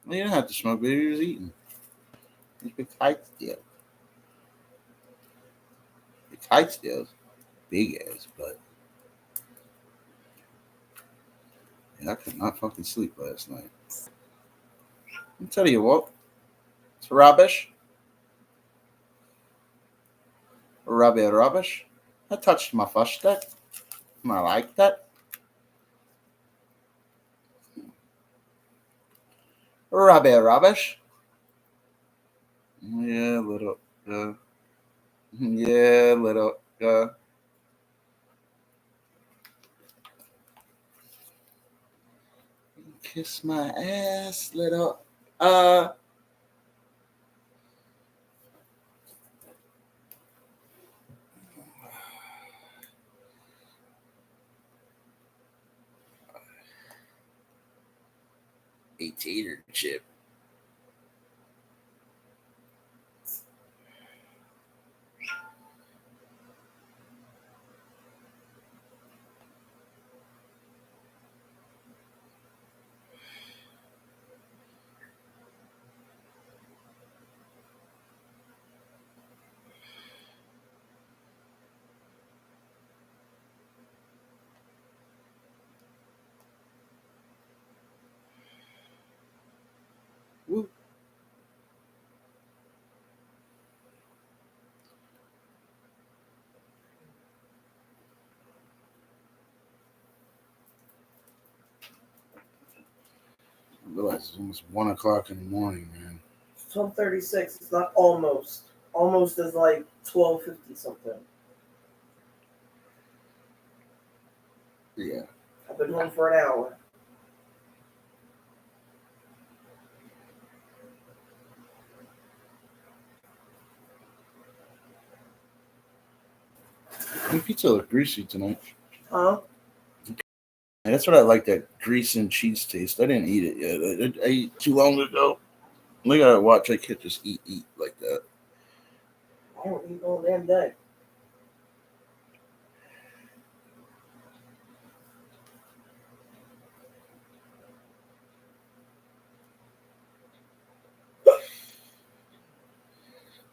Well, you didn't have to smoke, baby. He was eating. He's big kite still. Big kite still. Big ass, but yeah, I could not fucking sleep last night. I'll tell you what, it's rubbish. Rubbish. I touched my first stick. And I liked it. Rubbish. Yeah, little. Yeah, little. Kiss my ass, little. 18er chip. Woo. I realize it's almost 1 o'clock in the morning, man. 12:36. It's not almost. Almost is like 12:50 something. Yeah. I've been home for an hour. The pizza looked greasy tonight. Huh? And that's what I like, that grease and cheese taste. I didn't eat it yet. I ate too long ago. I gotta watch. I can't just eat like that. I don't eat all damn day.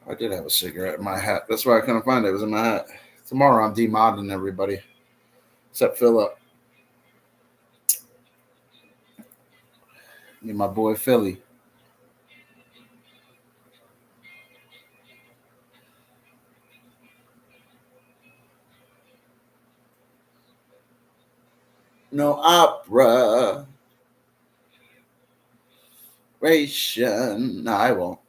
I did have a cigarette in my hat. That's why I couldn't find it. It was in my hat. Tomorrow I'm demodding everybody. Except Philip. And my boy Philly. No opera. No, I won't.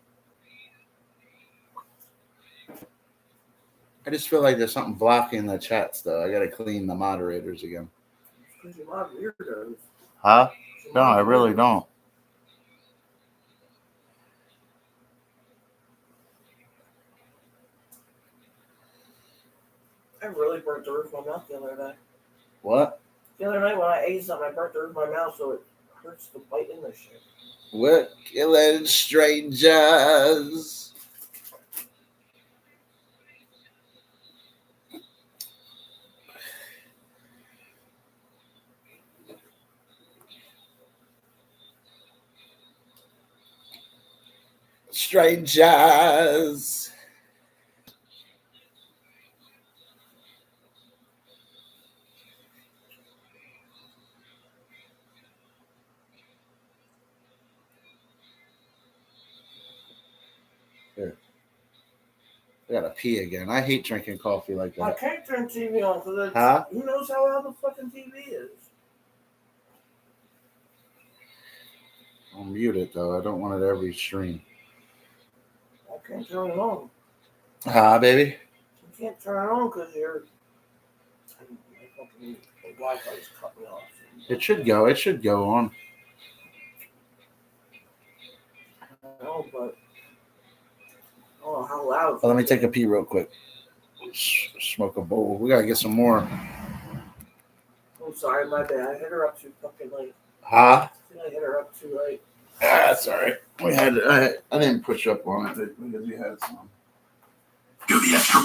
I just feel like there's something blocking the chats, though. I gotta clean the moderators again. Because you're not weirdos. Huh? No, I really don't. I really burnt the roof of my mouth the other day. What? The other night when I ate something, I burnt the roof of my mouth so it hurts to bite in this shit. We're killing strangers. Strangers. Here. I gotta pee again. I hate drinking coffee like I that. can't turn TV on because Huh? who knows how loud the fucking TV is. I'll mute it though. I don't want it every stream. I can't turn it on. Huh, baby? You can't turn it on because your fucking Wi-Fi's cut me off. It should go. It should go on. No, but oh, how loud? Well, let me take a pee real quick. Smoke a bowl. We gotta get some more. I'm sorry, my bad. I hit her up too fucking late. Huh? I hit her up too late. That's all right. We had. I didn't push up on it because we had some. Do the extra.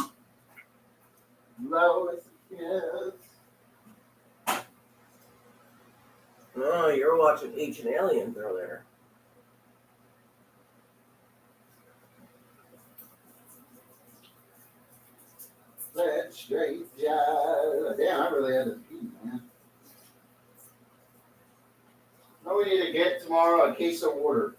Oh, you're watching Ancient Aliens earlier. we need to get tomorrow? A case of water.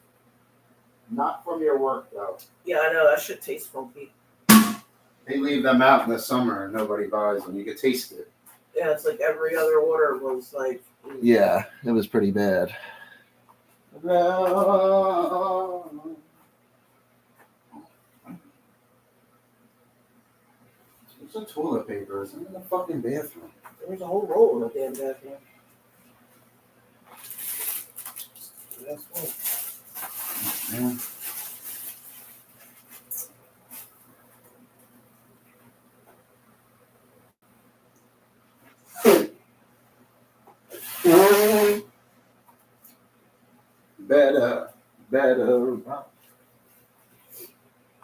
Not from your work, though. Yeah, I know. That shit tastes funky. They leave them out in the summer and nobody buys them. You can taste it. Yeah, it's like every other water was like. Yeah, it was pretty bad. It's a toilet paper. It's in the fucking bathroom. There's a whole roll in the damn bathroom. That's one. Yeah. Better.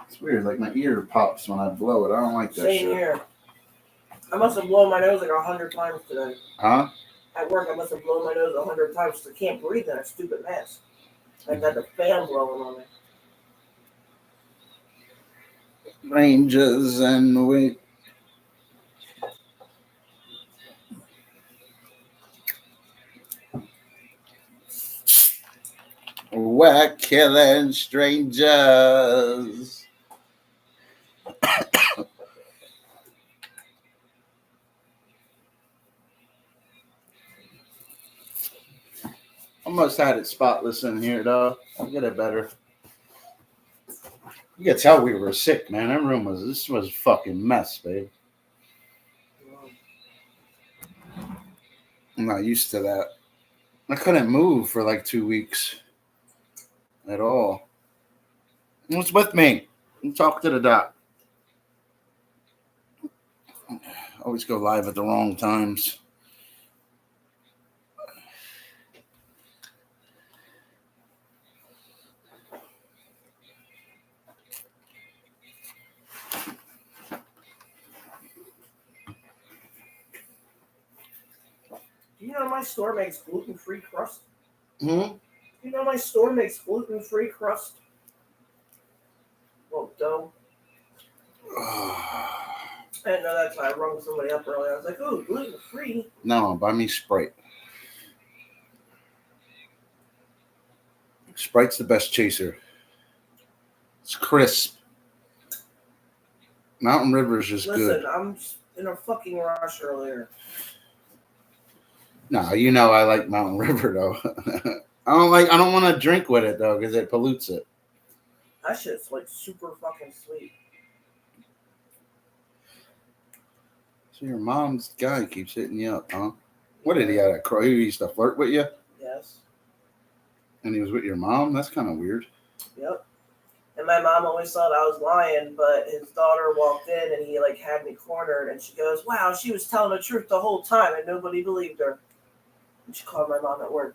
It's weird. Like my ear pops when I blow it. I don't like that Same shit. here. I must have blown my nose like 100 times today. Huh? At work, I must have blown my nose 100 times because I can't breathe in a stupid mask. I got the fan blowing on me. Rangers and we. We're killing strangers. Almost had it spotless in here, though. I'll get it better. You could tell we were sick, man. That room this was a fucking mess, babe. I'm not used to that. I couldn't move for like 2 weeks at all. What's with me? Talk to the doc. Always go live at the wrong times. Do you know my store makes gluten-free crust? Hmm? Do you know my store makes gluten-free crust? Well, dough. I didn't know that until I rung somebody up earlier. I was like, "Oh, gluten-free." No, buy me Sprite. Sprite's the best chaser. It's crisp. Mountain River is just Listen, good. I'm in a fucking rush earlier. No, you know I like Mountain River though. I don't want to drink with it though because it pollutes it. That shit's like super fucking sweet. So your mom's guy keeps hitting you up, huh? What did he have a crow? He used to flirt with you? Yes. And he was with your mom? That's kind of weird. Yep. And my mom always thought I was lying, but his daughter walked in and he like had me cornered, and she goes, "Wow, she was telling the truth the whole time," and nobody believed her. And she called my mom at work.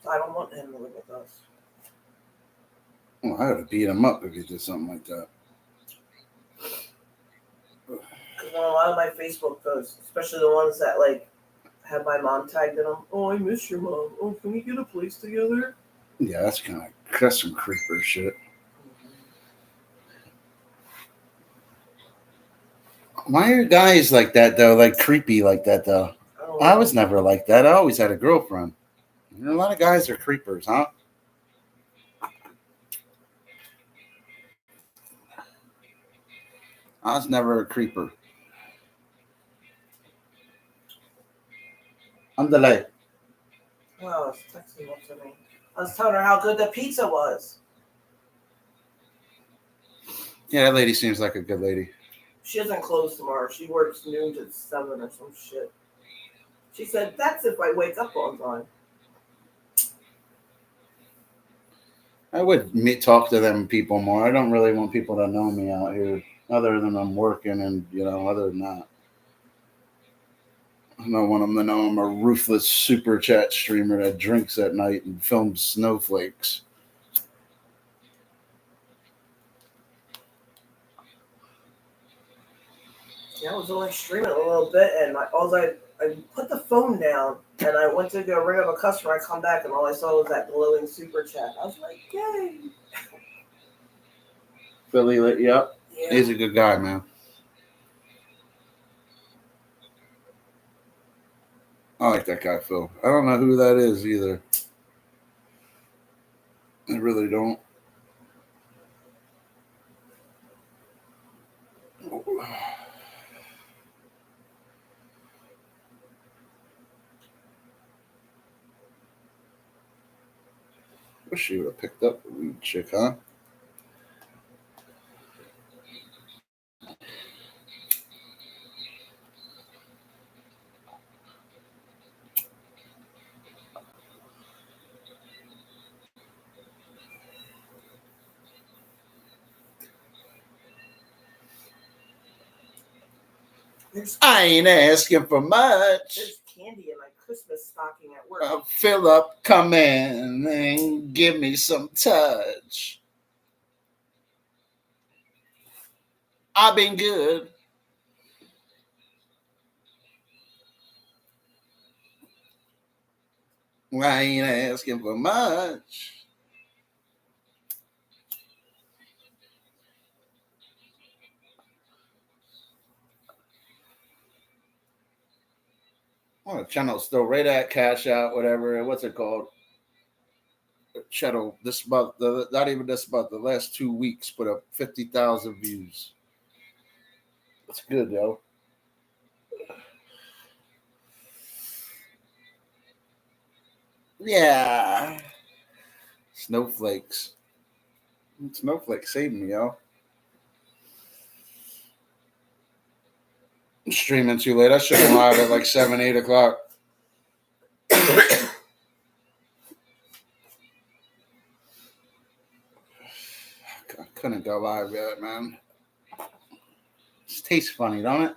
So I don't want him to live with us. Well, I would have beat him up if he did something like that. Because on a lot of my Facebook posts, especially the ones that like have my mom tagged in them, "Oh, I miss your mom. Oh, can we get a place together?" Yeah, that's some creeper shit. Why are guys like that though? Like creepy like that though? I was never like that. I always had a girlfriend. A lot of guys are creepers, huh? I was never a creeper. Andale. Well, I was texting up to me. I was telling her how good the pizza was. Yeah, that lady seems like a good lady. She doesn't close tomorrow. She works noon to 7 or some shit. She said, "That's if I wake up on time." I would talk to them people more. I don't really want people to know me out here, other than I'm working and, other than that. I don't want them to know I'm a ruthless super chat streamer that drinks at night and films snowflakes. Yeah, I was only streaming a little bit, and I put the phone down, and I went to go ring up a customer. I come back, and all I saw was that glowing super chat. I was like, "Yay!" Billy lit you up? Yeah. He's a good guy, man. I like that guy, Phil. I don't know who that is either. I really don't. Wish she would have picked up the weed chick, huh? I ain't asking for much. There's candy in my Christmas stocking at work. Fill up, come in, and give me some touch. I've been good. I ain't asking for much. Well, the channel's still right at cash out, whatever. What's it called? Channel this month, not even this month, the last 2 weeks put up 50,000 views. That's good, yo. Yeah. Snowflakes. Snowflakes saved me, yo. I'm streaming too late. I should have live at like 7, 8 o'clock. I couldn't go live yet, man. It tastes funny, don't it?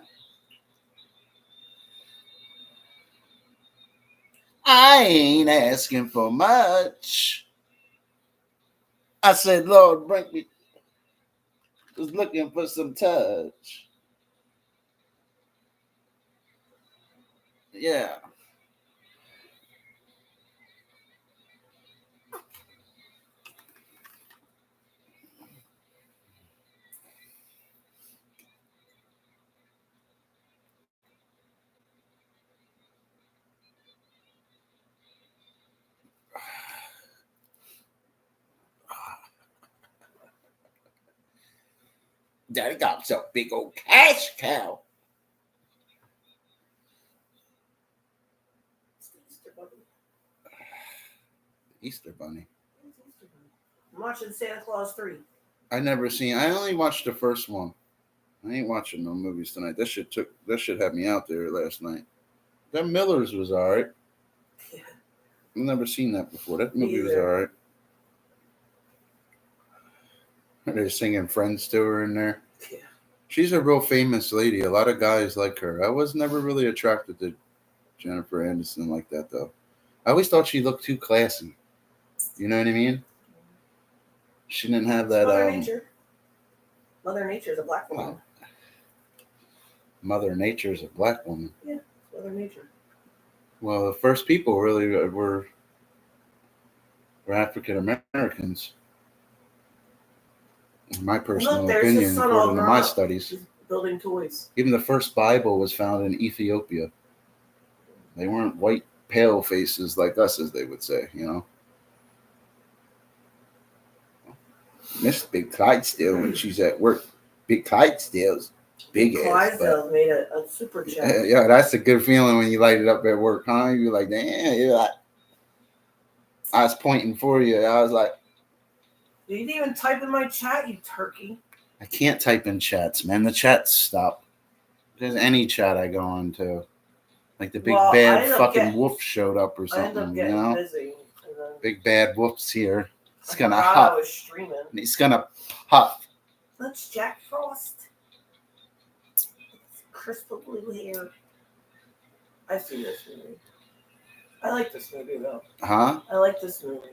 I ain't asking for much. I said, Lord, bring me. Was looking for some touch. Yeah. Daddy got himself a big old cash cow. It's the Easter Bunny. Easter Bunny. It's Easter Bunny. I'm watching Santa Claus 3. I only watched the first one. I ain't watching no movies tonight. That shit had me out there last night. That Miller's was alright. Yeah. I've never seen that before. That movie was Neither. alright. They're singing Friends to her in there. Yeah. She's a real famous lady. A lot of guys like her. I was never really attracted to Jennifer Aniston like that, though. I always thought she looked too classy. You know what I mean? She didn't have that. Mother Nature. Mother Nature is a black woman. Wow. Mother Nature is a black woman. Yeah, it's Mother Nature. Well, the first people really were African Americans. In my personal Look, there's his opinion, son all according to grown my up. studies. He's building toys. Even the first Bible was found in Ethiopia. They weren't white, pale faces like us, as they would say, you know. Miss Big Clydesdale when she's at work. Big Clydesdale's big ass. Clydesdale made a super chat. Yeah, that's a good feeling when you light it up at work, huh? You're like, damn, you're like, I was pointing for you. I was like, You didn't even type in my chat, you turkey. I can't type in chats, man. The chats stop. There's any chat I go on to. Like the big Well, I bad end up fucking getting- wolf showed up or I ended up something, you getting know? busy. And then Big bad wolf's here. It's I gonna forgot I hop. was streaming. He's gonna puff. That's Jack Frost. It's crystal blue hair. I've seen this movie. I like this movie though. Huh? I like this movie.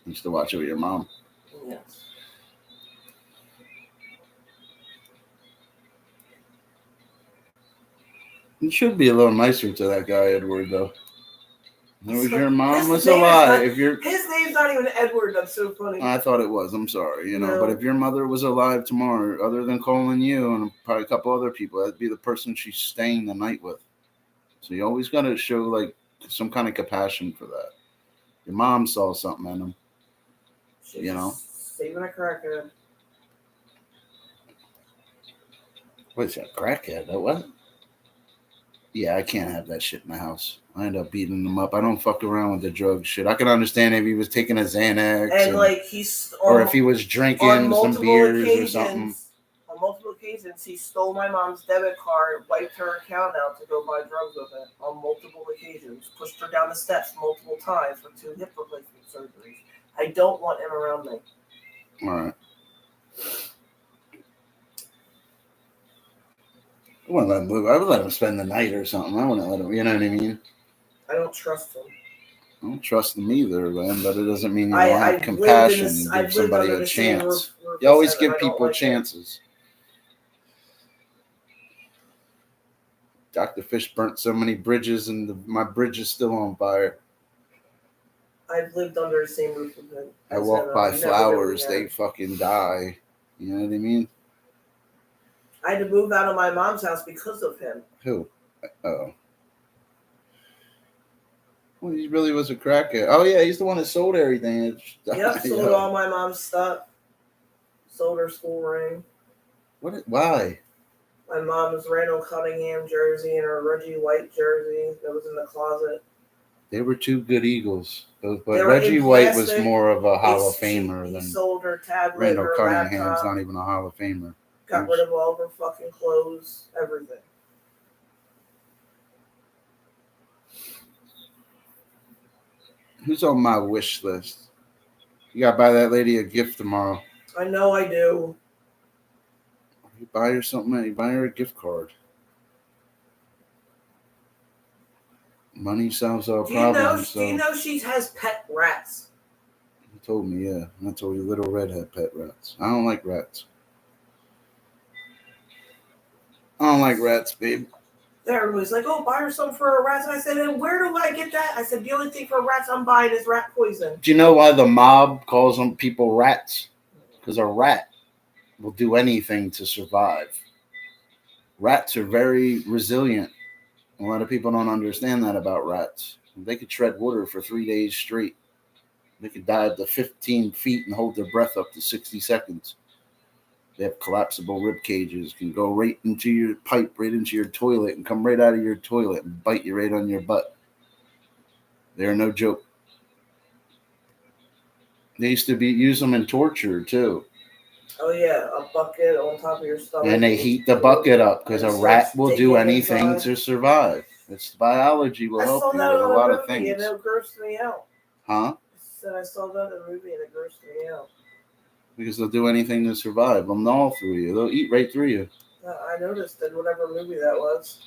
Used to watch it with your mom. Yes. You should be a little nicer to that guy, Edward, though. If your mom His was name is alive, not- if your His name's not even Edward. That's so funny. I thought it was. I'm sorry, you know. No. But if your mother was alive tomorrow, other than calling you and probably a couple other people, that'd be the person she's staying the night with. So you always got to show like some kind of compassion for that. Your mom saw something in him. She's You know? just saving a crackhead. What's that, crackhead? That what? Yeah, I can't have that shit in the house. I end up beating him up. I don't fuck around with the drug shit. I can understand if he was taking a Xanax And like he's or if he was drinking on some multiple beers or something. occasions. On multiple occasions, he stole my mom's debit card, wiped her account out to go buy drugs with it. On multiple occasions, pushed her down the steps multiple times for 2 hip replacement surgeries. I don't want him around me. All right. I wouldn't let him move. I would let him spend the night or something. I wouldn't let him. You know what I mean? I don't trust him. I don't trust them either, man. But it doesn't mean you don't I've have compassion lived in this, and I've give lived somebody under a the same chance. roof You always as him, give and I don't people like it. chances. Dr. Fish burnt so many bridges, and my bridge is still on fire. I've lived under the same roof with him. I walk by Never been flowers, there. they fucking die. You know what I mean? I had to move out of my mom's house because of him. Who? Oh. Well, he really was a crackhead. Oh, yeah, he's the one that sold everything. Yep, sold Yo. all my mom's stuff. Sold her school ring. Why? My mom's Randall Cunningham jersey and her Reggie White jersey that was in the closet. They were two good Eagles. But They were Reggie in White was plastic. more of a Hall of He Famer than sold her tablet, Randall her Cunningham's laptop, not even a Hall of Famer. got rid of all of her fucking clothes, everything. Who's on my wish list? You gotta buy that lady a gift tomorrow. I know I do. You buy her something, you buy her a gift card. Money solves all problems. Do you know she has pet rats? You told me, yeah. And I told you Little Red had pet rats. I don't like rats. I don't like rats, babe. Everybody's like, oh, buy her something for her rats. And I said, and where do I get that? I said, the only thing for rats I'm buying is rat poison. Do you know why the mob calls them people rats? Because a rat will do anything to survive. Rats are very resilient. A lot of people don't understand that about rats. They could tread water for 3 days straight. They could dive to 15 feet and hold their breath up to 60 seconds. They have collapsible rib cages, can go right into your pipe, right into your toilet, and come right out of your toilet and bite you right on your butt. They're no joke. They used to use them in torture too. Oh yeah, a bucket on top of your stomach. And they heat the bucket up because a rat will do anything to survive. It's biology will help you with a lot of things. And it grossed me out. Huh? I saw that in the movie and it grossed me out. Because they'll do anything to survive. They'll gnaw through you. They'll eat right through you. I noticed in whatever movie that was.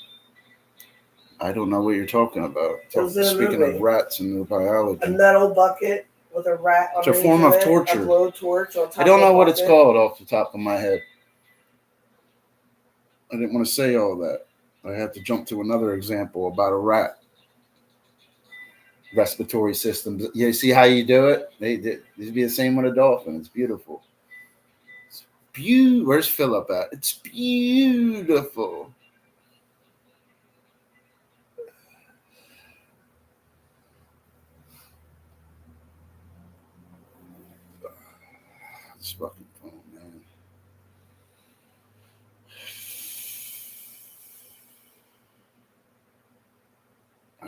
I don't know what you're talking about. Speaking of rats and their biology. A metal bucket with a rat on it. It's a form of torture. A blowtorch on top. I don't know what it's called off the top of my head. I didn't want to say all that. I had to jump to another example about a rat. Respiratory systems. You see how you do it? It'd be the same with a dolphin. It's beautiful. It's beautiful. Where's Philip at? It's beautiful. This fucking phone, man.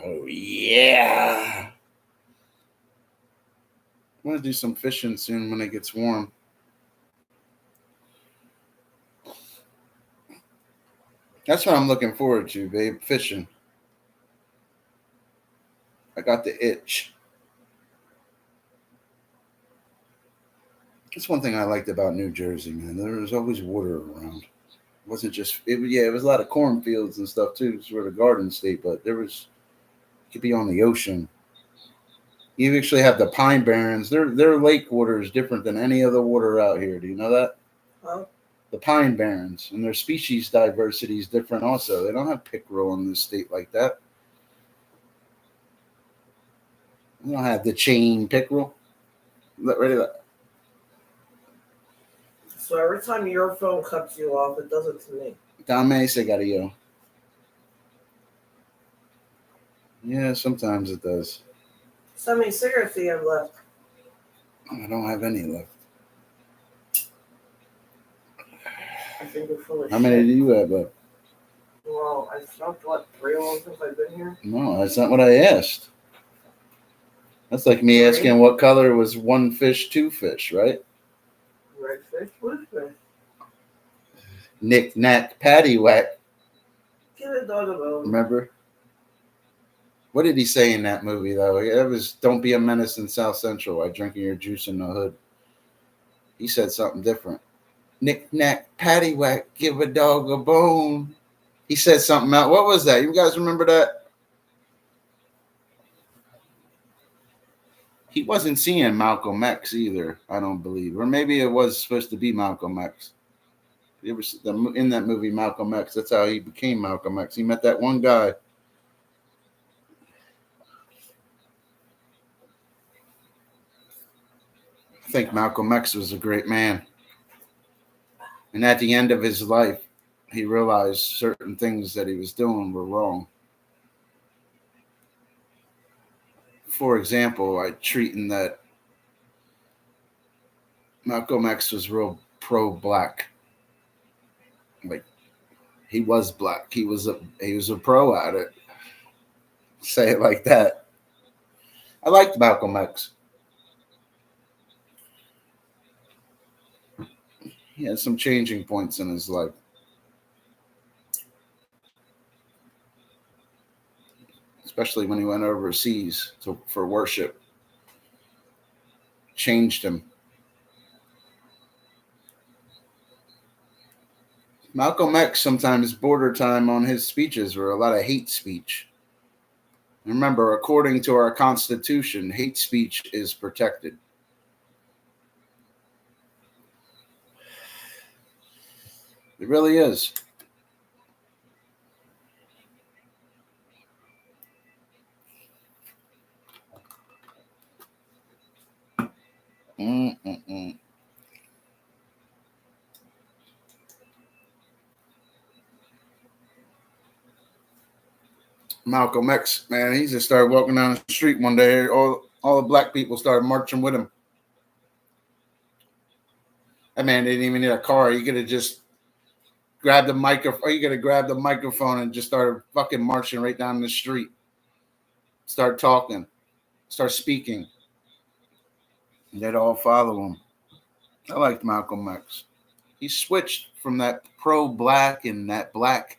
Oh, yeah. I want to do some fishing soon when it gets warm. That's what I'm looking forward to, babe. Fishing. I got the itch. That's one thing I liked about New Jersey, man. There was always water around. It wasn't just, it was a lot of cornfields and stuff too. It's sort of garden state, but you could be on the ocean. You actually have the Pine Barrens. Their lake water is different than any other water out here. Do you know that? Huh? The Pine Barrens, and their species diversity is different also. They don't have pickerel in this state like that. They don't have the chain pickerel. Ready to that. So every time your phone cuts you off, it does it to me. Dame se garillo. Yeah, sometimes it does. So many cigarettes do you have left? I don't have any left. I think you're full of How shit. many do you have left? Well, I smoked, what, 3 of them since I've been here? No, that's not what I asked. That's like me Three? asking what color was one fish, two fish, right? Red fish, blue fish. Knick knack, paddywhack. Give a dog a bone. Remember? What did he say in that movie though? It was "Don't be a menace in South Central. I drinking your juice in the hood." He said something different. Knick knack, paddywhack, give a dog a bone. He said something else. What was that? You guys remember that? He wasn't seeing Malcolm X either, I don't believe. Or maybe it was supposed to be Malcolm X. You ever see in that movie, Malcolm X? That's how he became Malcolm X. He met that one guy. I think Malcolm X was a great man. And at the end of his life, he realized certain things that he was doing were wrong. For example, I treating that Malcolm X was real pro-black. Like he was black. He was a pro at it. Say it like that. I liked Malcolm X. He had some changing points in his life. Especially when he went overseas for worship. Changed him. Malcolm X sometimes border time on his speeches were a lot of hate speech. Remember, according to our Constitution, hate speech is protected. It really is. Mm-mm-mm. Malcolm X, man, he just started walking down the street one day. All the black people started marching with him. That man didn't even need a car. He could have just grabbed the microphone. He could have grabbed the microphone and just started fucking marching right down the street. Start talking. Start speaking. And they'd all follow him. I liked Malcolm X. He switched from that pro-black and that black.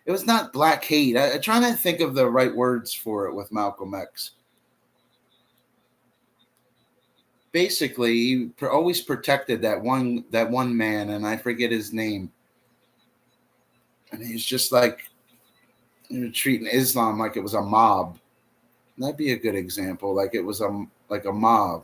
It was not black hate. I try to think of the right words for it with Malcolm X. Basically, he always protected that one man, and I forget his name. And he's just like treating Islam like it was a mob. That'd be a good example. Like it was like a mob.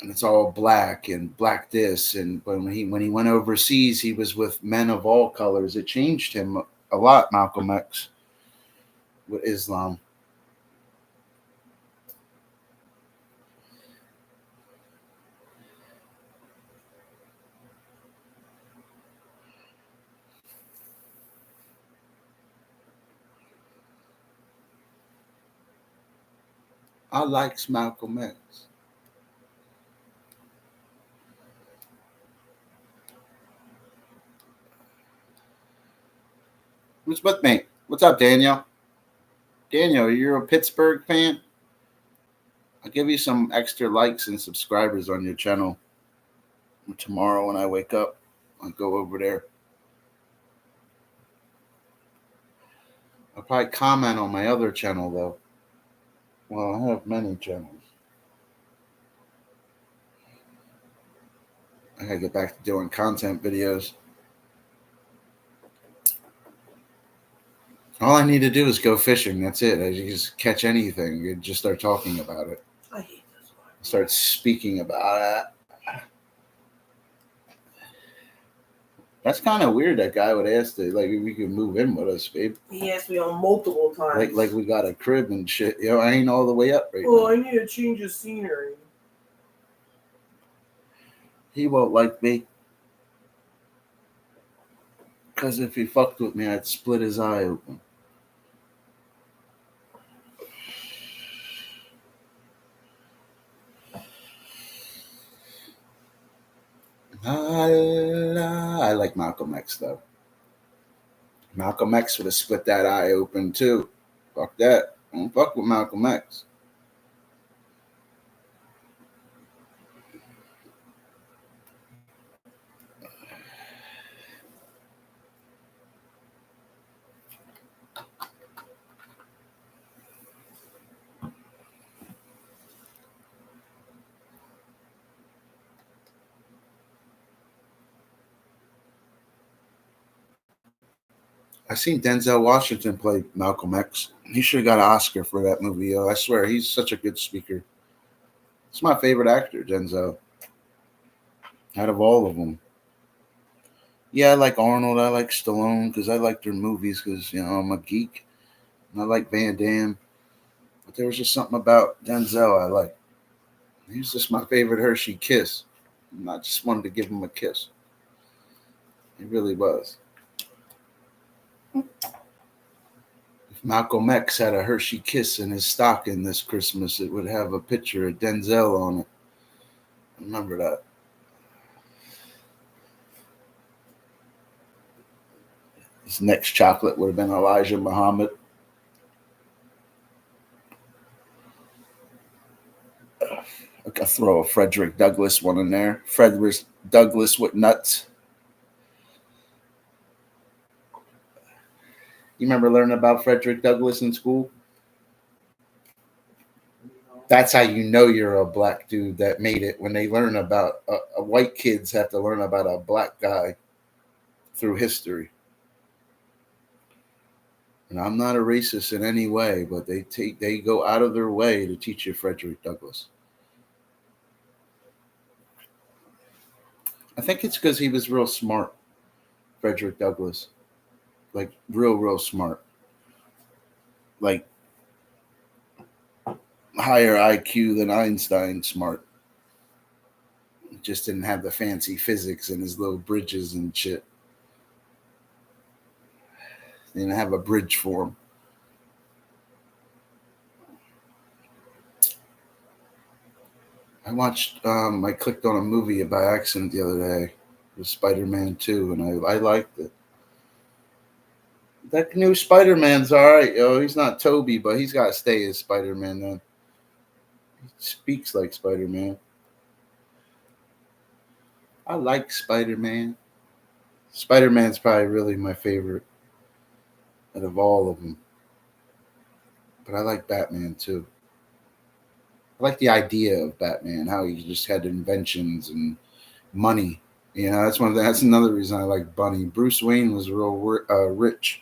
And it's all black and black this. And when he went overseas, he was with men of all colors. It changed him a lot, Malcolm X, with Islam. I likes Malcolm X. Who's with me? What's up, Daniel? Daniel, you're a Pittsburgh fan? I'll give you some extra likes and subscribers on your channel. Tomorrow when I wake up, I'll go over there. I'll probably comment on my other channel, though. Well, I have many channels. I gotta get back to doing content videos. All I need to do is go fishing. That's it. I just catch anything and just start talking about it. I hate this one. Start speaking about it. That's kind of weird. That guy would ask if we could move in with us, babe. He asked me on multiple times. Like we got a crib and shit. I ain't all the way up right Oh, now. I need a change of scenery. He won't like me. Because if he fucked with me, I'd split his eye open. la la. I like Malcolm X though. Malcolm X would have split that eye open too. Fuck that. Don't fuck with Malcolm X. I seen Denzel Washington play Malcolm X. He should have got an Oscar for that movie. Yo. I swear, he's such a good speaker. It's my favorite actor, Denzel. Out of all of them. Yeah, I like Arnold. I like Stallone because I like their movies because, I'm a geek. And I like Van Damme. But there was just something about Denzel I like. He was just my favorite Hershey Kiss. And I just wanted to give him a kiss. He really was. If Malcolm X had a Hershey Kiss in his stocking this Christmas, it would have a picture of Denzel on it. Remember that. His next chocolate would have been Elijah Muhammad. I could throw a Frederick Douglass one in there. Frederick Douglass with nuts. You remember learning about Frederick Douglass in school? That's how you know you're a black dude that made it, when they learn about white kids have to learn about a black guy through history. And I'm not a racist in any way, but they go out of their way to teach you Frederick Douglass. I think it's because he was real smart, Frederick Douglass. Like real smart. Like higher IQ than Einstein smart. Just didn't have the fancy physics and his little bridges and shit. They didn't have a bridge for him. I clicked on a movie by accident the other day. It was Spider-Man 2, and I liked it. That new Spider-Man's all right, yo. He's not Toby, but he's got to stay as Spider-Man, though. He speaks like Spider-Man. I like Spider-Man. Spider-Man's probably really my favorite out of all of them. But I like Batman, too. I like the idea of Batman, how he just had inventions and money. That's another reason I like Bunny. Bruce Wayne was real rich.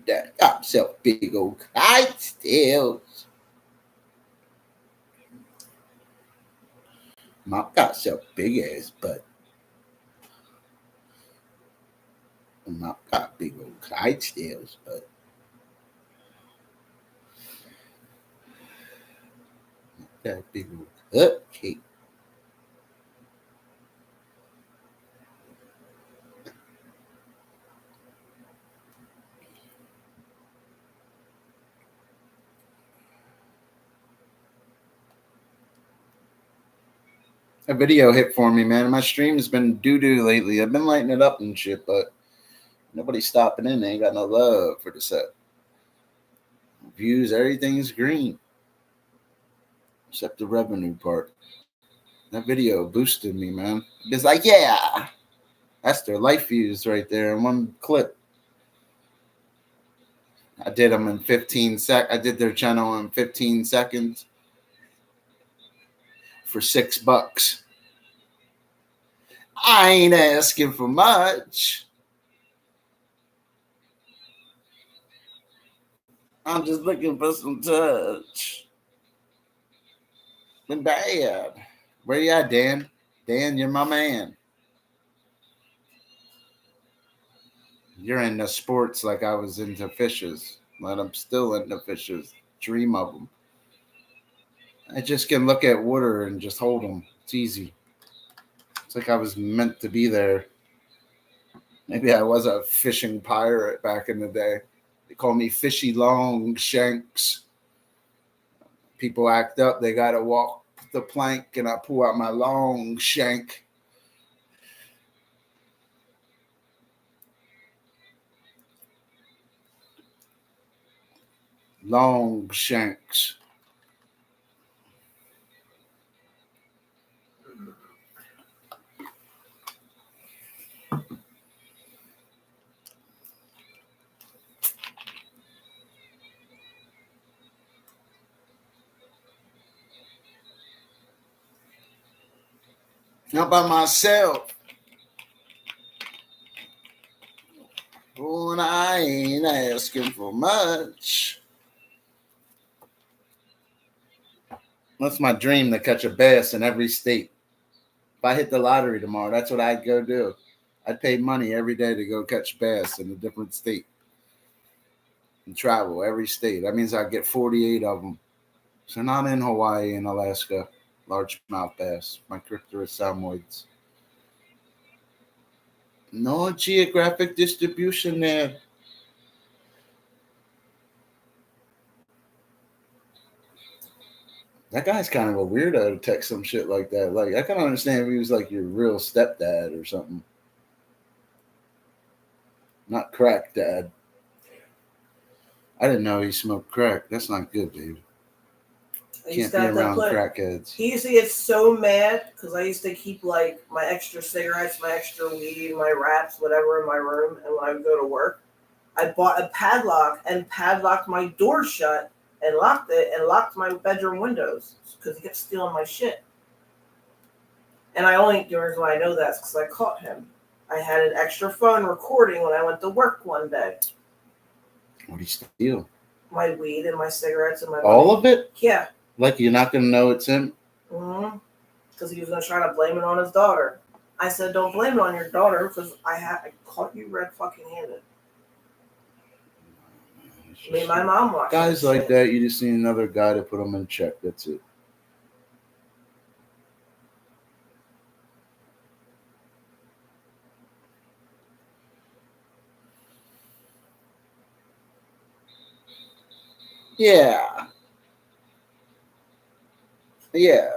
That got himself big old Clydesdales. Mom got himself big ass butt. Mom got big old Clydesdales butt. That big old cupcake. A video hit for me, man. My stream's been doo-doo lately. I've been lighting it up and shit, but nobody's stopping in. They ain't got no love for the set. Views, everything's green. Except the revenue part. That video boosted me, man. It's like, yeah. That's their life views right there in one clip. I did them in 15 I did their channel in 15 seconds. For $6. I ain't asking for much. I'm just looking for some touch. Been bad. Where you at, Dan? Dan, you're my man. You're into sports like I was into fishes. But I'm still into fishes. Dream of them. I just can look at water and just hold them. It's easy. It's like I was meant to be there. Maybe I was a fishing pirate back in the day. They call me Fishy Longshanks. People act up, they gotta walk the plank, and I pull out my long shank. Long shanks. Not by myself. Oh, and I ain't asking for much. That's my dream, to catch a bass in every state. If I hit the lottery tomorrow, that's what I'd go do. I'd pay money every day to go catch bass in a different state and travel every state. That means I'd get 48 of them. So not in Hawaii and Alaska, largemouth bass, Micropterus salmoids. No geographic distribution there. That guy's kind of a weirdo to text some shit like that. Like, I can understand if he was like your real stepdad or something. Not crack dad. I didn't know he smoked crack. That's not good, dude. Can't be around crackheads. He used to get so mad because I used to keep like my extra cigarettes, my extra weed, my wraps, whatever in my room. And when I would go to work, I bought a padlock and padlocked my door shut and locked it and locked my bedroom windows because he kept stealing my shit. And the reason why I know that is because I caught him. I had an extra phone recording when I went to work one day. What did he steal? My weed and my cigarettes and my all money. of it? Yeah. Like, you're not going to know it's him? Mm-hmm. Because he was going to try to blame it on his daughter. I said, don't blame it on your daughter because I caught you red fucking handed. I mean, my mom watched guys like that, you just need another guy to put them in check. That's it. Yeah. Yeah.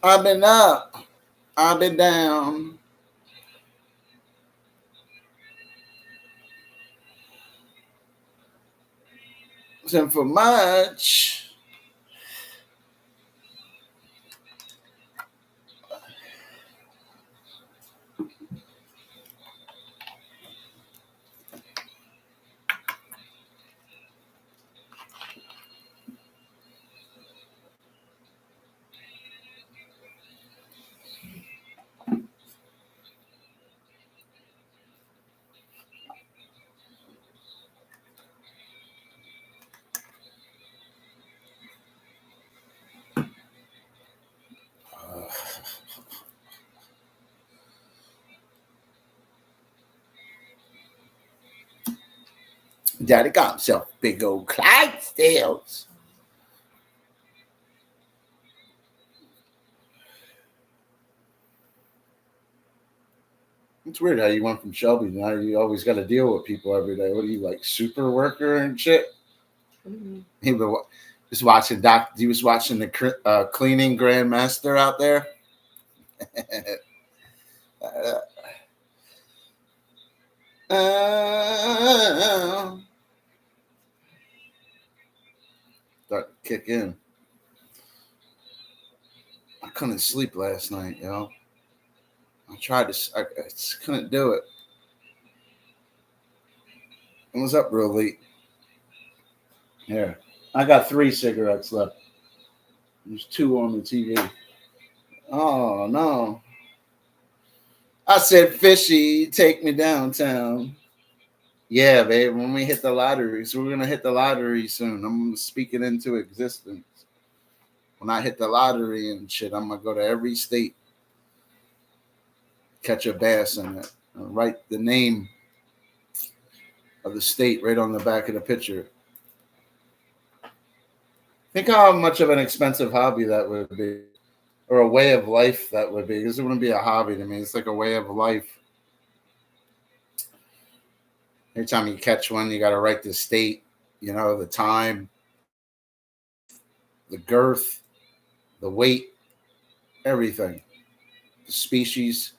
I've been up. I've been down. Wasn't for much. Daddy got himself big old Clydesdales. It's weird how you went from Shelby. Now you always got to deal with people every day. What are you, like, super worker and shit? Mm-hmm. He was watching He was watching the cleaning grandmaster out there. Start to kick in. I couldn't sleep last night, yo. I tried to. I just couldn't do it. I was up real late. Here, I got 3 cigarettes left. There's 2 on the TV. Oh no! I said, "Fishy, take me downtown." Yeah, babe. When we hit the lottery, so we're gonna hit the lottery soon. I'm speaking into existence. When I hit the lottery and shit, I'm gonna go to every state, catch a bass in it, and write the name of the state right on the back of the picture. Think how much of an expensive hobby that would be, or a way of life that would be. Because it wouldn't be a hobby to me. It's like a way of life. Every time you catch one, you got to write the state, You know, the time, the girth, the weight, everything, the species.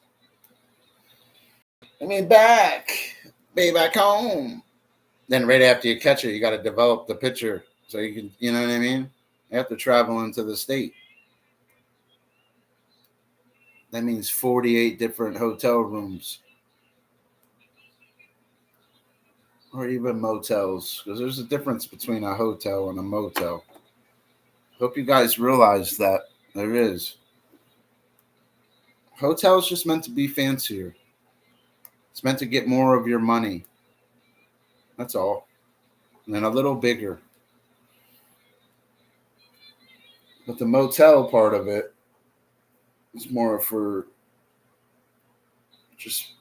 I mean, back home. Then right after you catch it, you got to develop the picture so you can, you know what I mean? You have to travel into the state. That means 48 different hotel rooms or even motels, because there's a difference between a hotel and a motel. Hope you guys realize that there is. Hotel's just meant to be fancier. It's meant to get more of your money. That's all. And then a little bigger. But the motel part of it is more for just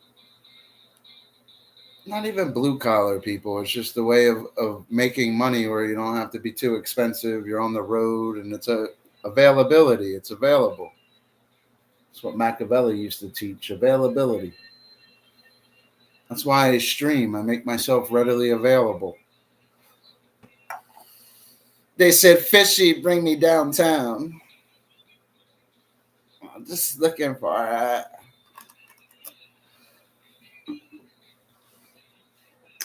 not even blue collar people. It's just a way of making money where you don't have to be too expensive. You're on the road and it's a availability. It's available. That's what Machiavelli used to teach, availability. That's why I stream. I make myself readily available. They said, Fishy, bring me downtown. I'm just looking for it.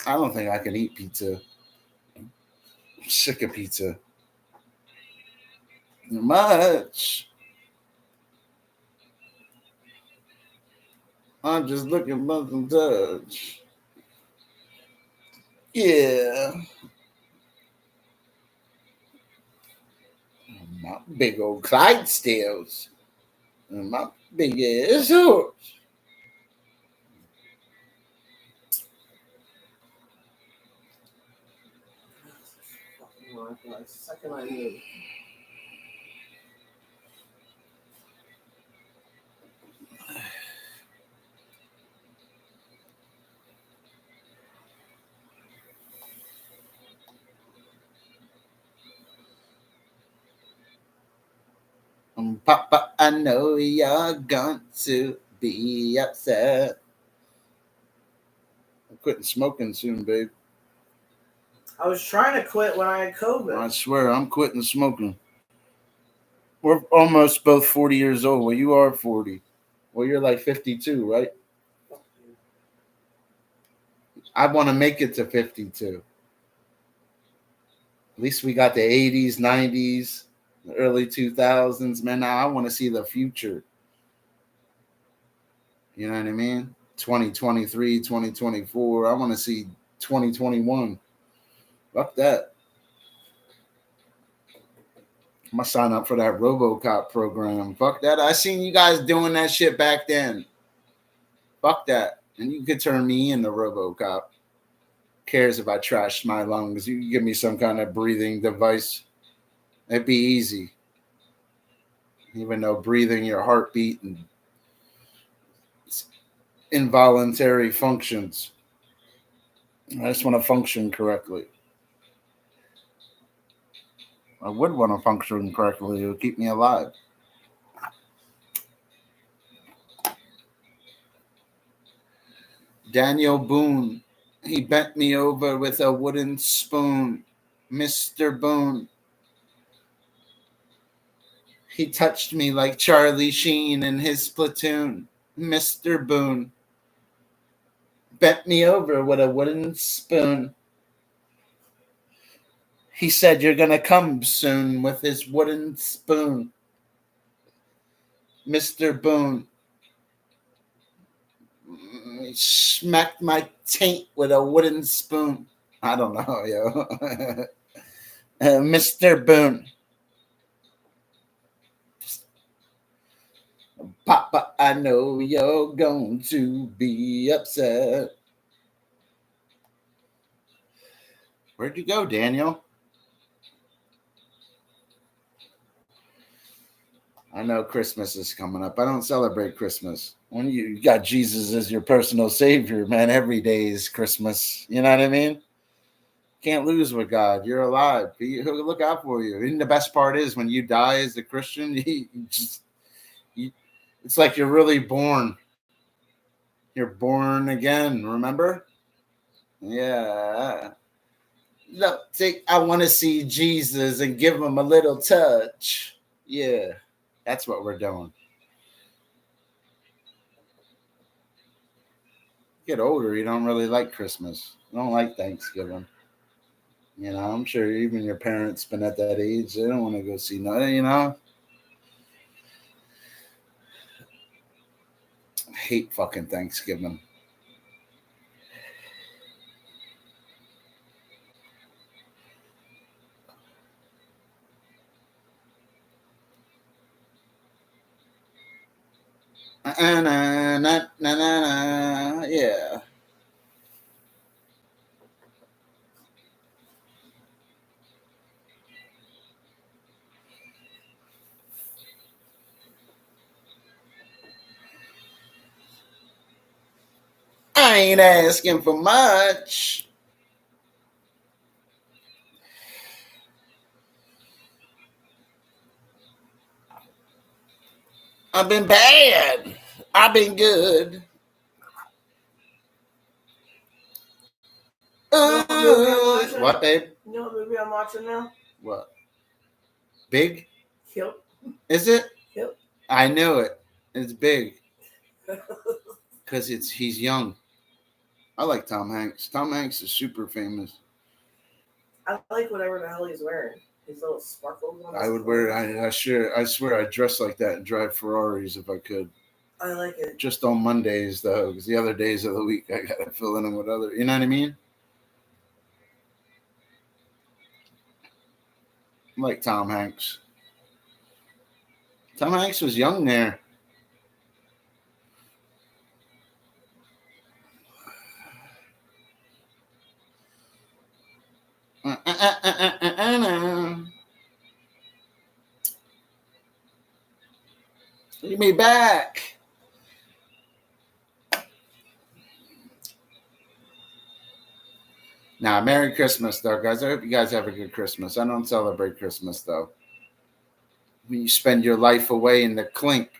I don't think I can eat pizza. I'm sick of pizza. Much. I'm just looking for some touch. Yeah. My big old Clydesdales. And my big ass horse. Second I knew. Papa, I know you're going to be upset. I'm quitting smoking soon, babe. I was trying to quit when I had COVID. I swear, I'm quitting smoking. We're almost both 40 years old. Well, you are 40. Well, you're like 52, right? I want to make it to 52. At least we got the 80s, 90s, the early 2000s. Man, now I want to see the future. You know what I mean? 2023, 2024. I want to see 2021. Fuck that. I'm going to sign up for that RoboCop program. Fuck that. I seen you guys doing that shit back then. Fuck that. And you could turn me into RoboCop. Cares if I trash my lungs? You can give me some kind of breathing device. It'd be easy. Even though breathing your heartbeat and involuntary functions. I just want to function correctly. I would want to function correctly. It would keep me alive. Daniel Boone. He bent me over with a wooden spoon. Mr. Boone. He touched me like Charlie Sheen in his platoon. Mr. Boone. Bent me over with a wooden spoon. He said, you're going to come soon with his wooden spoon. Mr. Boone. He smacked my taint with a wooden spoon. I don't know, yo. Mr. Boone. Papa, I know you're going to be upset. Where'd you go, Daniel? I know Christmas is coming up. I don't celebrate Christmas. When you got Jesus as your personal savior, man, every day is Christmas. You know what I mean? Can't lose with God. You're alive. He'll look out for you. And the best part is when you die as a Christian, it's like you're really born. You're born again, remember? Yeah. Look, I want to see Jesus and give him a little touch. Yeah, that's what we're doing. Get older, you don't really like Christmas. You don't like Thanksgiving. You know, I'm sure even your parents been at that age. They don't want to go see nothing, you know. I hate fucking Thanksgiving. Yeah. I ain't asking for much. I've been bad. I've been good. What, babe? You know what movie I'm watching now? What? Big? Yep. Is it? Yep. I knew it. It's big. Because he's young. I like Tom Hanks. Tom Hanks is super famous. I like whatever the hell he's wearing. His little sparkles on his I would wear I swear I'd dress like that and drive Ferraris if I could. I like it. Just on Mondays though, because the other days of the week I gotta fill in them with other, you know what I mean? I like Tom Hanks. Tom Hanks was young there. Give me back. Now, Merry Christmas, though, guys. I hope you guys have a good Christmas. I don't celebrate Christmas, though. When you spend your life away in the clink,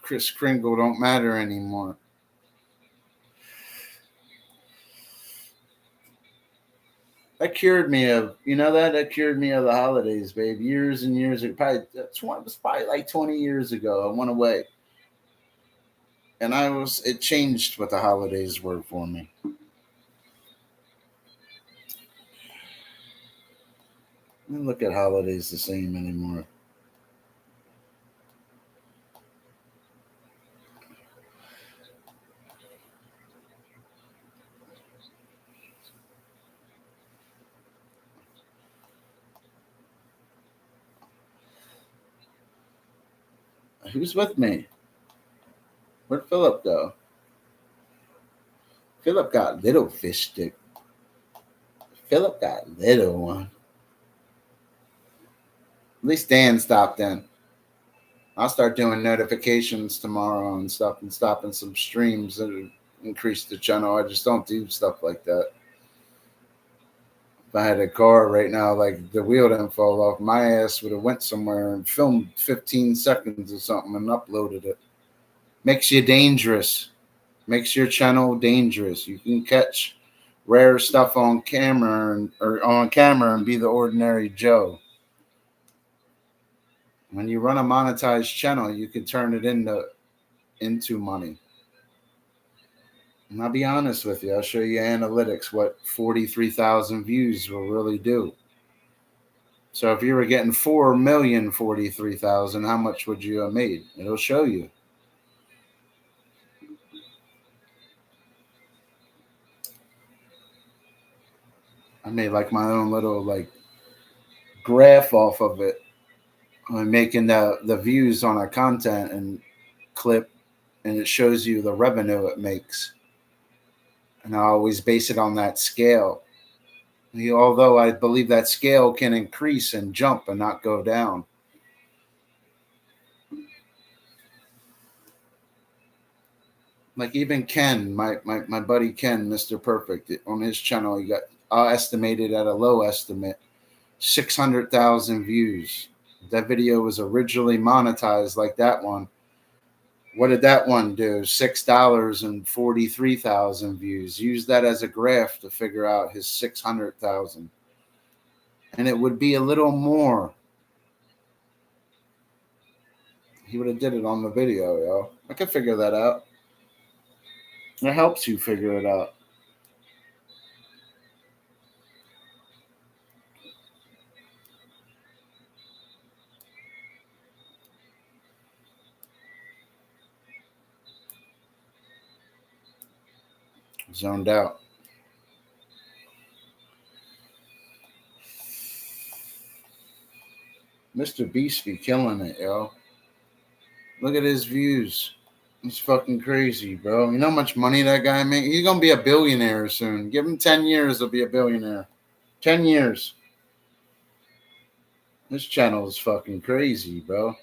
Kris Kringle don't matter anymore. That cured me of, that cured me of the holidays, babe. Years and years ago. It was probably like 20 years ago. I went away. And it changed what the holidays were for me. I don't look at holidays the same anymore. Who's with me? Where'd Philip go? Philip got little fish stick. Philip got little one. At least Dan stopped in. I'll start doing notifications tomorrow and stuff and stopping some streams and increase the channel. I just don't do stuff like that. If I had a car right now, like the wheel didn't fall off, my ass would have went somewhere and filmed 15 seconds or something and uploaded it. Makes you dangerous. Makes your channel dangerous. You can catch rare stuff on camera and be the ordinary Joe. When you run a monetized channel, you can turn it into money. And I'll be honest with you. I'll show you analytics, what 43,000 views will really do. So if you were getting 4,043,000, how much would you have made? It'll show you. I made like my own little graph off of it. I'm making the views on a content and clip, and it shows you the revenue it makes. And I always base it on that scale. Although I believe that scale can increase and jump and not go down. Like even Ken, my buddy Ken, Mr. Perfect, on his channel, he got estimated at a low estimate, 600,000 views. That video was originally monetized like that one What did that one do? $6 and 43,000 views. Use that as a graph to figure out his 600,000. And it would be a little more. He would have did it on the video, yo. I could figure that out. It helps you figure it out. Zoned out. Mr. Beast be killing it, yo. Look at his views. He's fucking crazy, bro. You know how much money that guy makes? He's gonna be a billionaire soon. Give him 10 years, he'll be a billionaire. 10 years. This channel is fucking crazy, bro.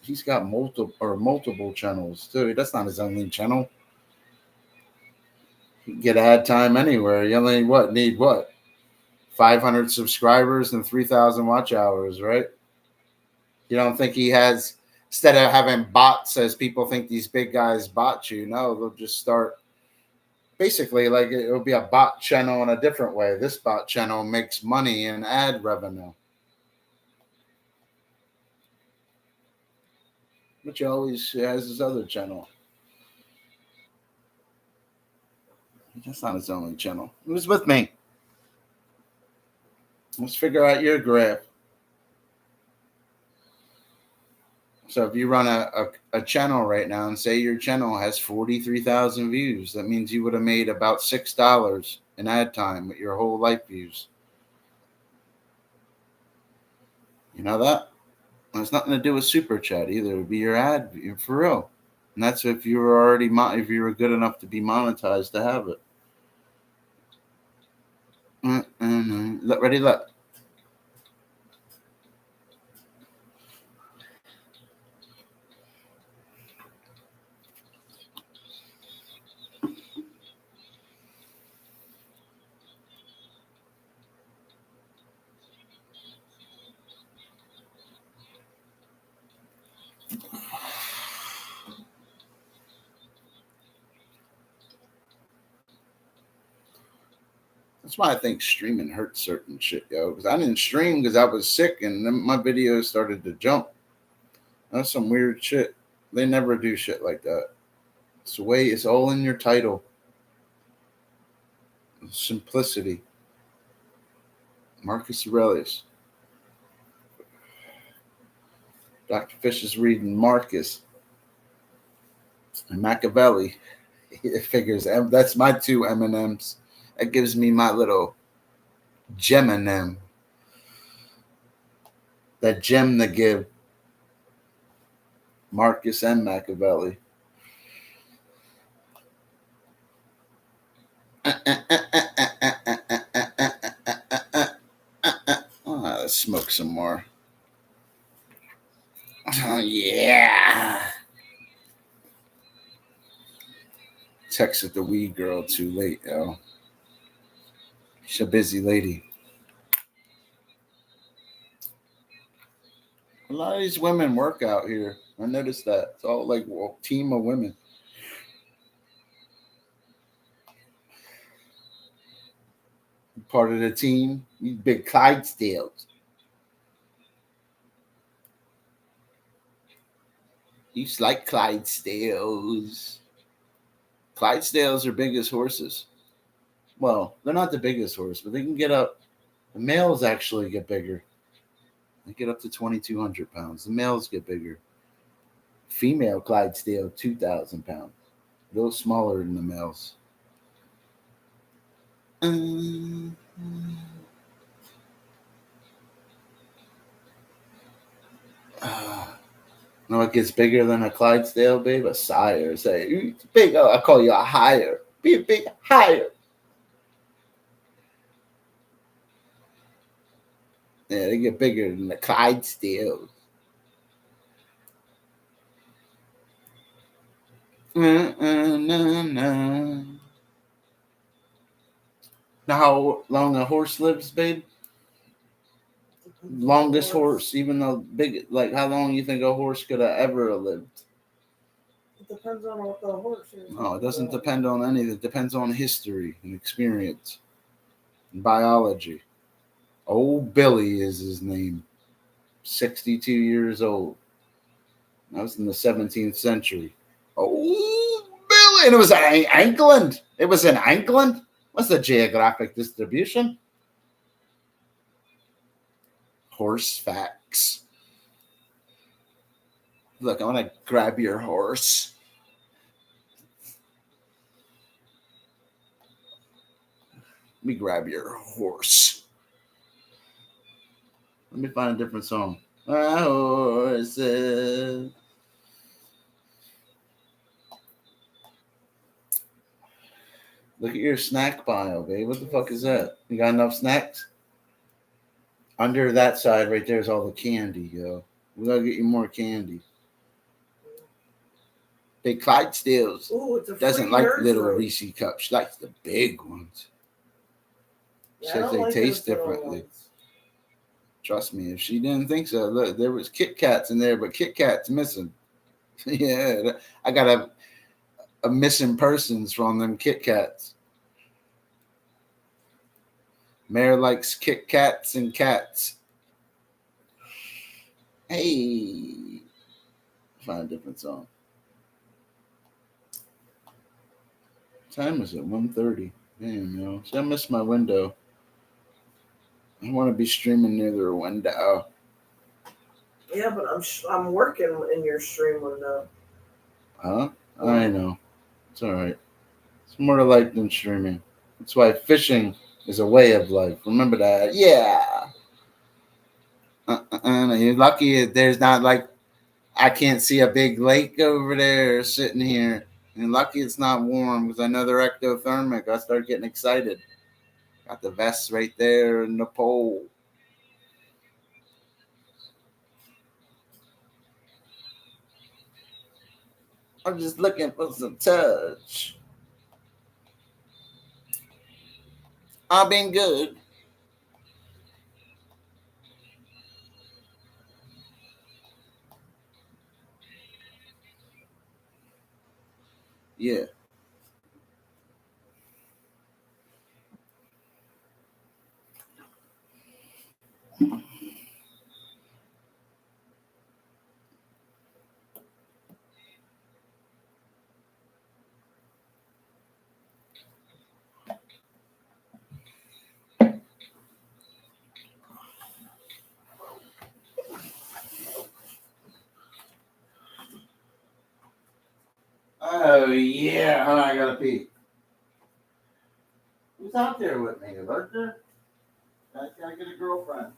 He's got multiple channels too. That's not his only channel. You can get ad time anywhere. You only need 500 subscribers and 3,000 watch hours, right? You don't think he has, instead of having bots as people think these big guys bot you, no, they'll just start basically like it'll be a bot channel in a different way. This bot channel makes money in ad revenue. But he always has his other channel. That's not his only channel. He was with me. Let's figure out your graph. So if you run a channel right now and say your channel has 43,000 views, that means you would have made about $6 in ad time with your whole life views. You know that? It has nothing to do with Super Chat either. It would be your ad for real. And that's if you were already if you were good enough to be monetized to have it. Ready, look. That's why I think streaming hurts certain shit, yo. Because I didn't stream because I was sick and then my videos started to jump. That's some weird shit. They never do shit like that. It's the way, it's all in your title. Simplicity. Marcus Aurelius. Dr. Fish is reading Marcus and Machiavelli. It figures that's my two M&Ms. That gives me my little gem-M. That gem to give Marcus and Machiavelli. Let's smoke some more. Oh, yeah. Texted the weed girl too late, yo. She's a busy lady. A lot of these women work out here. I noticed that. It's all like a team of women. Part of the team, these big Clydesdales. Used to like Clydesdales. Clydesdales are big as horses. Well, they're not the biggest horse, but they can get up. The males actually get bigger. They get up to 2,200 pounds. The males get bigger. Female Clydesdale, 2,000 pounds. A little smaller than the males. No, it gets bigger than a Clydesdale, babe. A sire. Say, it's big. Oh, I call you a hire. Be a big hire. Yeah, they get bigger than the Clydesdales. Now, how long a horse lives, babe? Longest horse, even though big, like how long you think a horse could have ever lived? depends on what the horse is. No, it doesn't depend on anything. It depends on history and experience and biology. Old Billy is his name. 62 years old. That was in the 17th century. Old Billy. And it was in England. It was in England. What's the geographic distribution? Horse facts. Look, I want to grab your horse. Let me grab your horse. Let me find a different song. Horses. Look at your snack pile, babe. What the fuck is that? You got enough snacks? Under that side right there is all the candy, yo. We gotta get you more candy. Big Clydesdales. Ooh, it's a Doesn't free like nursery. little Reese cups. She likes the big ones. Yeah, I Says don't they like taste those little differently. ones. Trust me, if she didn't think so, look, there was Kit Kats in there, but Kit Kat's missing. Yeah, I got a missing persons from them Kit Kats. Mayor likes Kit Kats and cats. Hey, find a different song. What time is it? 1:30. Damn, yo. See, I missed my window. I want to be streaming near the window. Yeah, but I'm working in your stream window. Huh? I know. It's all right. It's more to life than streaming. That's why fishing is a way of life. Remember that. Yeah. You're lucky there's not like I can't see a big lake over there sitting here. And lucky it's not warm because I know they're ectothermic. I start getting excited. Got the vest right there in the pole. I'm just looking for some touch. I've been good. Yeah. Oh, yeah. Hold on, I gotta pee. Who's out there with me? Lurker? I gotta get a girlfriend.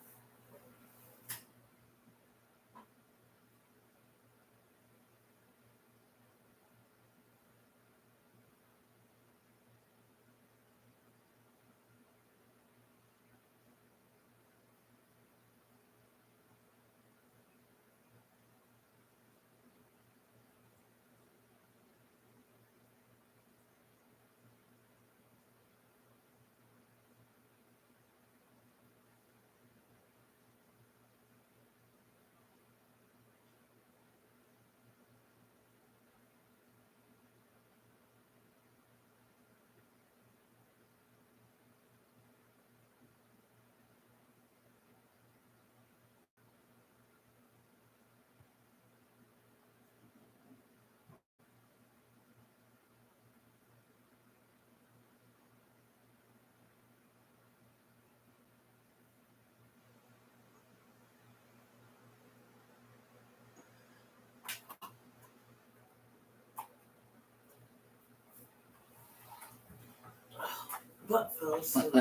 Butt fell asleep.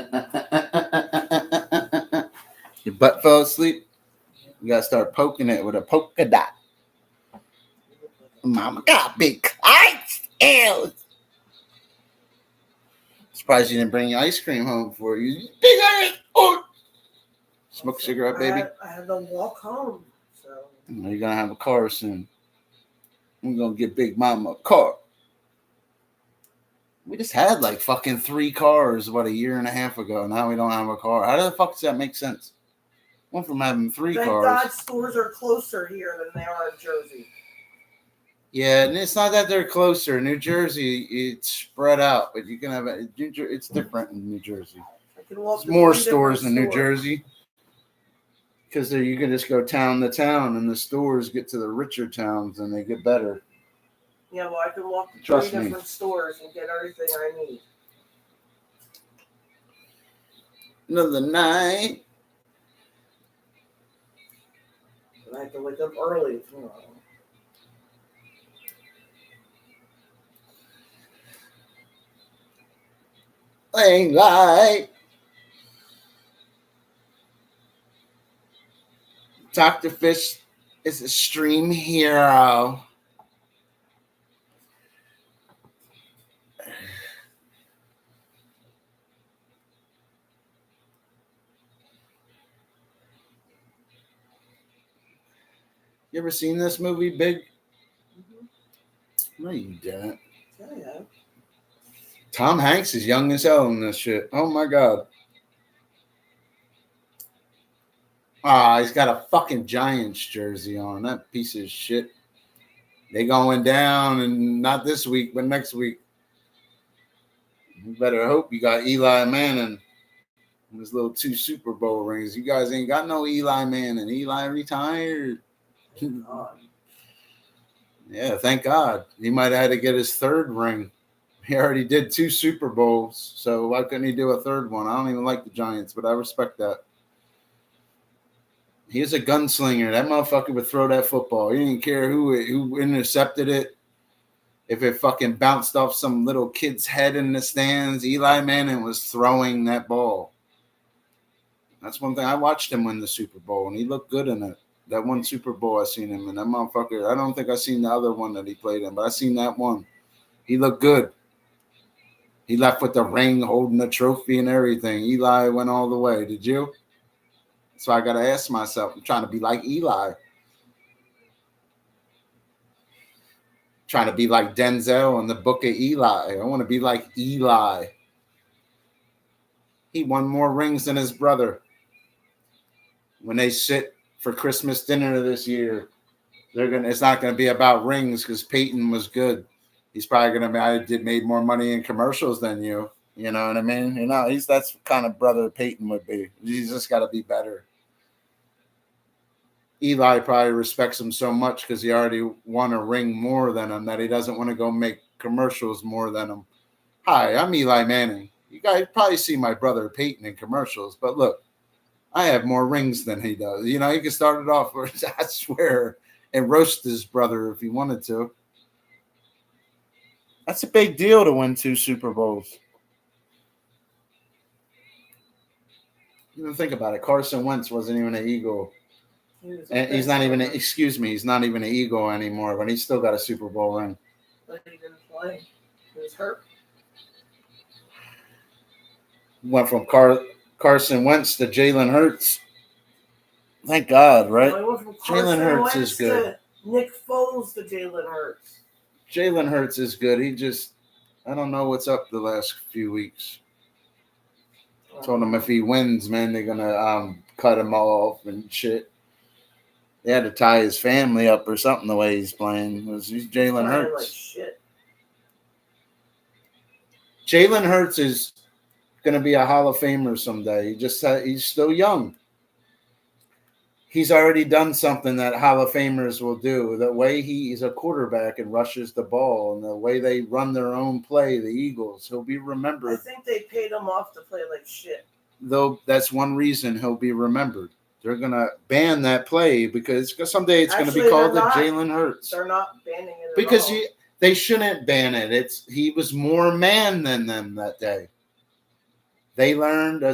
Your butt fell asleep? You gotta start poking it with a polka dot. Mama got big kites. Ew. Surprised you didn't bring your ice cream home for you. Big ice. Oh. Smoke a cigarette, baby. I had to walk home. So You're gonna have a car soon. We're gonna get Big Mama a car. We just had like fucking 3 cars, what, a year and a half ago. Now we don't have a car. How the fuck does that make sense? Went from having 3 thank cars. God stores are closer here than they are in Jersey. Yeah, and it's not that they're closer. New Jersey, it's spread out, but you can have it's different in New Jersey. I can walk There's to more 3 stores in different New stores. Jersey because there you can just go town to town, and the stores get to the richer towns and they get better. Yeah, well, I can walk to Trust 3 me. different stores and get everything I need. Another night. And I have to wake up early tomorrow. Ain't light. Dr. Fish is a stream hero. You ever seen this movie, Big? No, you didn't. Yeah. Tom Hanks is young as hell in this shit. Oh my god. Ah, he's got a fucking Giants jersey on. That piece of shit. They going down, and not this week, but next week. You better hope you got Eli Manning and his little 2 Super Bowl rings. You guys ain't got no Eli Manning. Eli retired. Thank God. Yeah, thank God. He might have had to get his 3rd ring. He already did 2 Super Bowls, so why couldn't he do a 3rd one? I don't even like the Giants, but I respect that. He is a gunslinger. That motherfucker would throw that football. He didn't care who intercepted it. If it fucking bounced off some little kid's head in the stands, Eli Manning was throwing that ball. That's one thing. I watched him win the Super Bowl, and he looked good in it. That one Super Bowl I seen him in. That motherfucker, I don't think I seen the other one that he played in, but I seen that one. He looked good. He left with the ring, holding the trophy and everything. Eli went all the way. Did you? So I got to ask myself, I'm trying to be like Eli. Trying to be like Denzel in the Book of Eli. I want to be like Eli. He won more rings than his brother. When they sit for Christmas dinner this year, it's not gonna be about rings because Peyton was good. He's probably gonna made more money in commercials than you. You know what I mean? That's the kind of brother Peyton would be. He's just got to be better. Eli probably respects him so much because he already won a ring more than him that he doesn't want to go make commercials more than him. Hi, I'm Eli Manning. You guys probably see my brother Peyton in commercials, but look, I have more rings than he does. You can start it off, I swear, and roast his brother if he wanted to. That's a big deal to win 2 Super Bowls. Even think about it. Carson Wentz wasn't even an Eagle. And he's not even an Eagle anymore, but he's still got a Super Bowl ring. But he didn't play. He was hurt. Went from Carson Wentz to Jalen Hurts. Thank God, right? Jalen Hurts is good. Nick Foles to Jalen Hurts. Jalen Hurts is good. I don't know what's up the last few weeks. Told him if he wins, man, they're gonna cut him off and shit. They had to tie his family up or something the way he's playing. He's Jalen Hurts. Like shit. Jalen Hurts is going to be a Hall of Famer someday. He's still young. He's already done something that Hall of Famers will do. The way he's a quarterback and rushes the ball and the way they run their own play, the Eagles, he'll be remembered. I think they paid him off to play like shit. Though that's one reason he'll be remembered. They're going to ban that play because someday it's going to be called the Jalen Hurts. They're not banning it because at all. They shouldn't ban it. He was more man than them that day. They learned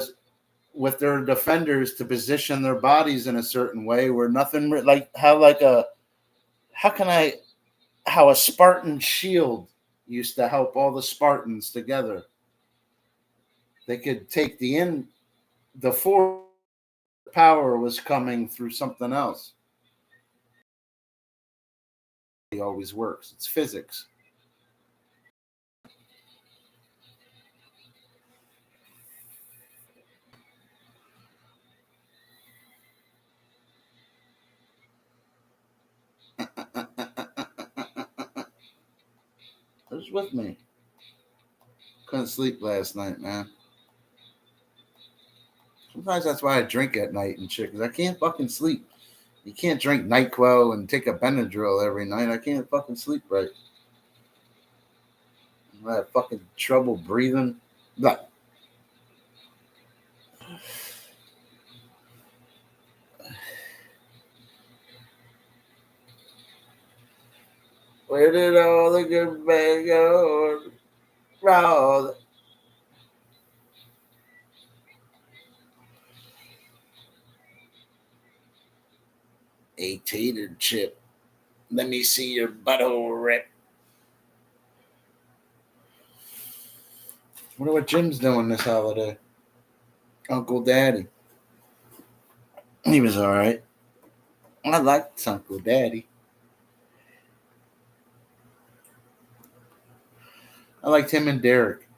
with their defenders to position their bodies in a certain way where nothing like how a Spartan shield used to help all the Spartans together. They could take the force power was coming through something else. It always works. It's physics. was with me. Couldn't sleep last night, man. Sometimes that's why I drink at night and shit, because I can't fucking sleep. You can't drink NyQuil and take a Benadryl every night. I can't fucking sleep right. I have fucking trouble breathing. Blah. Where did all the good men go? Roll. A tater chip. Let me see your butthole rip. Wonder what Jim's doing this holiday. Uncle Daddy. He was all right. I liked Uncle Daddy. I liked him and Derek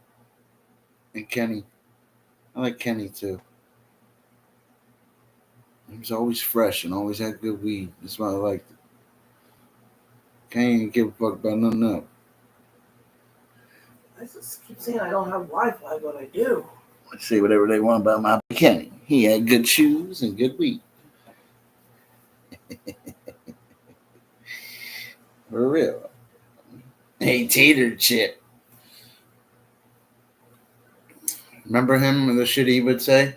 and Kenny. I like Kenny too. He was always fresh and always had good weed. That's why I liked it. Can't even give a fuck about nothing else. I just keep saying I don't have Wi-Fi, but I do. Let's say whatever they want about my Kenny. He had good shoes and good weed. For real. Hey, tater chip. Remember him and the shit he would say?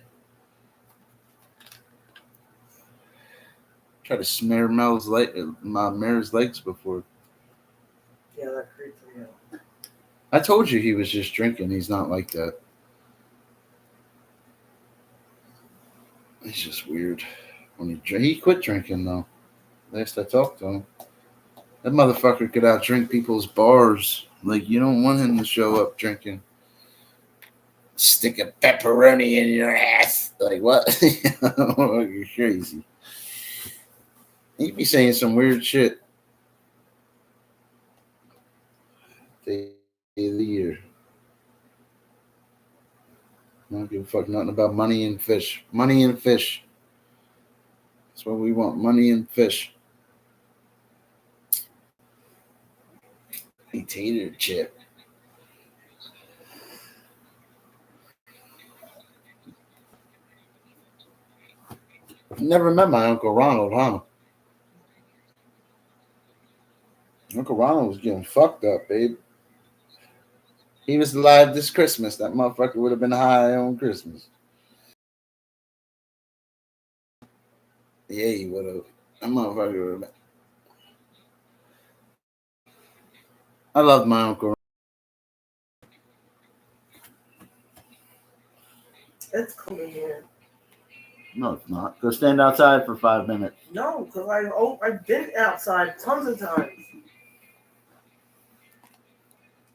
Try to smear Mel's my mare's legs before. Yeah, that creeps me out. I told you he was just drinking. He's not like that. He's just weird. When he quit drinking though. Last I talked to him, that motherfucker could out drink people's bars. Like you don't want him to show up drinking. Stick a pepperoni in your ass. Like what? You're crazy. He'd be saying some weird shit. Day of the year. I don't give a fuck nothing about money and fish. Money and fish. That's what we want. Money and fish. A tater chip. Never met my Uncle Ronald, huh? Uncle Ronald was getting fucked up, babe. He was alive this Christmas. That motherfucker would have been high on Christmas. Yeah, he would have. That motherfucker would have been. I loved my Uncle. It's cold in here. No, it's not. Go stand outside for 5 minutes. No, because I've been outside tons of times.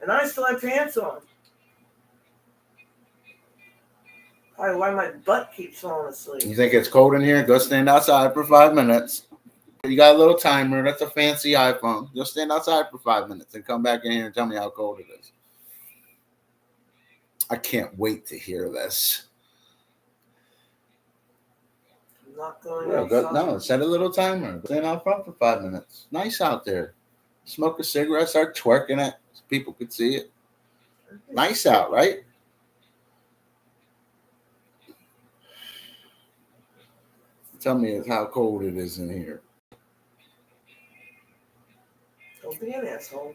And I still have pants on. Probably why my butt keeps falling asleep. You think it's cold in here? Go stand outside for 5 minutes. You got a little timer. That's a fancy iPhone. Go stand outside for 5 minutes and come back in here and tell me how cold it is. I can't wait to hear this. I'm not going outside. No, set a little timer. Stand out front for 5 minutes. Nice out there. Smoke a cigarette, start twerking it so people could see it. Nice out, right? Tell me how cold it is in here. Don't be an asshole.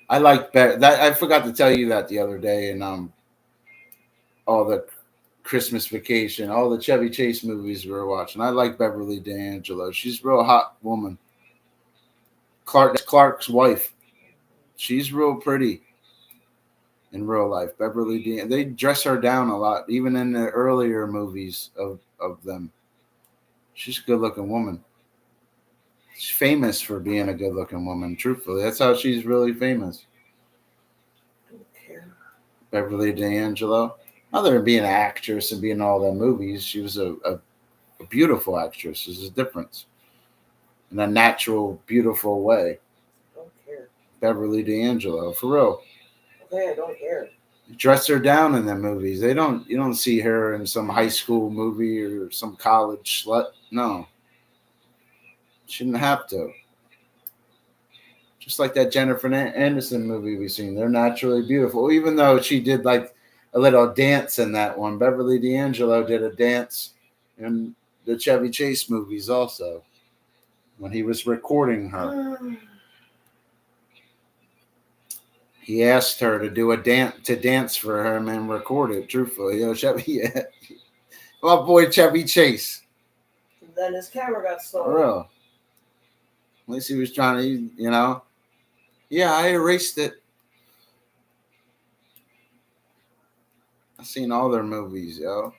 I like that. I forgot to tell you that the other day, and all the Christmas Vacation, all the Chevy Chase movies we were watching. I like Beverly D'Angelo. She's a real hot woman. Clark's wife. She's real pretty in real life. Beverly D'Angelo. They dress her down a lot, even in the earlier movies of them. She's a good-looking woman. She's famous for being a good-looking woman, truthfully. That's how she's really famous. Don't care. Beverly D'Angelo. Other than being an actress and being in all the movies, she was a beautiful actress. There's a difference. In a natural, beautiful way. Don't care. Beverly D'Angelo, for real. Okay, I don't care. Dress her down in the movies. You don't see her in some high school movie or some college slut. No. She didn't have to. Just like that Jennifer Anderson movie we've seen. They're naturally beautiful. Even though she did like a little dance in that one. Beverly D'Angelo did a dance in the Chevy Chase movies also when he was recording her. He asked her to do a dance for him and record it. Truthfully, Chevy, my boy Chevy Chase. Then his camera got stolen. For real. At least he was trying to, Yeah, I erased it. I've seen all their movies, yo.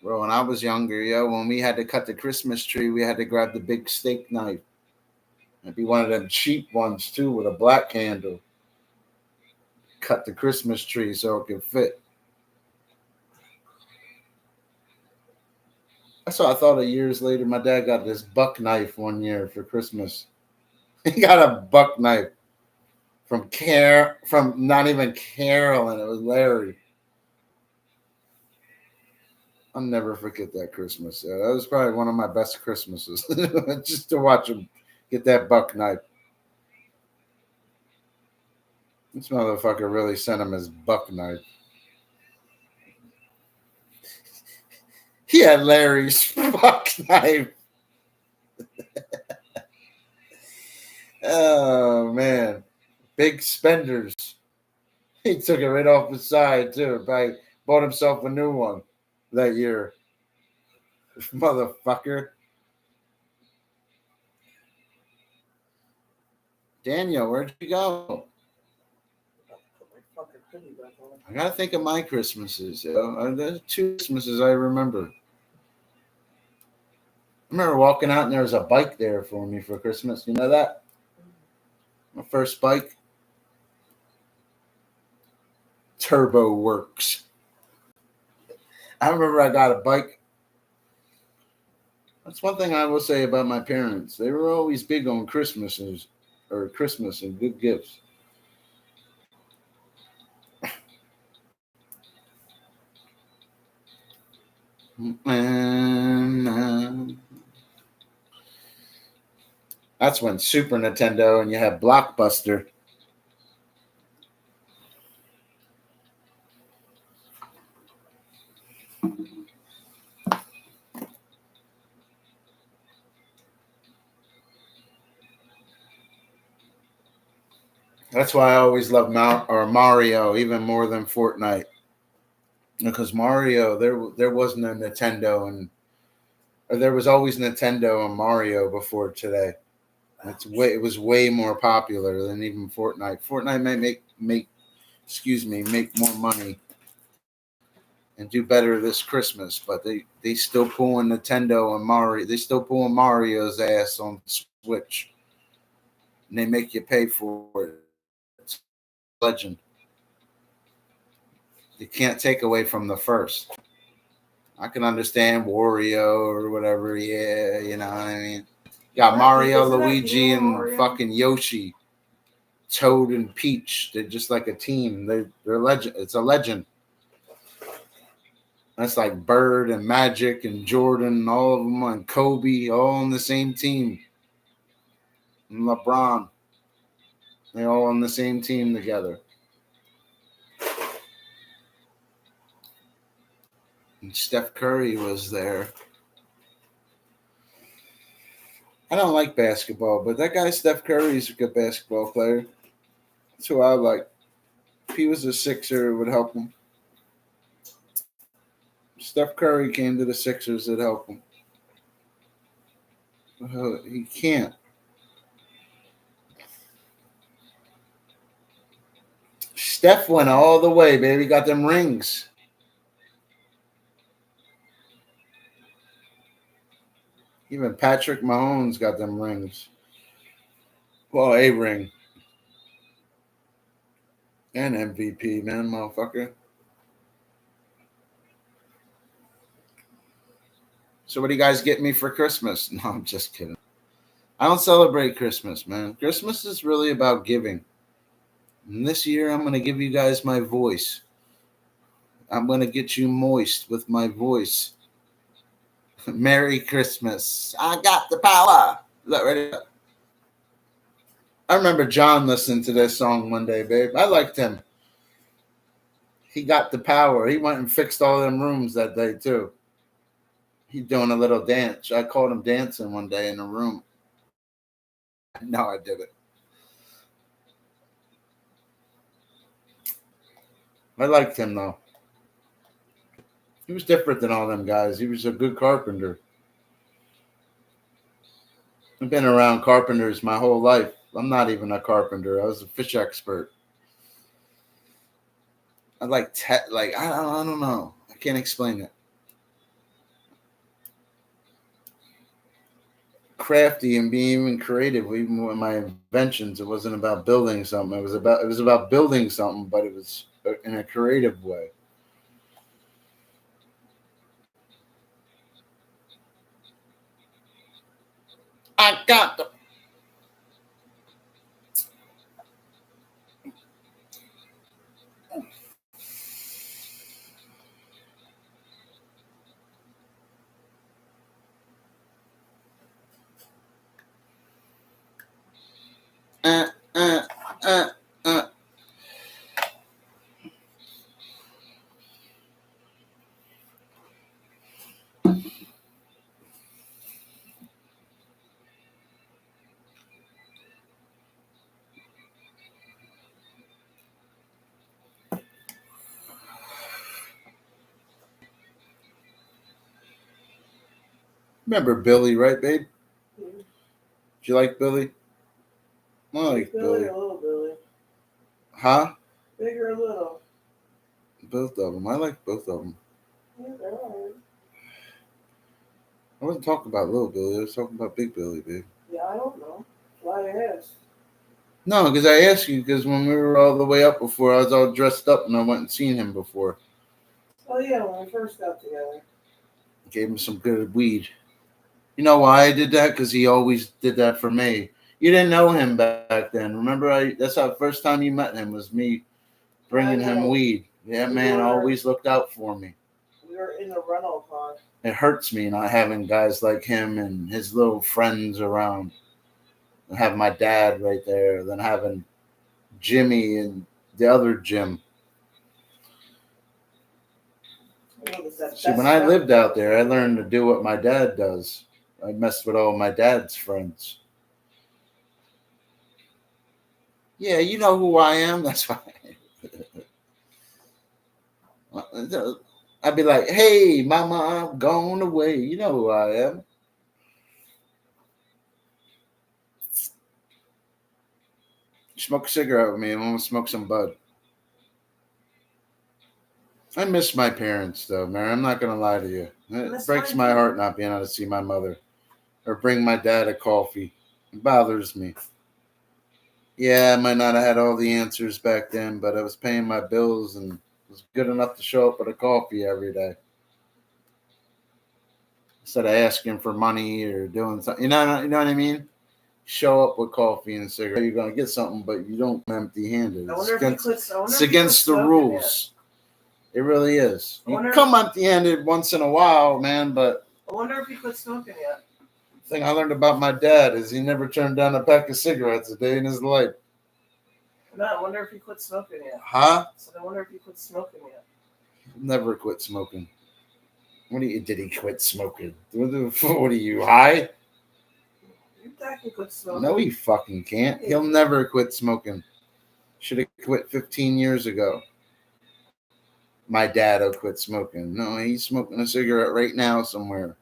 Bro, when I was younger, when we had to cut the Christmas tree, we had to grab the big steak knife. It'd be one of them cheap ones, too, with a black handle. Cut the Christmas tree so it could fit. That's what I thought of years later. My dad got this buck knife one year for Christmas. He got a buck knife from not even Carolyn. It was Larry. I'll never forget that Christmas. That was probably one of my best Christmases. Just to watch him get that buck knife. This motherfucker really sent him his buck knife. He had Larry's buck knife. Oh, man. Big spenders. He took it right off the side, too. Probably bought himself a new one that year. Motherfucker. Daniel, where'd you go? I gotta think of my Christmases. There's 2 Christmases I remember. I remember walking out and there was a bike there for me for Christmas. You know that? My first bike. Turbo Works. I remember I got a bike. That's one thing I will say about my parents. They were always big on Christmas and good gifts. And that's when Super Nintendo and you had Blockbuster. That's why I always loved Mario even more than Fortnite. Because Mario, there wasn't a Nintendo, there was always Nintendo and Mario before today. It was way more popular than even Fortnite. Fortnite may make more money and do better this Christmas, but they still pulling Nintendo and Mario. They still pulling Mario's ass on Switch, and they make you pay for it. It's a legend. You can't take away from the first. I can understand Wario or whatever. Yeah, you know what I mean. You got Mario, Luigi, and fucking Yoshi, Toad, and Peach. They're just like a team. They're legend. It's a legend. That's like Bird and Magic and Jordan, all of them, and Kobe, all on the same team. And LeBron, they're all on the same team together. And Steph Curry was there. I don't like basketball, but that guy Steph Curry is a good basketball player. That's who I like. If he was a Sixer, it would help him. Steph Curry came to the Sixers, it'd help him. He can't. Steph went all the way, baby. Got them rings. Even Patrick Mahomes got them rings. Well, a ring. And MVP, man, motherfucker. So what do you guys get me for Christmas? No, I'm just kidding. I don't celebrate Christmas, man. Christmas is really about giving. And this year, I'm going to give you guys my voice. I'm going to get you moist with my voice. Merry Christmas. I got the power. Is that ready? I remember John listening to this song one day, babe. I liked him. He got the power. He went and fixed all them rooms that day, too. He doing a little dance. I caught him dancing one day in the room. No, I did it. I liked him, though. He was different than all them guys. He was a good carpenter. I've been around carpenters my whole life. I'm not even a carpenter. I was a fish expert. I like I don't know. I can't explain it. Crafty and being even creative, even with my inventions. It wasn't about building something. It was about building something, but it was in a creative way. I got the uh, uh, uh, uh. Remember Billy, right, babe? Mm-hmm. Do you like Billy? I like Billy Billy. or little Billy? Huh? Big or little? Both of them. I like both of them. Yeah, they're all right. I wasn't talking about little Billy. I was talking about Big Billy, babe. Yeah, I don't know. Why I asked? No, because I asked you because when we were all the way up before, I was all dressed up and I went and seen him before. Oh yeah, when we first got together. Gave him some good weed. You know why I did that? Because he always did that for me. You didn't know him back then. Remember, that's how the first time you met him was me bringing him weed. That man always looked out for me. We were in the rental car. It hurts me not having guys like him and his little friends around. And have my dad right there, then having Jimmy and the other Jim. See, when I lived out there, I learned to do what my dad does. I messed with all my dad's friends. Yeah, you know who I am. That's why. I'd be like, hey, mama, I'm going away. You know who I am. Smoke a cigarette with me. I'm going to smoke some bud. I miss my parents, though, man. I'm not going to lie to you. It breaks my heart not being able to see my mother or bring my dad a coffee. It bothers me. Yeah, I might not have had all the answers back then, but I was paying my bills and was good enough to show up with a coffee every day. Instead of asking for money or doing something. You know what I mean? Show up with coffee and a cigarette. You're going to get something, but you don't empty-handed. It's against the rules. It really is. You come empty-handed once in a while, man, but I wonder if he quit smoking yet. The thing I learned about my dad is he never turned down a pack of cigarettes a day in his life. No, I wonder if he quit smoking yet. Huh? So I wonder if he quit smoking yet. Never quit smoking. Did he quit smoking? What are you, high? Your dad can quit smoking. No, he fucking can't. He'll never quit smoking. Should have quit 15 years ago. My dad will quit smoking. No, he's smoking a cigarette right now somewhere.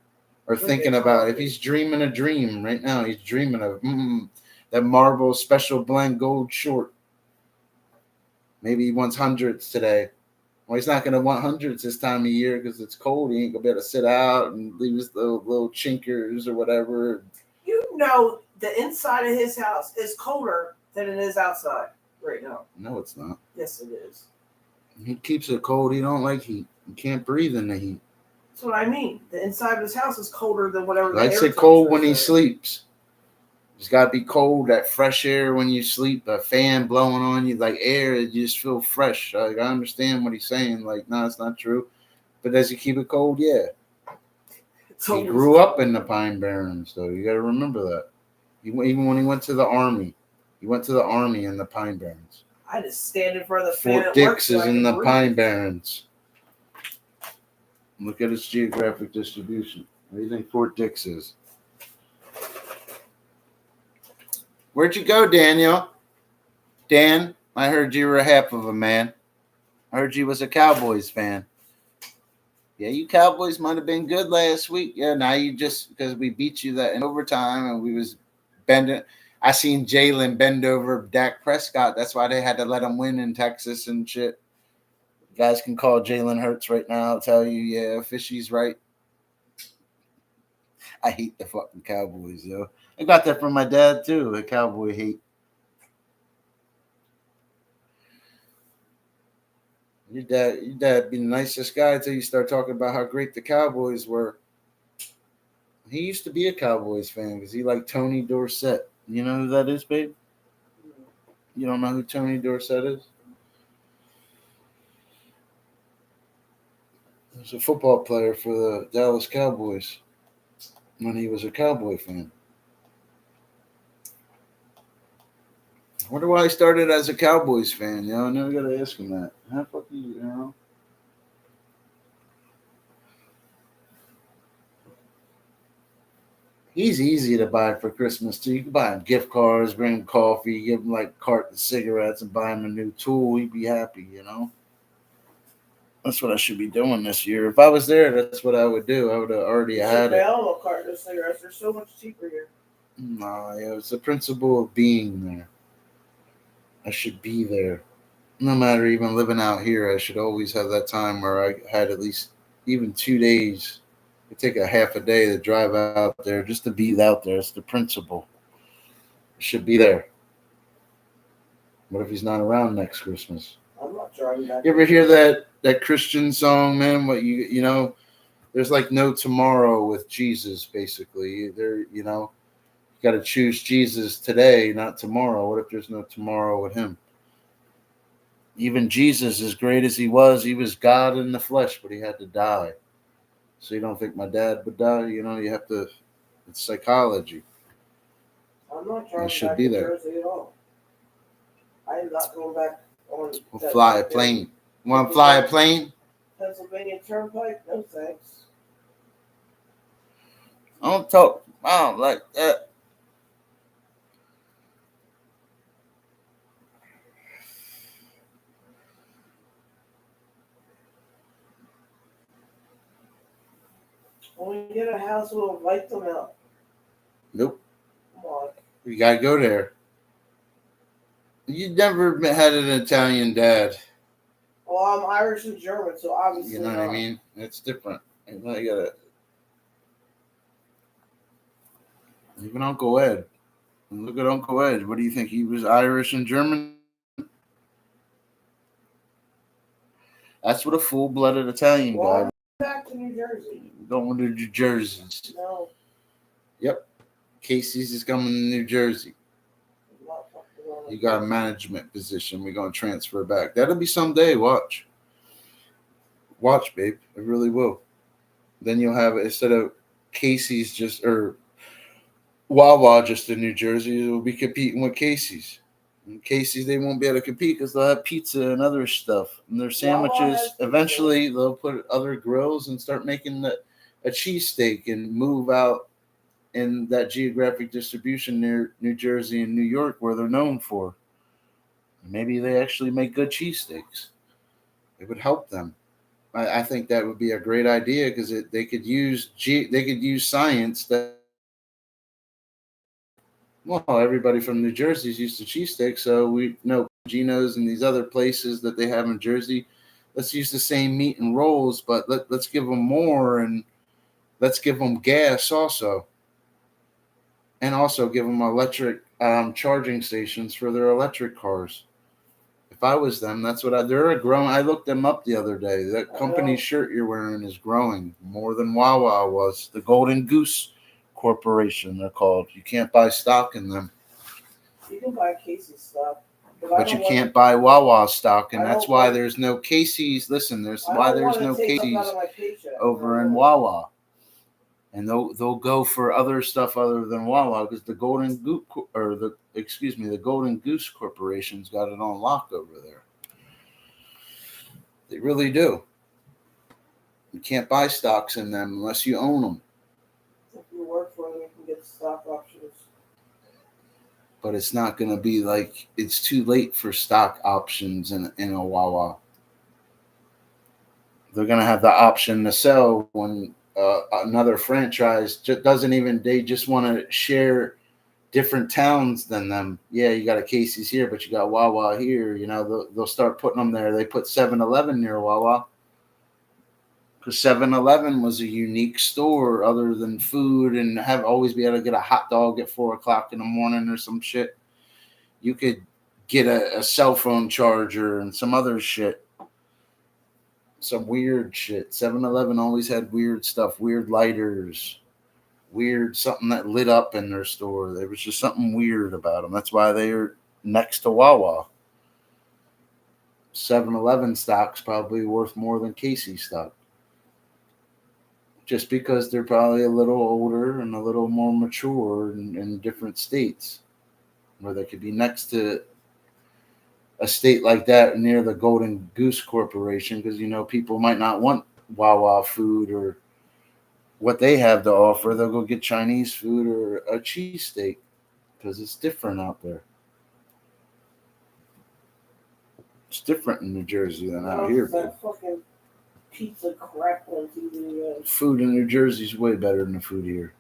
Or thinking about it. If he's dreaming a dream right now, he's dreaming of that Marvel Special Blend Gold short. Maybe he wants hundreds today. Well, he's not going to want hundreds this time of year because it's cold. He ain't going to be able to sit out and leave his little chinkers or whatever. You know the inside of his house is colder than it is outside right now. No, it's not. Yes, it is. He keeps it cold. He don't like heat. He can't breathe in the heat. That's what I mean. The inside of his house is colder than whatever. I say cold when he sleeps. It's got to be cold, that fresh air when you sleep, a fan blowing on you, like air, you just feel fresh. Like, I understand what he's saying. Like, no, it's not true. But does he keep it cold? Yeah. He grew up in the Pine Barrens, though. You got to remember that. Even when he went to the army, he went to the army in the Pine Barrens. I just stand in front of the fan Fort at work Dix so is I in can the breathe. Pine Barrens. Look at its geographic distribution. What do you think Fort Dix is? Where'd you go, Daniel? Dan, I heard you were half of a man. I heard you was a Cowboys fan. Yeah, you Cowboys might have been good last week. Yeah, now you just because we beat you that in overtime and we was bending. I seen Jalen bend over Dak Prescott. That's why they had to let him win in Texas and shit. You guys can call Jalen Hurts right now. I'll tell you, yeah, Fishy's right. I hate the fucking Cowboys, yo. I got that from my dad too. A Cowboy hate. Your dad be the nicest guy until you start talking about how great the Cowboys were. He used to be a Cowboys fan because he liked Tony Dorsett. You know who that is, babe? You don't know who Tony Dorsett is? He was a football player for the Dallas Cowboys when he was a Cowboy fan. I wonder why he started as a Cowboys fan. You know, I never got to ask him that. How fuck you know? He's easy to buy for Christmas too. You can buy him gift cards, bring him coffee, give him like a carton of cigarettes, and buy him a new tool. He'd be happy, you know. That's what I should be doing this year. If I was there, that's what I would do. I would have already had it. I don't know carton of cigarettes. They're so much cheaper here. No, yeah, it's the principle of being there. I should be there. No matter even living out here, I should always have that time where I had at least even 2 days. It take a half a day to drive out there just to be out there. It's the principle. I should be there. What if he's not around next Christmas? I'm not driving back. You ever hear that Christian song, man? What you know? There's like no tomorrow with Jesus. Basically, there. You know, you got to choose Jesus today, not tomorrow. What if there's no tomorrow with him? Even Jesus, as great as he was God in the flesh, but he had to die. So you don't think my dad would die? You know, you have to. It's psychology. I'm not driving should back be to there. Jersey at all. I am not going back on. We'll that fly a plane. Want to fly a plane? Pennsylvania Turnpike? No thanks. I don't like that. When we get a house, we'll invite them out. Nope. Come on. You gotta go there. You never had an Italian dad. Well, I'm Irish and German, so obviously. You know what I mean? It's different. You gotta. Even Uncle Ed. Look at Uncle Ed. What do you think? He was Irish and German? That's what a full-blooded Italian guy. Back to New Jersey. Going to New Jersey. No. Yep. Casey's is coming to New Jersey. You got a management position. We're going to transfer back. That'll be someday. Watch. Watch, babe. It really will. Then you'll have, instead of Casey's just, or Wawa just in New Jersey, it will be competing with Casey's. And Casey's, they won't be able to compete because they'll have pizza and other stuff. And their sandwiches, eventually they'll put other grills and start making a cheesesteak and move out in that geographic distribution near New Jersey and New York where they're known for. Maybe they actually make good cheesesteaks. It would help them. I think that would be a great idea because they could use science that. Well, everybody from New Jersey is used to cheesesteak, so we know Gino's and these other places that they have in Jersey. Let's use the same meat and rolls, but let's give them more, and let's give them gas also. And also give them electric charging stations for their electric cars. If I was them, that's what they're growing. I looked them up the other day. That company shirt you're wearing is growing more than Wawa was. The Golden Goose Corporation, they're called. You can't buy stock in them. You can buy Casey's stock. But you can't buy Wawa stock, and that's why there's no Casey's. Listen, there's why there's no Casey's over in Wawa. and they'll go for other stuff other than Wawa because the Golden Goose Corporation's got it on lock over there. They really do. You can't buy stocks in them unless you own them. If you work for them, you can get stock options. But it's not going to be like it's too late for stock options in a Wawa. They're going to have the option to sell when another franchise doesn't even, they just want to share different towns than them. Yeah, you got a Casey's here, but you got Wawa here. You know, they'll start putting them there. They put 7-Eleven near Wawa because 7-Eleven was a unique store other than food and have always be able to get a hot dog at 4:00 in the morning or some shit. You could get a cell phone charger and some other shit. Some weird shit. 7-Eleven always had weird stuff, weird lighters, weird something that lit up in their store. There was just something weird about them. That's why they're next to Wawa. 7-Eleven stock's probably worth more than Casey's stock. Just because they're probably a little older and a little more mature in different states. Where they could be next to a state like that near the Golden Goose Corporation because, you know, people might not want Wawa food or what they have to offer. They'll go get Chinese food or a cheesesteak because it's different out there. It's different in New Jersey than out here. That fucking pizza crap on TV. Food in New Jersey is way better than the food here.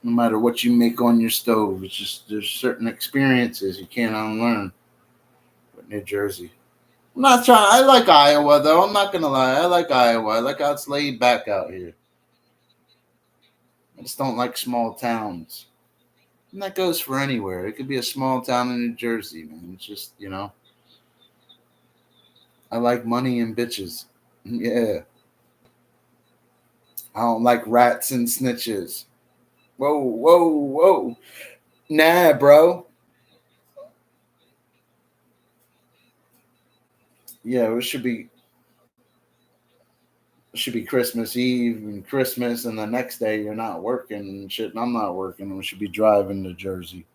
No matter what you make on your stove, it's just there's certain experiences you can't unlearn with New Jersey. I'm not trying. I like Iowa though. I'm not gonna lie. I like Iowa. I like how it's laid back out here. I just don't like small towns. And that goes for anywhere. It could be a small town in New Jersey, man. It's just, you know. I like money and bitches. Yeah. I don't like rats and snitches. Whoa, whoa, whoa. Nah, bro. Yeah, it should be Christmas Eve and Christmas, and the next day you're not working and shit, and I'm not working, and we should be driving to Jersey.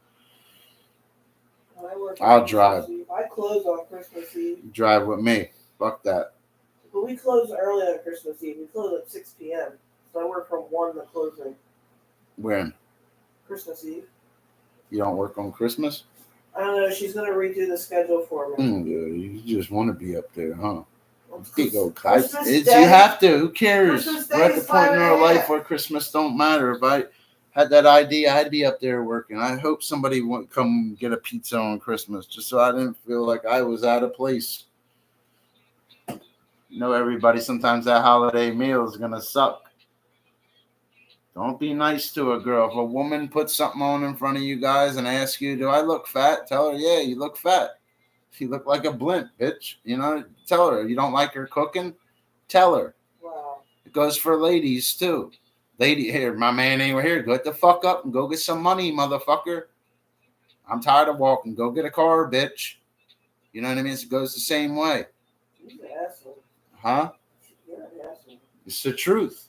I'll drive. I close on Christmas Eve. Drive with me. Fuck that. But we close early on Christmas Eve. We close at 6 p.m. So I work from 1 to closing. When? Christmas Eve. You don't work on Christmas? I don't know. She's going to redo the schedule for me. Yeah, you just want to be up there, huh? Day, you have to. Who cares? We're at the point in our life where Christmas don't matter. If I had that idea, I'd be up there working. I hope somebody would come get a pizza on Christmas just so I didn't feel like I was out of place. You know, everybody, sometimes that holiday meal is going to suck. Don't be nice to a girl. If a woman puts something on in front of you guys and asks you, do I look fat? Tell her, yeah, you look fat. You look like a blimp, bitch. You know, tell her. You don't like her cooking? Tell her. Wow. It goes for ladies, too. Lady, here, my man ain't here. Get the fuck up and go get some money, motherfucker. I'm tired of walking. Go get a car, bitch. You know what I mean? It goes the same way. You're an asshole. Huh? You're an asshole. It's the truth.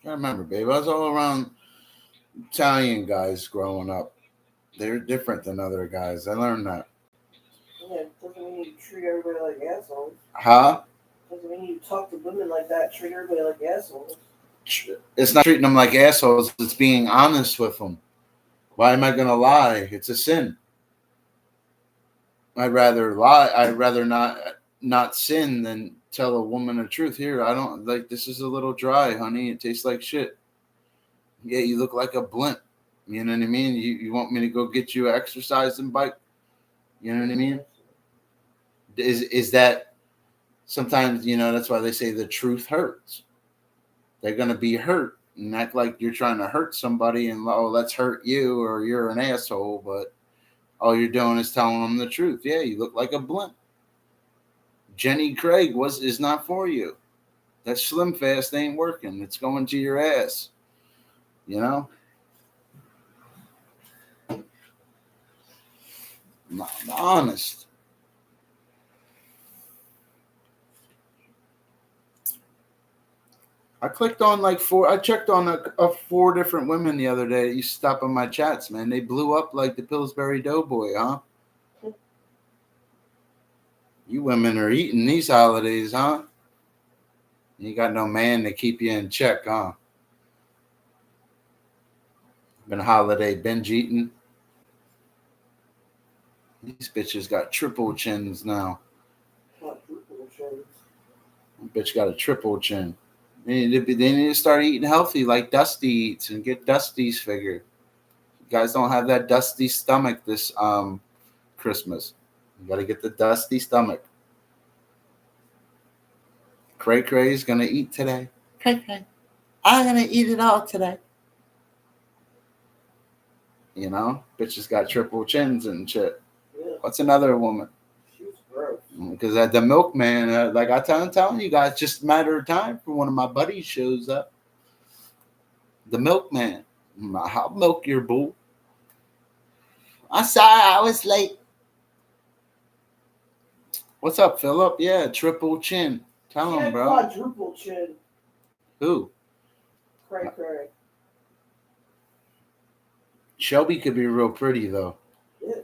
I remember, babe. I was all around Italian guys growing up. They're different than other guys. I learned that. Yeah, it doesn't mean you treat everybody like assholes. Huh? Doesn't mean you talk to women like that, treat everybody like assholes. It's not treating them like assholes. It's being honest with them. Why am I going to lie? It's a sin. I'd rather lie. I'd rather not sin than tell a woman the truth. Here, I don't like this is a little dry, honey. It tastes like shit. Yeah, you look like a blimp. You know what I mean? You want me to go get you an exercising bike? You know what I mean? Is that sometimes, you know, that's why they say the truth hurts. They're going to be hurt. and act like you're trying to hurt somebody and, oh, let's hurt you or you're an asshole, but all you're doing is telling them the truth. Yeah, you look like a blimp. Jenny Craig is not for you. That Slim Fast ain't working. It's going to your ass. You know? I'm honest. I clicked on I checked on a 4 different women the other day. You stop on my chats, man. They blew up like the Pillsbury Doughboy, huh? You women are eating these holidays, huh? You got no man to keep you in check, huh? Been holiday binge eating. These bitches got triple chins now. Not triple chins. Bitch got a triple chin. They need to start eating healthy like Dusty eats and get Dusty's figure. You guys don't have that Dusty stomach this Christmas. You got to get the Dusty stomach. Cray Cray's gonna eat today. Cray Cray, I'm gonna eat it all today. You know, bitches got triple chins and shit. Yeah. What's another woman? She's gross. Because the milkman, like I'm telling you guys, just a matter of time for one of my buddies shows up. The milkman. I'll milk your bull. I'm sorry, I was late. What's up, Philip? Yeah, triple chin. Tell him, bro. Quadruple chin. Who? Cray Cray. Shelby could be real pretty though. Yeah.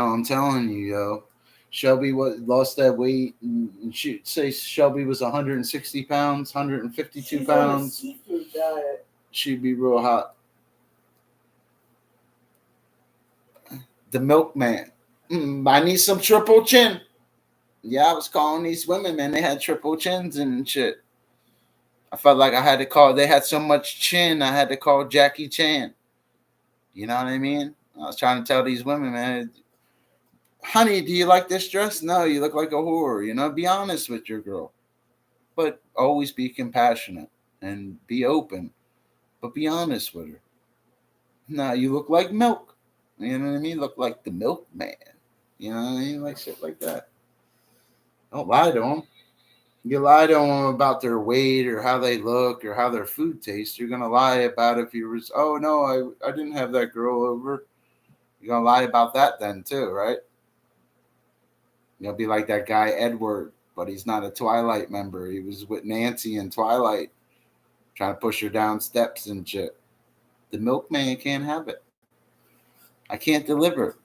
I'm telling you, yo. Shelby lost that weight, and she say Shelby was 160 pounds, 152 She's pounds. on a seafood diet. She'd be real hot. The milkman. I need some triple chin. Yeah, I was calling these women, man. They had triple chins and shit. I felt like I had to call. They had so much chin, I had to call Jackie Chan. You know what I mean? I was trying to tell these women, man, honey, do you like this dress? No, you look like a whore. You know, be honest with your girl. But always be compassionate and be open. But be honest with her. No, you look like milk. You know what I mean? Look like the milkman. You know what I mean? Like shit like that. Don't lie to them. You lie to them about their weight or how they look or how their food tastes. You're going to lie about if you was, oh, no, I didn't have that girl over. You're going to lie about that then too, right? You'll be like that guy Edward, but he's not a Twilight member. He was with Nancy in Twilight, trying to push her down steps and shit. The milkman can't have it. I can't deliver.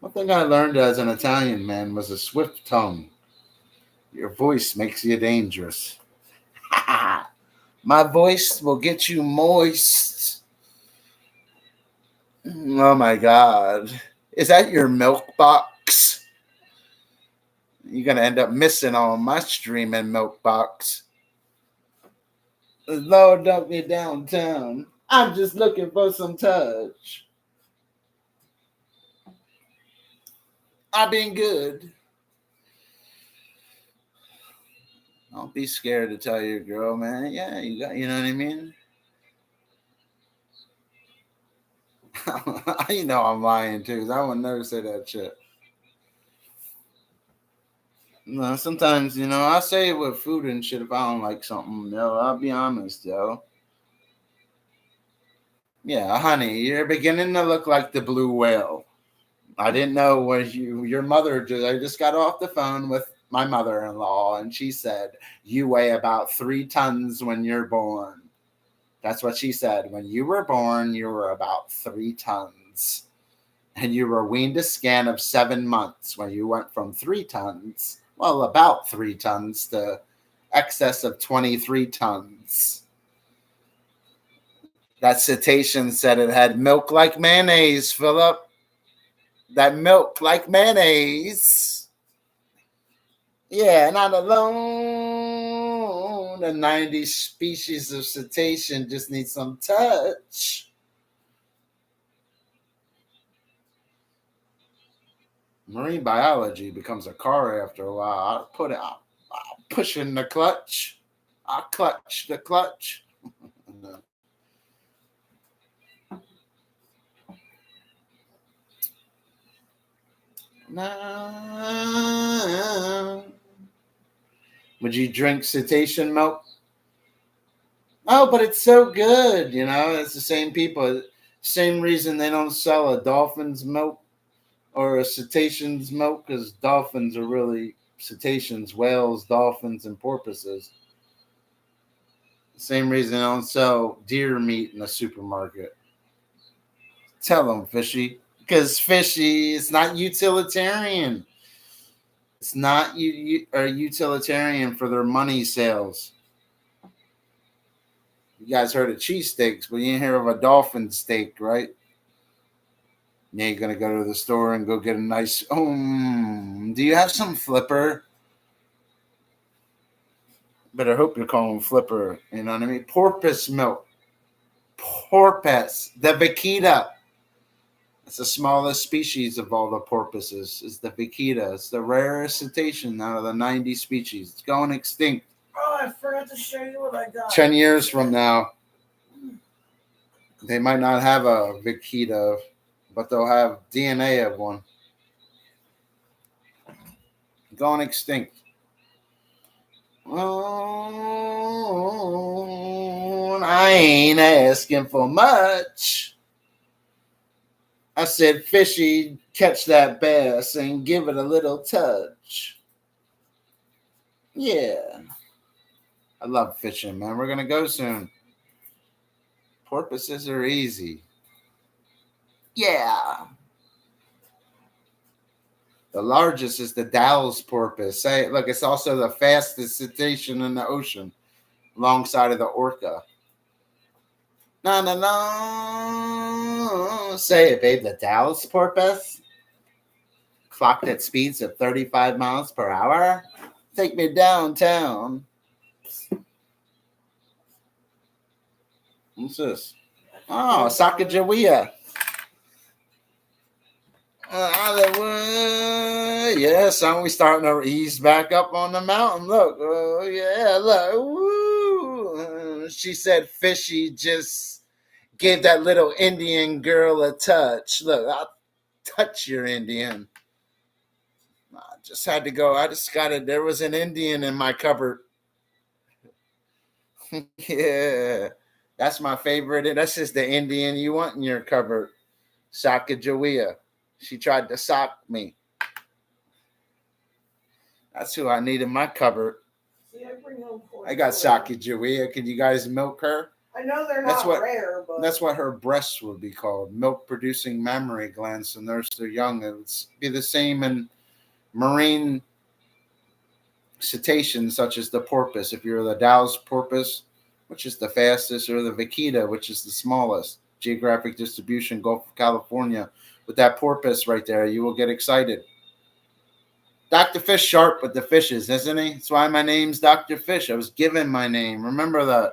One thing I learned as an Italian man was a swift tongue. Your voice makes you dangerous. My voice will get you moist. Oh my God. Is that your milk box? You're going to end up missing on my streaming milk box. Lord, dump me downtown. I'm just looking for some touch. I've been good. Don't be scared to tell your girl, man. Yeah, you know what I mean? You know I'm lying too, 'cause I would never say that shit. No, sometimes, I say it with food and shit if I don't like something, I'll be honest, yo. Yeah, honey, you're beginning to look like the blue whale. I didn't know was your mother. I just got off the phone with my mother-in-law, and she said, you weigh about 3 tons when you're born. That's what she said. When you were born, you were about 3 tons. And you were weaned a scan of 7 months when you went from 3 tons, well, about 3 tons to excess of 23 tons. That citation said it had milk like mayonnaise, Philip. That milk like mayonnaise. Yeah, not alone. The 90 species of cetacean just need some touch. Marine biology becomes a car after a while. I'm pushing the clutch. I clutch the clutch. No. Would you drink cetacean milk? Oh, but it's so good. It's the same people. Same reason they don't sell a dolphin's milk or a cetacean's milk, because dolphins are really cetaceans, whales, dolphins, and porpoises. Same reason they don't sell deer meat in the supermarket. Tell them, fishy. Because fishy is not utilitarian. It's not a utilitarian for their money sales. You guys heard of cheesesteaks, but you didn't hear of a dolphin steak, right? Now you're going to go to the store and go get a nice, do you have some Flipper? Better hope you're calling Flipper, you know what I mean? Porpoise milk. Porpoise. The vaquita. It's the smallest species of all the porpoises. Is the vaquita. It's the rarest cetacean out of the 90 species. It's going extinct. Oh, I forgot to show you what I got. 10 years from now, they might not have a vaquita, but they'll have DNA of one. Going extinct. Oh, I ain't asking for much. I said, fishy, catch that bass and give it a little touch. Yeah. I love fishing, man. We're going to go soon. Porpoises are easy. Yeah. The largest is the Dow's porpoise. Look, it's also the fastest cetacean in the ocean, alongside of the orca. No, no, no. Say it, babe. The Dow's porpoise, clocked at speeds of 35 miles per hour. Take me downtown. What's this? Oh, Sacagawea. Hollywood. Yes, aren't we starting to ease back up on the mountain? Look. Oh, yeah, look. Woo. She said fishy just gave that little Indian girl a touch. Look, I'll touch your Indian. I just had to go. I just got it. There was an Indian in my cupboard. Yeah. That's my favorite. That's just the Indian you want in your cupboard. Sacagawea. She tried to sock me. That's who I need in my cupboard. See, I got Sacagawea. Can you guys milk her? I know they're not rare, but that's what her breasts would be called. Milk-producing mammary glands to nurse their young. It would be the same in marine cetaceans, such as the porpoise. If you're the Dow's porpoise, which is the fastest, or the vaquita, which is the smallest. Geographic distribution, Gulf of California. With that porpoise right there, you will get excited. Dr. Fish sharp with the fishes, isn't he? That's why my name's Dr. Fish. I was given my name. Remember that.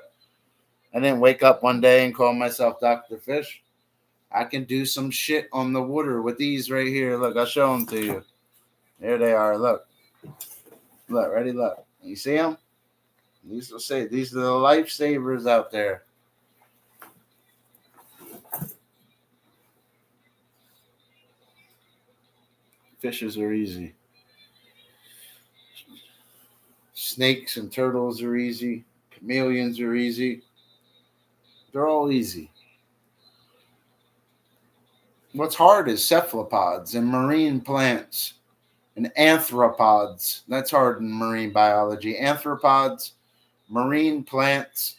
I didn't wake up one day and call myself Dr. Fish. I can do some shit on the water with these right here. Look, I'll show them to you. There they are. Look. Look, ready? Look. You see them? These are the lifesavers out there. Fishes are easy. Snakes and turtles are easy. Chameleons are easy. They're all easy. What's hard is cephalopods and marine plants and arthropods. That's hard in marine biology. Arthropods, marine plants,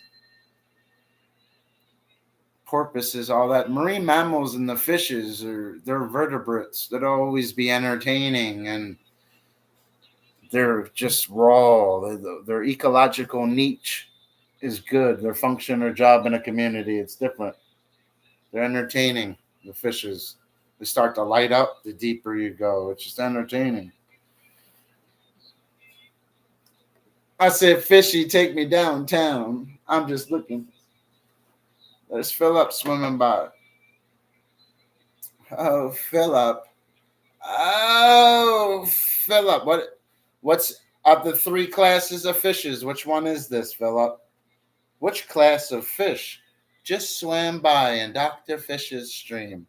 porpoises, all that. Marine mammals and the fishes they're vertebrates. They'll always be entertaining, and they're just raw. Their ecological niche is good. Their function or job in a community, it's different. They're entertaining, the fishes. They start to light up the deeper you go. It's just entertaining. I said, fishy, take me downtown. I'm just looking. There's Philip swimming by. Oh, Philip. Oh, Philip. What's Of the three classes of fishes, which one is this, Philip? Which class of fish just swam by in Dr. Fish's stream?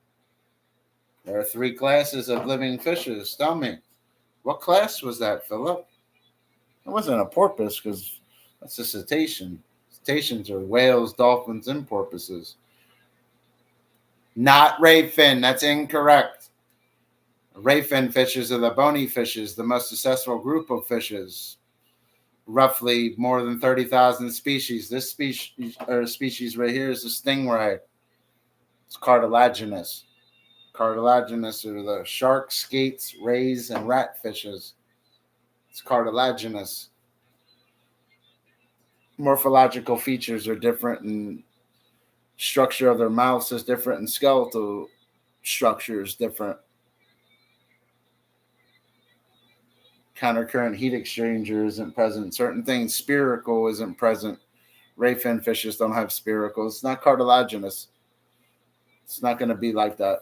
There are three classes of living fishes. Tell me, what class was that, Philip? It wasn't a porpoise because that's a cetacean. Cetaceans are whales, dolphins, and porpoises. Not rayfin. That's incorrect. Rayfin fishes are the bony fishes, the most successful group of fishes. Roughly more than 30,000 species. This species right here is a stingray. It's cartilaginous. Cartilaginous are the sharks, skates, rays, and rat fishes. It's cartilaginous. Morphological features are different, and structure of their mouths is different, and skeletal structure is different. Countercurrent heat exchanger isn't present. Certain things, spherical isn't present. Rayfin fishes don't have spiracles. It's not cartilaginous. It's not going to be like that.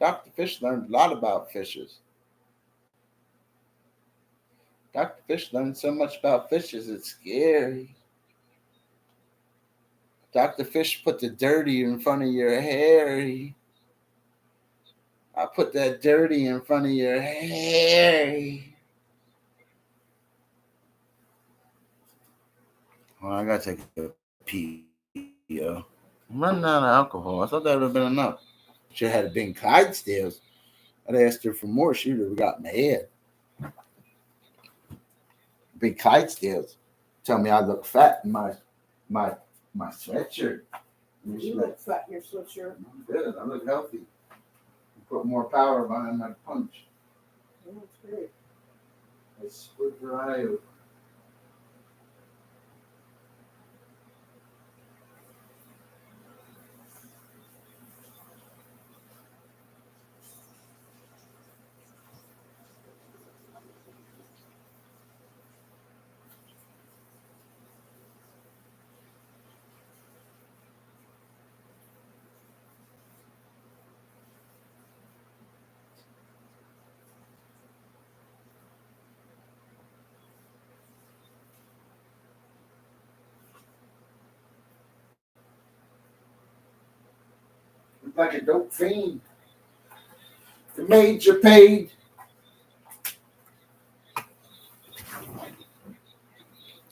Dr. Fish learned a lot about fishes. Dr. Fish learned so much about fishes, it's scary. Dr. Fish put the dirty in front of your Harry. I put that dirty in front of your Harry. Well, I gotta take a pee, yo. I'm running out of alcohol. I thought that would have been enough. She had been Clydesdales. I'd asked her for more. She would have got mad. Big Clydesdales. Tell me I look fat in my sweatshirt. You look fat in your sweatshirt. I'm good. I look healthy. Put more power behind my punch. Oh, that's great. I split your eye open. Like a dope fiend. The major paid.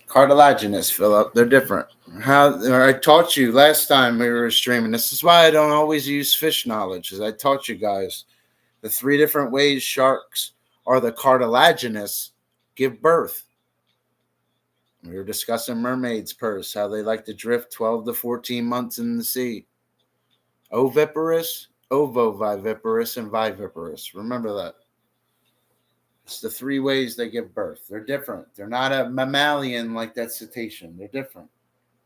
Cartilaginous, Philip. They're different. How I taught you last time we were streaming. This is why I don't always use fish knowledge, as I taught you guys the three different ways sharks are the cartilaginous give birth. We were discussing mermaids' purse, how they like to drift 12 to 14 months in the sea. Oviparous, ovoviviparous, and viviparous. Remember that. It's the three ways they give birth. They're different. They're not a mammalian like that cetacean. They're different.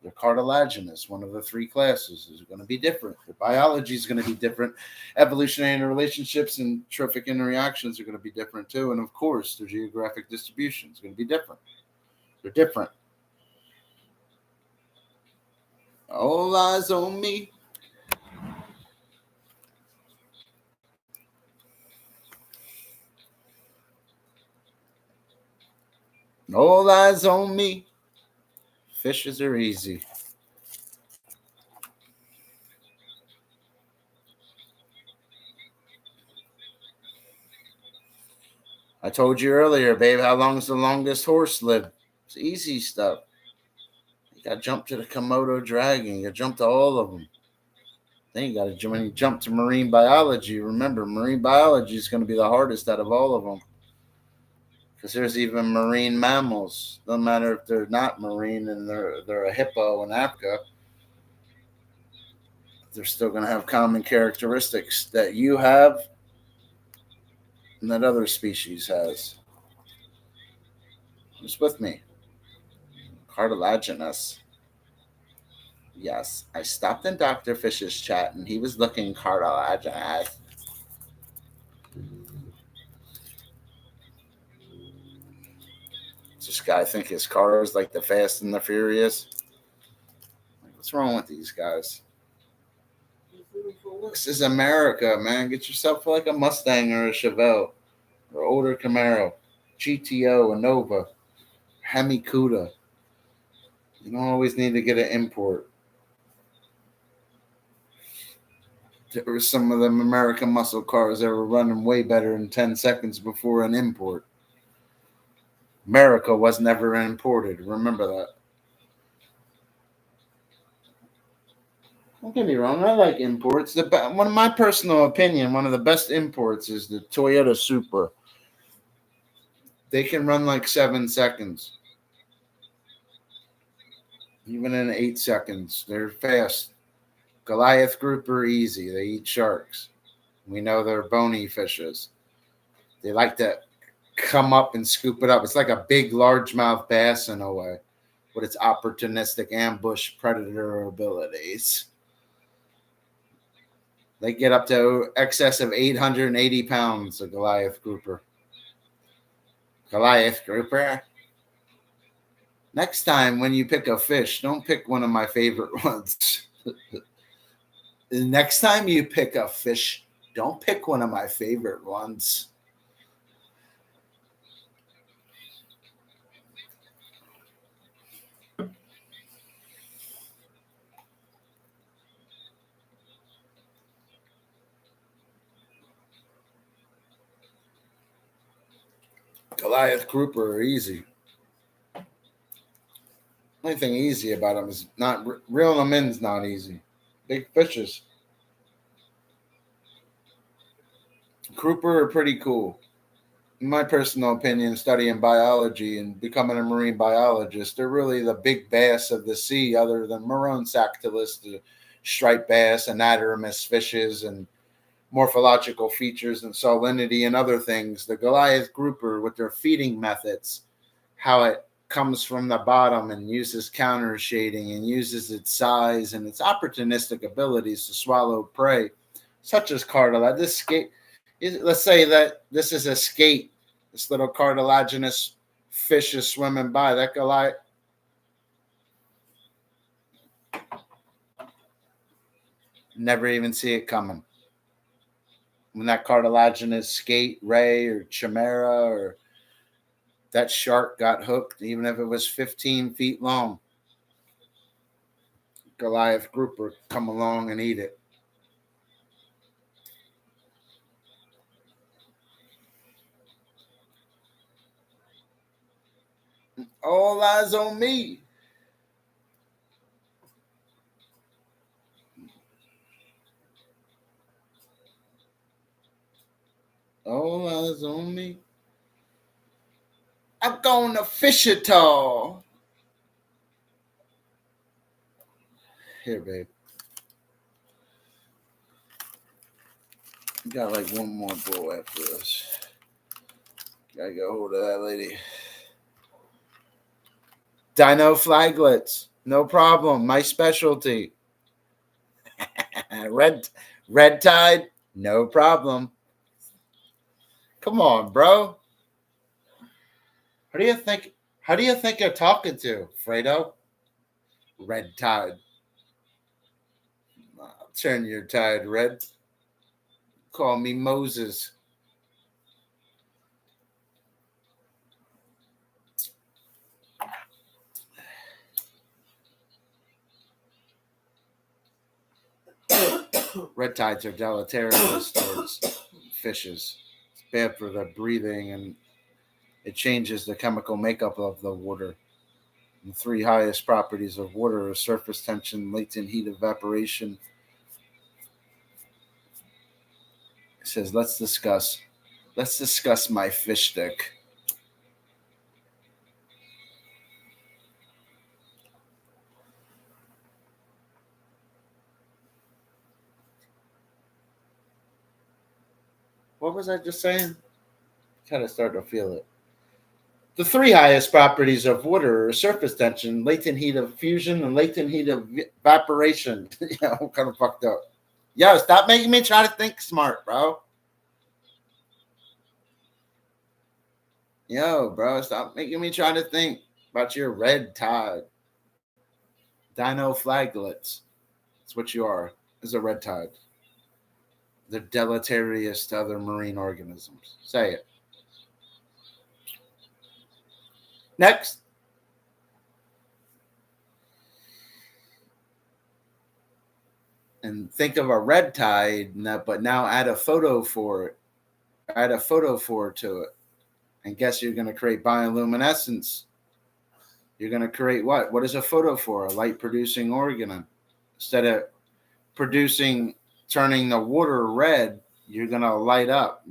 They're cartilaginous. One of the three classes is going to be different. Their biology is going to be different. Evolutionary relationships and trophic interactions are going to be different too. And of course, their geographic distribution is going to be different. They're different. All eyes on me. All eyes on me. Fishes are easy. I told you earlier, babe, how long's the longest horse live? It's easy stuff. You got to jump to the Komodo dragon. You got to jump to all of them. Then you got to, when you jump to marine biology, remember, marine biology is going to be the hardest out of all of them. Because there's even marine mammals. No matter if they're not marine and they're a hippo in Africa, they're still going to have common characteristics that you have and that other species has. Who's with me? Cartilaginous. Yes, I stopped in Dr. Fish's chat and he was looking cartilaginous. Does this guy think his car is like the Fast and the Furious? What's wrong with these guys? This is America, man. Get yourself like a Mustang or a Chevelle. or older Camaro, GTO, a Nova, Hemi Cuda. You don't always need to get an import. There were some of them American muscle cars that were running way better in 10 seconds before an import. America was never imported. Remember that. Don't get me wrong. I like imports. One of my personal opinion, one of the best imports is the Toyota Supra. They can run like 7 seconds. Even in 8 seconds. They're fast. Goliath grouper easy. They eat sharks. We know they're bony fishes. They like to come up and scoop it up. It's like a big largemouth bass in a way, with its opportunistic ambush predator abilities. They get up to excess of 880 pounds, a Goliath grouper. Goliath grouper. Next time when you pick a fish, don't pick one of my favorite ones. The next time you pick a fish, don't pick one of my favorite ones. Goliath grouper are easy. Only thing easy about them is not reeling them in is not easy. Big fishes. Grouper are pretty cool. In my personal opinion, studying biology and becoming a marine biologist, they're really the big bass of the sea, other than maroon sacctulus, the striped bass, anadromous fishes, and morphological features and salinity and other things. The Goliath grouper, with their feeding methods, how it comes from the bottom and uses counter shading and uses its size and its opportunistic abilities to swallow prey, such as cartilage. This skate, let's say that this is a skate. This little cartilaginous fish is swimming by. That Goliath, never even see it coming. When that cartilaginous skate, ray or chimera or that shark got hooked, even if it was 15 feet long, Goliath grouper come along and eat it. All eyes on me. All eyes on me. I'm going to fish it all. Here, babe. Got like one more bull after this. Gotta get hold of that lady. Dino flaglets. No problem. My specialty. Red tide. No problem. Come on, bro. How do you think you're talking to, Fredo? Red tide. I'll turn your tide red. Call me Moses. Red tides are deleterious towards fishes. It's bad for their breathing, and it changes the chemical makeup of the water. The 3 highest properties of water are surface tension, latent heat, evaporation. It says, let's discuss my fish stick. What was I just saying? Kind of start to feel it. The 3 highest properties of water are surface tension, latent heat of fusion, and latent heat of evaporation. Yeah, I'm kind of fucked up. Yo, stop making me try to think smart, bro. Yo, bro, stop making me try to think about your red tide. Dino flaglets. That's what you are, is a red tide. They're deleterious to other marine organisms. Say it. Next. And think of a red tide, but now add a photo for it. Add a photo for to it. And guess you're going to create bioluminescence. You're going to create what? What is a photo for? A light producing organ. Instead of turning the water red, you're going to light up.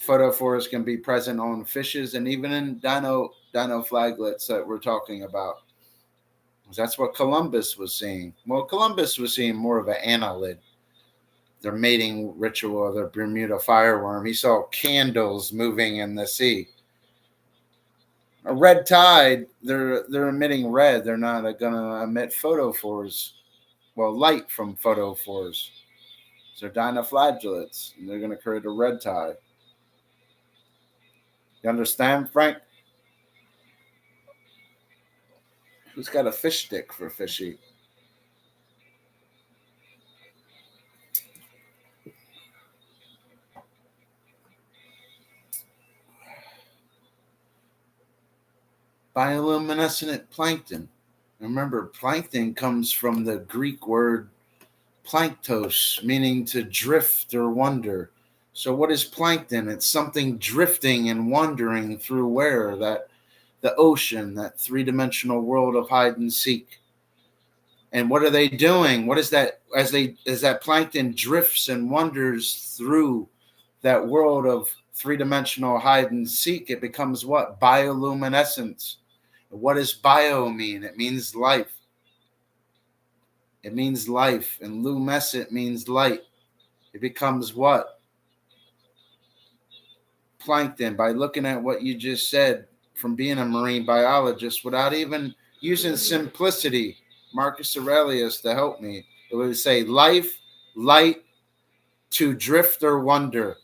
Photophores can be present on fishes and even in dino flagellates that we're talking about. That's what Columbus was seeing. Well, Columbus was seeing more of an annelid, their mating ritual of the Bermuda fireworm. He saw candles moving in the sea. A red tide, they're emitting red. They're not going to emit photophores. Well, light from photophores. So dinoflagellates, and they're going to create a red tide. You understand, Frank? Who's got a fish stick for fishy? Bioluminescent plankton. Remember, plankton comes from the Greek word planktos, meaning to drift or wander. So what is plankton? It's something drifting and wandering through where? The ocean, that three-dimensional world of hide and seek. And what are they doing? What is that as that plankton drifts and wanders through that world of three-dimensional hide and seek? It becomes what? Bioluminescence. What does bio mean? It means life. It means life. And lumescent means light. It becomes what? Plankton. By looking at what you just said, from being a marine biologist, without even using simplicity, Marcus Aurelius to help me, it would say life, light, to drift or wonder,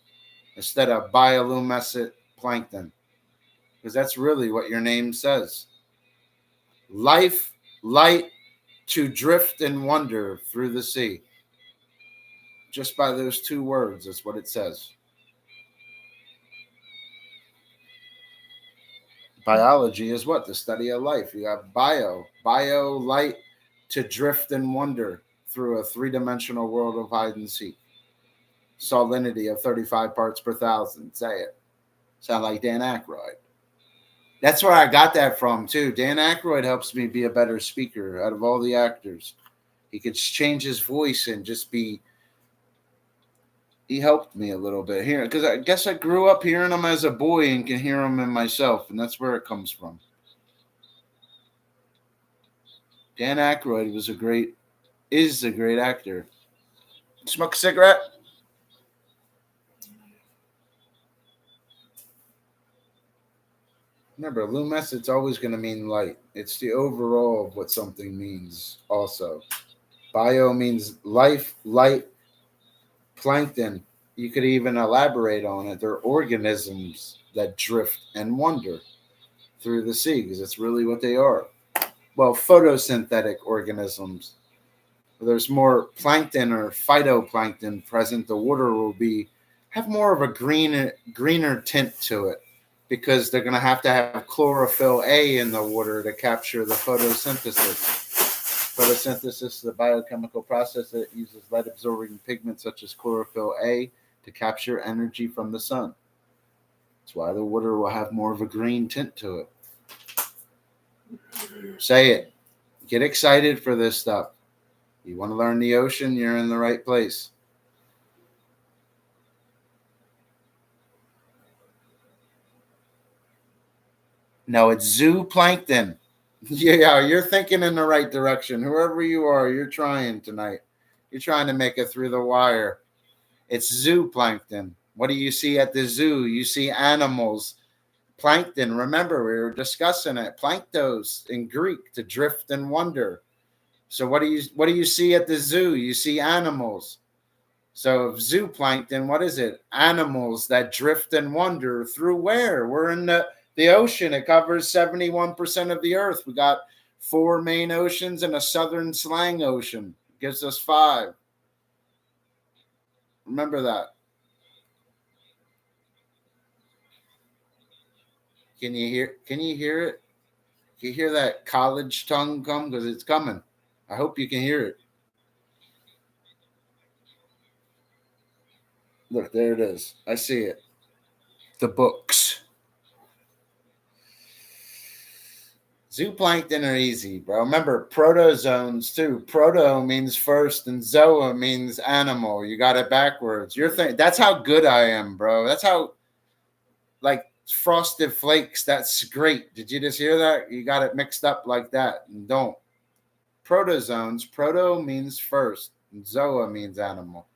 instead of bioluminescent plankton. Because that's really what your name says. Life, light, to drift and wander through the sea. Just by those two words, that's what it says. Biology is what? The study of life. You have bio, light, to drift and wander through a three-dimensional world of hide and seek. Salinity of 35 parts per thousand. Say it. Sound like Dan Aykroyd. That's where I got that from, too. Dan Aykroyd helps me be a better speaker out of all the actors. He could change his voice and just be... He helped me a little bit here. Because I guess I grew up hearing him as a boy and can hear him in myself. And that's where it comes from. Dan Aykroyd is a great actor. Smoke a cigarette? Remember, luminescence always going to mean light. It's the overall of what something means also. Bio means life, light, plankton. You could even elaborate on it. They're organisms that drift and wander through the sea because it's really what they are. Well, photosynthetic organisms. There's more plankton or phytoplankton present. The water will have more of a greener tint to it, because they're going to have chlorophyll A in the water to capture the photosynthesis. Photosynthesis is a biochemical process that uses light-absorbing pigments such as chlorophyll A to capture energy from the sun. That's why the water will have more of a green tint to it. Say it. Get excited for this stuff. You want to learn the ocean, you're in the right place. No, it's zooplankton. Yeah, you're thinking in the right direction. Whoever you are, you're trying tonight. You're trying to make it through the wire. It's zooplankton. What do you see at the zoo? You see animals. Plankton, remember, we were discussing it. Planktos in Greek, to drift and wander. So what do you see at the zoo? You see animals. So zooplankton, what is it? Animals that drift and wander through where? We're in the ocean. It covers 71% of the earth. We got 4 main oceans and a southern slang ocean. It gives us 5. Remember that. Can you hear? Can you hear it? Can you hear that college tongue come? Because it's coming. I hope you can hear it. Look, there it is. I see it. The books. Zooplankton are easy, bro. Remember, protozoans too. Proto means first, and zoa means animal. You got it backwards. You're thinking that's how good I am, bro. That's how, like Frosted Flakes. That's great. Did you just hear that? You got it mixed up like that. And don't. Protozoans. Proto means first, and zoa means animal.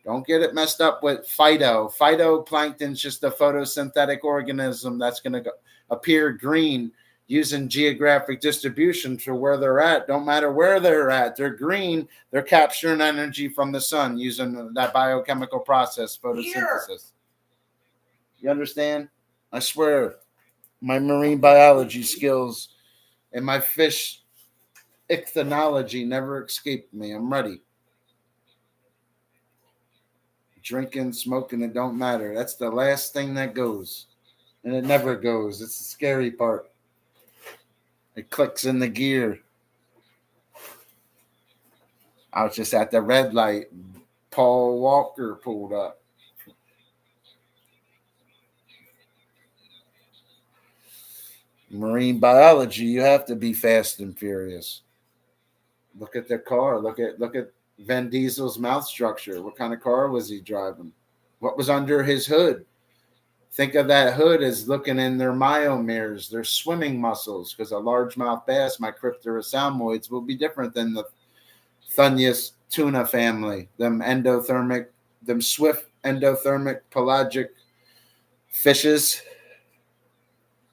Don't get it messed up with phyto. Phytoplankton's just a photosynthetic organism that's going to appear green using geographic distribution for where they're at. Don't matter where they're at. They're green. They're capturing energy from the sun using that biochemical process, photosynthesis. You understand? I swear, my marine biology skills and my fish ichthyology never escaped me. I'm ready. Drinking, smoking, it don't matter. That's the last thing that goes. And it never goes. It's the scary part. It clicks in the gear. I was just at the red light. Paul Walker pulled up. Marine biology, you have to be fast and furious. Look at the car. Look at Vin Diesel's mouth structure. What kind of car was he driving? What was under his hood? Think of that hood as looking in their myomeres, their swimming muscles, because a largemouth bass, my Cryptorosalmoids, will be different than the Thunius tuna family. Them swift endothermic pelagic fishes.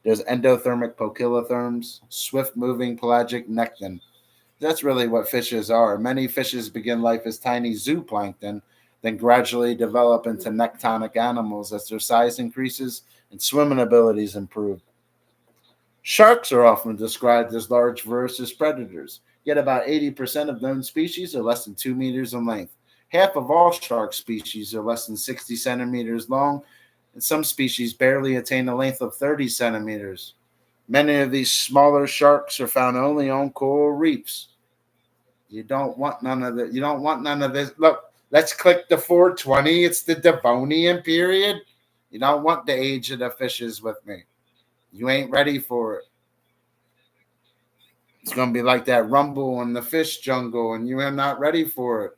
There's endothermic poikilotherms, swift-moving pelagic nekton. That's really what fishes are. Many fishes begin life as tiny zooplankton, then gradually develop into nectonic animals as their size increases and swimming abilities improve. Sharks are often described as large voracious predators, yet about 80% of known species are less than 2 meters in length. Half of all shark species are less than 60 centimeters long, and some species barely attain a length of 30 centimeters. Many of these smaller sharks are found only on coral reefs. You don't want none of that. You don't want none of this. Look, let's click the 420. It's the Devonian period. You don't want the age of the fishes with me. You ain't ready for it. It's going to be like that rumble in the fish jungle, and you are not ready for it.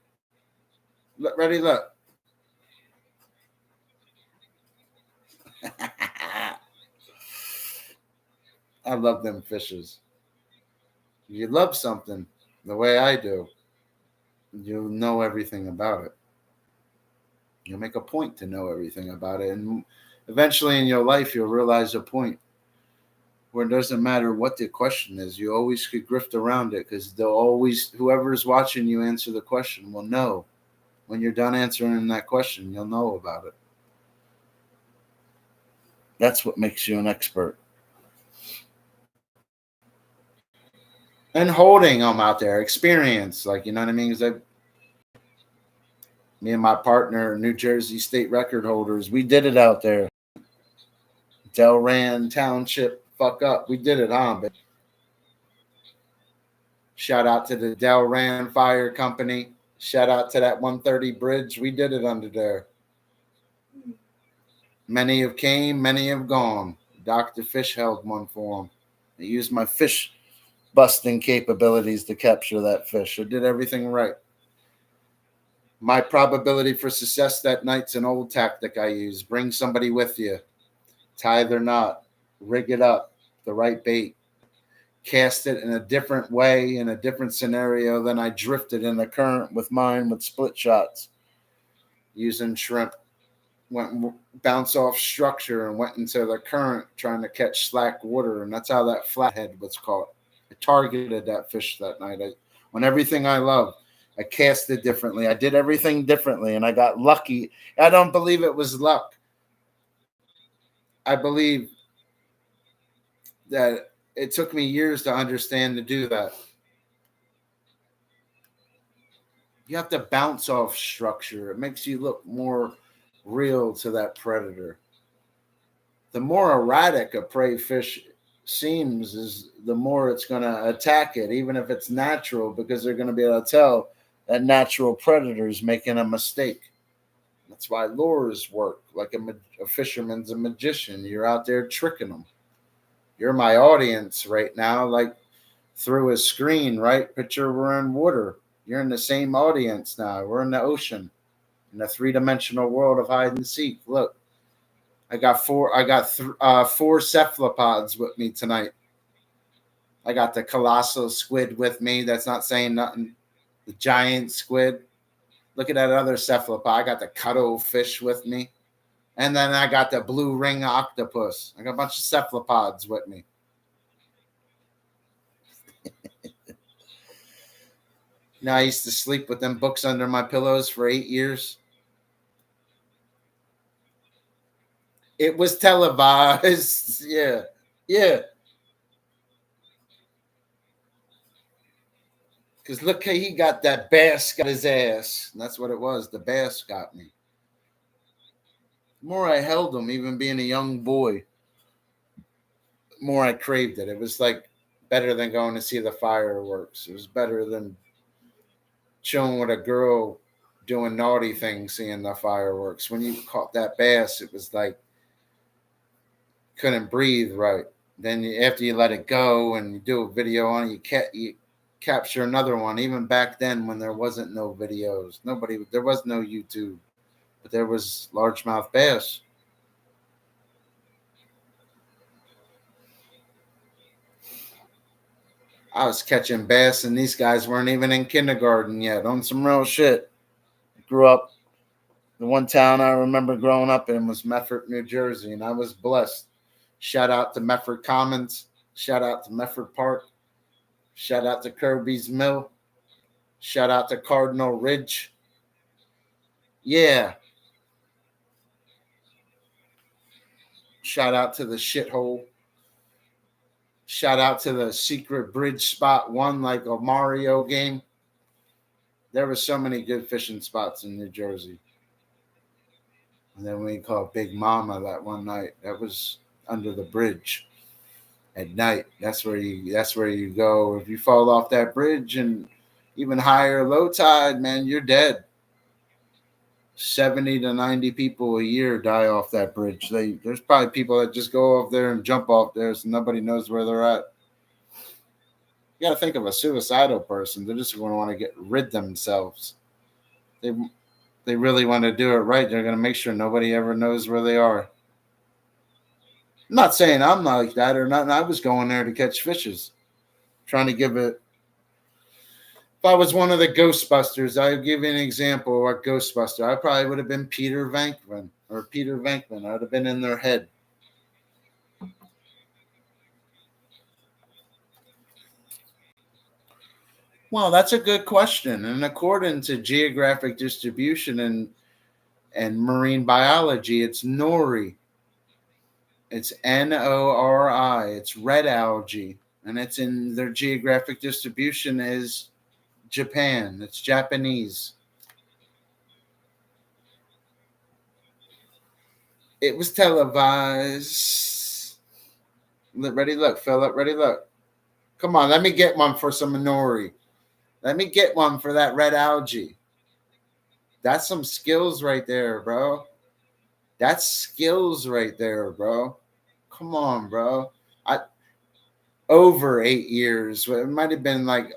Look, ready, look. I love them fishes. You love something the way I do, you'll know everything about it. You'll make a point to know everything about it. And eventually in your life, you'll realize a point where it doesn't matter what the question is. You always could grift around it because they'll always, whoever's watching you answer the question will know. When you're done answering that question, you'll know about it. That's what makes you an expert. And holding them out there, experience, like, you know what I mean? Because me and my partner, New Jersey state record holders, we did it out there. Delran Township, fuck up. We did it, huh? But shout out to the Delran Fire Company. Shout out to that 130 bridge. We did it under there. Many have came, many have gone. Dr. Fish held one for them. I used my fish busting capabilities to capture that fish. I did everything right. My probability for success that night's an old tactic I use. Bring somebody with you. Tie their knot. Rig it up. The right bait. Cast it in a different way, in a different scenario than I drifted in the current with mine with split shots. Using shrimp. Went bounce off structure and went into the current trying to catch slack water. And that's how that flathead was caught. I targeted that fish that night. On everything I love, I cast it differently. I did everything differently, and I got lucky. I don't believe it was luck. I believe that it took me years to understand to do that. You have to bounce off structure. It makes you look more real to that predator. the more erratic a prey fish seems, is the more it's going to attack it, even if it's natural, because they're going to be able to tell that natural predator is making a mistake. That's why lures work. Like a fisherman's a magician. You're out there tricking them. You're my audience right now, like through a screen, right? Picture we're in water. You're in the same audience now. We're in the ocean, in a three-dimensional world of hide and seek. Look, I got four cephalopods with me tonight. I got the colossal squid with me. That's not saying nothing. The giant squid. Look at that other cephalopod. I got the cuttlefish with me. And then I got the blue ring octopus. I got a bunch of cephalopods with me. Now, I used to sleep with them books under my pillows for 8 years. It was televised. Yeah. Yeah. Because look, he got that bass got his ass. And that's what it was. The bass got me. The more I held him, even being a young boy, the more I craved it. It was like better than going to see the fireworks. It was better than chilling with a girl doing naughty things, seeing the fireworks. When you caught that bass, it was like couldn't breathe right. Then after you let it go and you do a video on it, you capture another one. Even back then, when there wasn't no videos, there was no YouTube, but there was largemouth bass. I was catching bass, and these guys weren't even in kindergarten yet. On some real shit. Grew up. The one town I remember growing up in was Medford, New Jersey, and I was blessed. Shout out to Medford Commons. Shout out to Medford Park. Shout out to Kirby's Mill. Shout out to Cardinal Ridge. Yeah. Shout out to the shithole. Shout out to the secret bridge spot one, like a Mario game. There were so many good fishing spots in New Jersey. And then we called Big Mama that one night. That was under the bridge at night. That's where you go. If you fall off that bridge and even higher low tide, man, you're dead. 70 to 90 people a year die off that bridge. There's probably people that just go up there and jump off there, so nobody knows where they're at. You got to think of a suicidal person. They're just going to want to get rid themselves. They really want to do it right. They're going to make sure nobody ever knows where they are. I'm not saying I'm like that or nothing. I was going there to catch fishes, trying to give it. If I was one of the Ghostbusters, I would give you an example of a Ghostbuster. I probably would have been Peter Venkman. I would have been in their head. Well, that's a good question. And according to geographic distribution and marine biology, it's nori. It's Nori. It's red algae. And it's in their geographic distribution is Japan. It's Japanese. It was televised. Ready, look, Philip. Ready, look. Come on, let me get one for some nori. Let me get one for that red algae. That's some skills right there, bro. That's skills right there, bro. Come on, bro. Over 8 years. It might have been like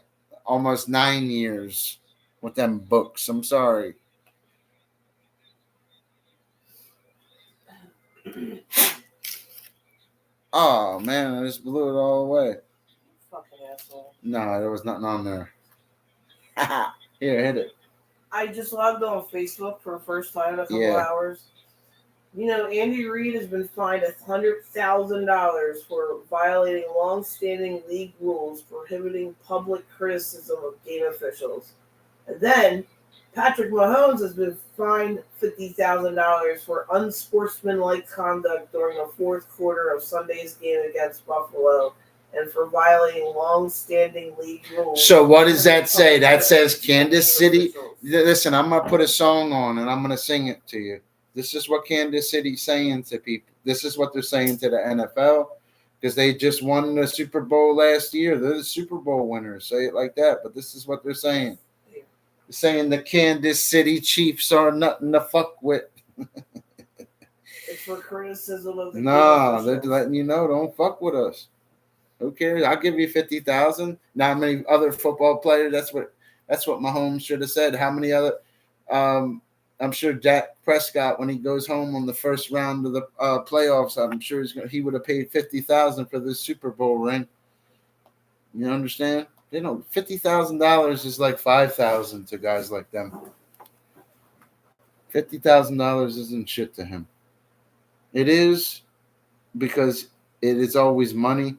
almost 9 years with them books. I'm sorry. Oh, man, I just blew it all away. Fucking asshole. No, there was nothing on there. Here, hit it. I just logged on Facebook for the first time in a couple hours. You know, Andy Reid has been fined $100,000 for violating long-standing league rules prohibiting public criticism of game officials. And then Patrick Mahomes has been fined $50,000 for unsportsmanlike conduct during the fourth quarter of Sunday's game against Buffalo and for violating long-standing league rules. So what does that say? That says Kansas City. Listen, I'm going to put a song on and I'm going to sing it to you. This is what Kansas City's saying to people. This is what they're saying to the NFL because they just won the Super Bowl last year. They're the Super Bowl winners. Say it like that, but this is what they're saying. They're saying the Kansas City Chiefs are nothing to fuck with. It's for criticism of the Nah, they're letting you know, don't fuck with us. Who cares? I'll give you 50,000. Now, how many other football players? That's what Mahomes should have said. How many other? I'm sure Dak Prescott, when he goes home on the first round of the playoffs, I'm sure he would have paid 50,000 for this Super Bowl ring. You understand? They don't. $50,000 is like 5,000 to guys like them. $50,000 isn't shit to him. It is because it is always money,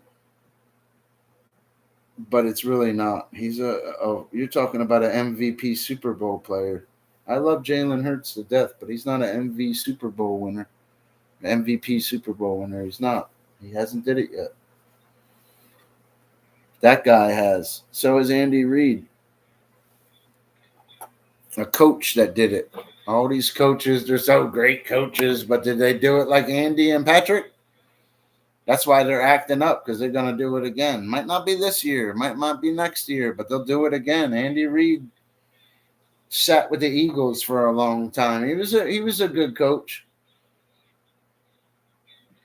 but it's really not. He's you're talking about an MVP Super Bowl player. I love Jalen Hurts to death, but he's not an MVP Super Bowl winner. MVP Super Bowl winner. He's not. He hasn't did it yet. That guy has. So is Andy Reid. A coach that did it. All these coaches, they're so great coaches, but did they do it like Andy and Patrick? That's why they're acting up, because they're going to do it again. Might not be this year, might not be next year, but they'll do it again. Andy Reid sat with the Eagles for a long time. He was a good coach.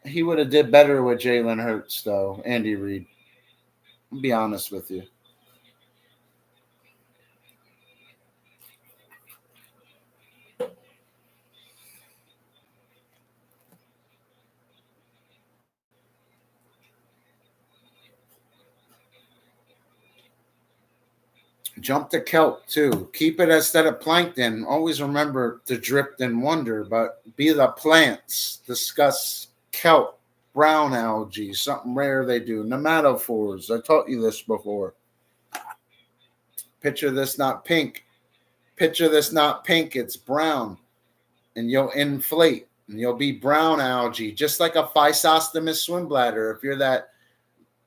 He would have did better with Jalen Hurts, though, Andy Reid. I'll be honest with you. Jump to kelp, too. Keep it instead of plankton. Always remember to drift and wonder, but be the plants. Discuss kelp, brown algae, something rare they do. Nematophores. I taught you this before. Picture this not pink. Picture this not pink. It's brown. And you'll inflate. And you'll be brown algae, just like a Physostomus swim bladder. If you're that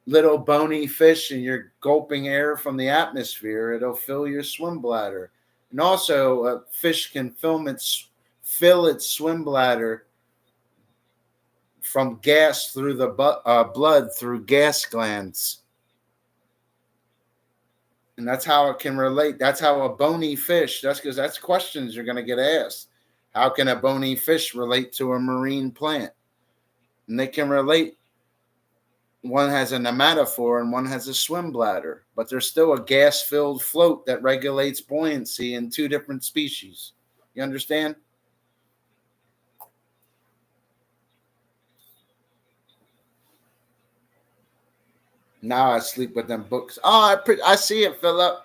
little bony fish and you're gulping air from the atmosphere, it'll fill your swim bladder. And also, a fish can fill its swim bladder from gas through the blood through gas glands. And that's how it can relate. That's how a bony fish, that's because that's questions you're going to get asked. How can a bony fish relate to a marine plant? And they can relate. One has a nematophore and one has a swim bladder, but there's still a gas-filled float that regulates buoyancy in two different species. You understand? Now I sleep with them books. Oh, I see it, Philip.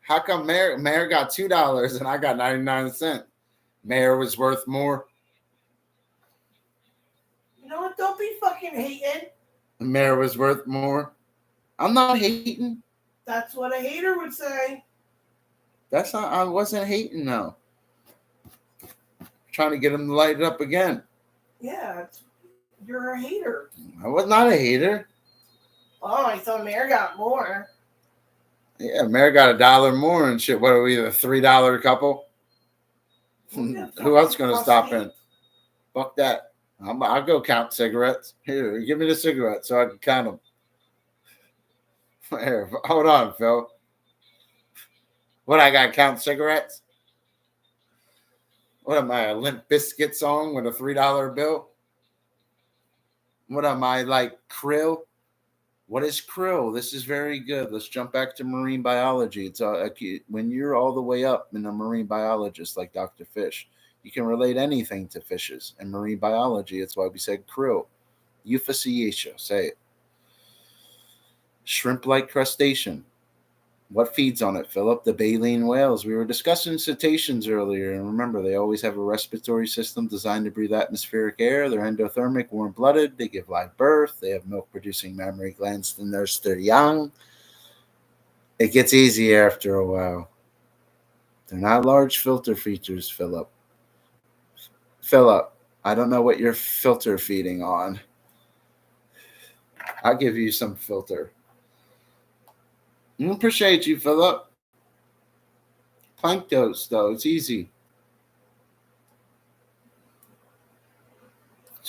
How come Mayor got $2 and I got 99 cents? Mayor was worth more. You know what? Don't be fucking hating. Mayor was worth more. I'm not hating. That's what a hater would say. That's not. I wasn't hating though. Trying to get him to light it up again. Yeah, you're a hater. I was not a hater. Oh, I thought Mayor got more. Yeah, Mayor got $1 more and shit. What are we, the $3 couple? Who else gonna stop in? Fuck that. I'll go count cigarettes. Here, give me the cigarettes so I can count them. Here, hold on, Phil. What, I got to count cigarettes? What am I, a Limp Bizkit song with a $3 bill? What am I, like krill? What is krill? This is very good. Let's jump back to marine biology. It's when you're all the way up in a marine biologist like Dr. Fish, you can relate anything to fishes and marine biology. That's why we said krill. Euphausiacea, say it. Shrimp-like crustacean. What feeds on it, Philip? The baleen whales. We were discussing cetaceans earlier, and remember, they always have a respiratory system designed to breathe atmospheric air. They're endothermic, warm-blooded. They give live birth. They have milk-producing mammary glands to nurse their young. It gets easier after a while. They're not large filter features, Philip. Philip, I don't know what you're filter feeding on. I'll give you some filter. I appreciate you, Philip. Plank dose, though. It's easy.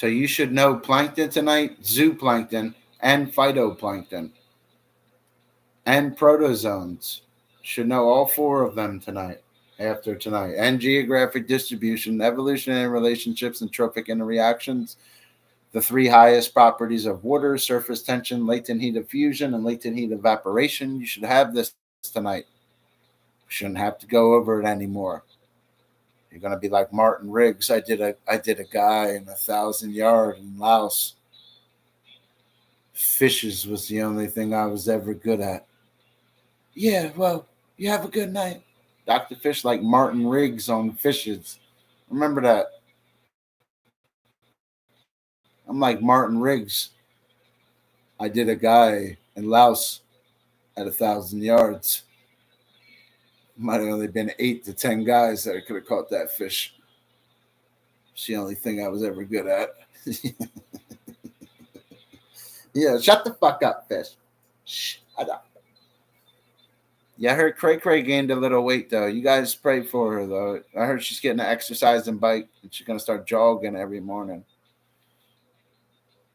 So you should know plankton tonight, zooplankton, and phytoplankton, and protozoans. Should know all four of them tonight, after tonight, and geographic distribution, evolutionary relationships, and trophic interreactions. The three highest properties of water: surface tension, latent heat of fusion, and latent heat evaporation. You should have this tonight. Shouldn't have to go over it anymore. You're gonna be like Martin Riggs. I did a guy in 1,000 yard in Laos. Fishes was the only thing I was ever good at. Yeah, well, you have a good night. Dr. Fish like Martin Riggs on fishes. Remember that. I'm like Martin Riggs. I did a guy in Laos at 1,000 yards. Might have only been 8 to 10 guys that could have caught that fish. It's the only thing I was ever good at. Yeah, shut the fuck up, fish. Shut up. Yeah, I heard Cray Cray gained a little weight, though. You guys pray for her, though. I heard she's getting an exercise and bike, and she's going to start jogging every morning.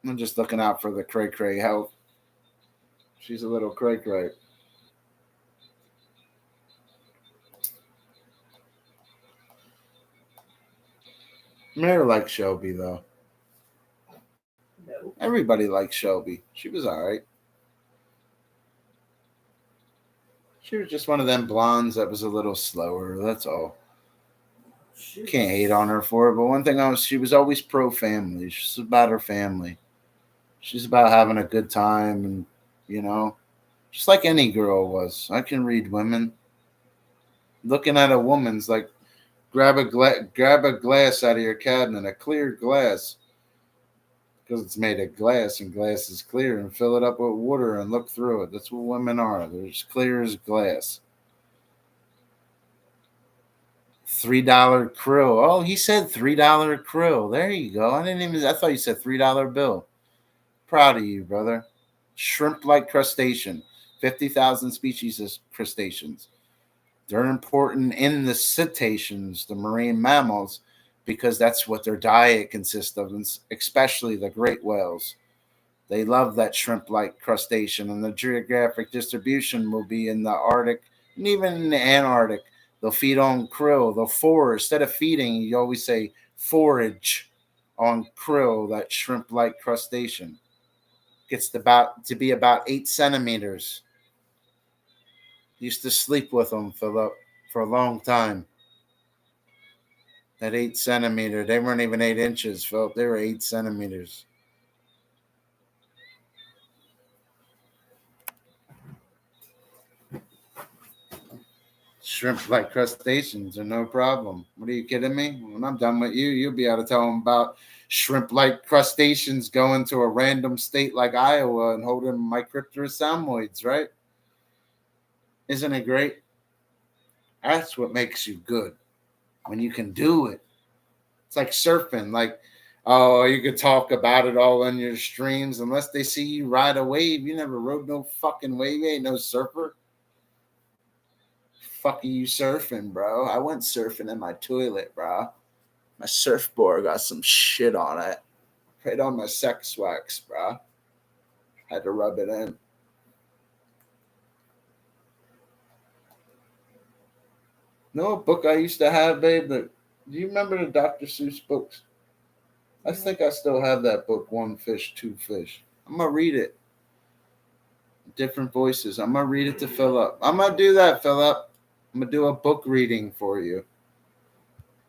I'm just looking out for the Cray Cray health. She's a little Cray Cray. Mary likes Shelby, though. No. Everybody likes Shelby. She was all right. She was just one of them blondes that was a little slower. That's all. Can't hate on her for it. But one thing she was always pro family. She's about her family. She's about having a good time, and just like any girl was. I can read women. Looking at a woman's like grab a glass out of your cabinet, a clear glass, because it's made of glass and glass is clear, and fill it up with water and look through it. That's what women are. They're as clear as glass. $3 krill. Oh, he said $3 krill. There you go. I thought you said $3 bill. Proud of you, brother. Shrimp-like crustacean. 50,000 species of crustaceans. They're important in the cetaceans, the marine mammals, because that's what their diet consists of, and especially the great whales. They love that shrimp-like crustacean, and the geographic distribution will be in the Arctic and even in the Antarctic. They'll feed on krill. They'll forage. Instead of feeding, you always say forage on krill, that shrimp-like crustacean. Gets to be about 8 centimeters. Used to sleep with them for a long time. That 8 centimeter, they weren't even 8 inches, Philip. They were 8 centimeters. Shrimp-like crustaceans are no problem. What are you kidding me? When I'm done with you, you'll be able to tell them about shrimp-like crustaceans going to a random state like Iowa and holding Micropterus salmoids, right? Isn't it great? That's what makes you good, when you can do it. It's like surfing. Like, oh, you could talk about it all in your streams. Unless they see you ride a wave, you never rode no fucking wave. You ain't no surfer. Fuck are you surfing, bro? I went surfing in my toilet, bro. My surfboard got some shit on it. Right on my sex wax, bro. Had to rub it in. Know a book I used to have, babe? Do you remember the Dr. Seuss books? I think I still have that book, One Fish, Two Fish. I'm going to read it. Different voices. I'm going to read it to Philip. I'm going to do that, Philip. I'm going to do a book reading for you.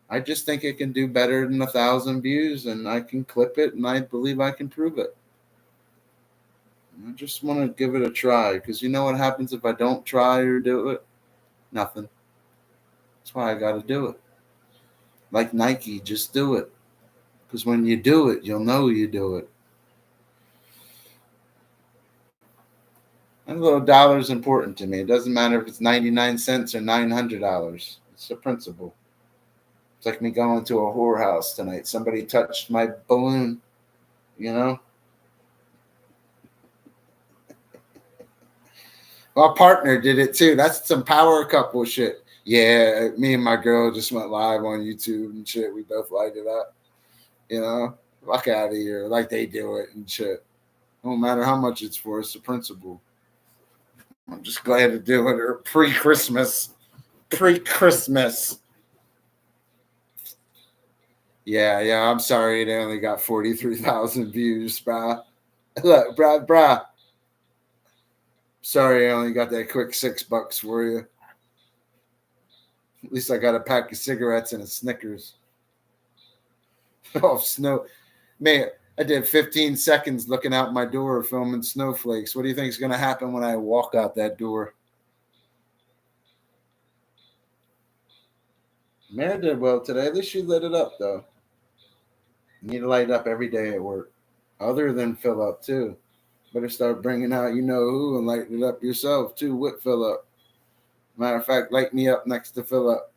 I just think it can do better than 1,000 views, and I can clip it, and I believe I can prove it. I just want to give it a try, because you know what happens if I don't try or do it? Nothing. That's why I got to do it. Like Nike, just do it. Because when you do it, you'll know you do it. And a little dollar is important to me. It doesn't matter if it's 99 cents or $900. It's a principle. It's like me going to a whorehouse tonight. Somebody touched my balloon, My partner did it too. That's some power couple shit. Yeah, me and my girl just went live on YouTube and shit. We both lighted up. Fuck out of here. Like they do it and shit. No matter how much it's for, it's the principle. I'm just glad to do it or pre-Christmas. Pre-Christmas. Yeah, I'm sorry they only got 43,000 views, brah. Look, brah. Sorry I only got that quick $6 for you. At least I got a pack of cigarettes and a Snickers. Oh, snow. Man, I did 15 seconds looking out my door filming snowflakes. What do you think is going to happen when I walk out that door? Mary did well today. At least she lit it up, though. You need to light it up every day at work. Other than fill up, too. Better start bringing out you know who and light it up yourself, too, with fill up. Matter of fact, light me up next to fill up.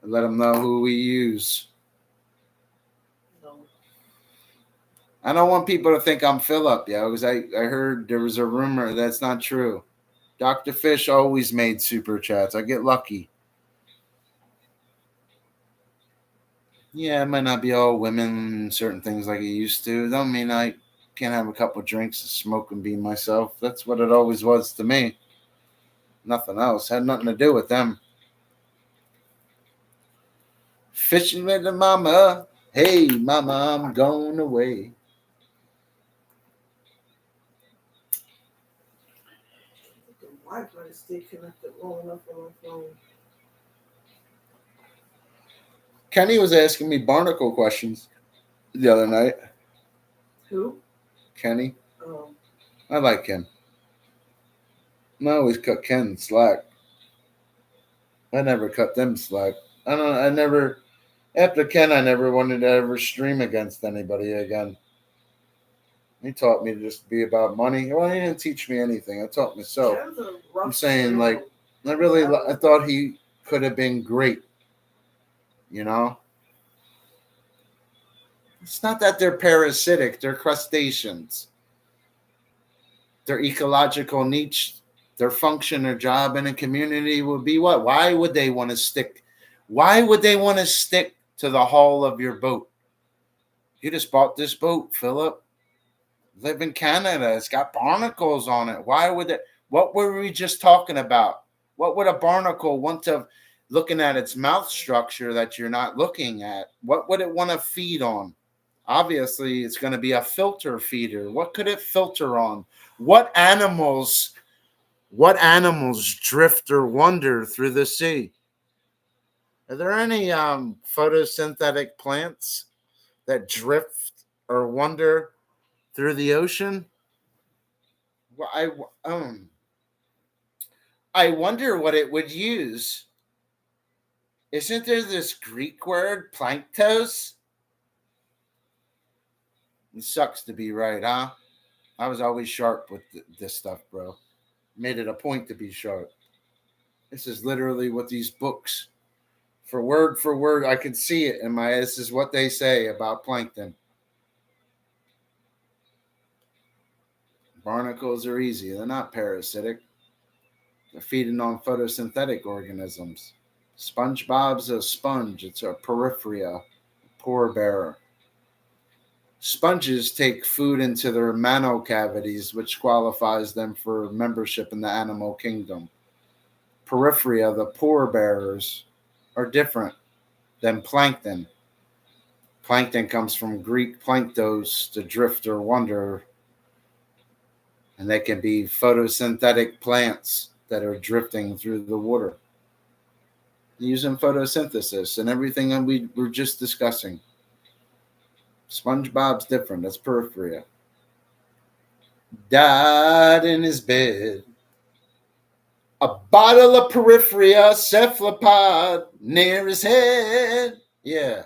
And let them know who we use. No. I don't want people to think I'm fill up, because I heard there was a rumor that's not true. Dr. Fish always made super chats. I get lucky. Yeah, it might not be all women and certain things like it used to. Don't mean I can't have a couple drinks and smoke and be myself. That's what it always was to me. Nothing else. Had nothing to do with them. Fishing with the mama. Hey, mama, I'm going away. The Wi-Fi is still connected long enough on my phone. Kenny was asking me barnacle questions the other night. Who? Kenny. Oh. I like Ken. I always cut Ken slack. I never cut them slack. After Ken, I never wanted to ever stream against anybody again. He taught me to just be about money. Well, he didn't teach me anything. I taught myself. Ken's a rough I'm saying, streamer. I thought he could have been great. You know? It's not that they're parasitic. They're crustaceans. Their ecological niche, their function or job in a community would be what? Why would they want to stick to the hull of your boat? You just bought this boat, Philip. Live in Canada. It's got barnacles on it. Why would it? What were we just talking about? What would a barnacle want to, looking at its mouth structure that you're not looking at? What would it want to feed on? Obviously, it's going to be a filter feeder. What could it filter on? What animals drift or wander through the sea? Are there any photosynthetic plants that drift or wander through the ocean? Well, I wonder what it would use. Isn't there this Greek word, planktos? It sucks to be right, huh? I was always sharp with this stuff, bro. Made it a point to be sharp. This is literally what these books, for word, I can see it in my. This is what they say about plankton. Barnacles are easy. They're not parasitic. They're feeding on photosynthetic organisms. SpongeBob's a sponge. It's a porphyria, pore bearer. Sponges take food into their mantle cavities, which qualifies them for membership in the animal kingdom. Porphyria, the pore bearers, are different than plankton. Plankton comes from Greek planktos, to drift or wander, and they can be photosynthetic plants that are drifting through the water, using photosynthesis and everything that we were just discussing. SpongeBob's different. That's porphyria. Died in his bed. A bottle of porphyria cephalopod near his head. Yeah.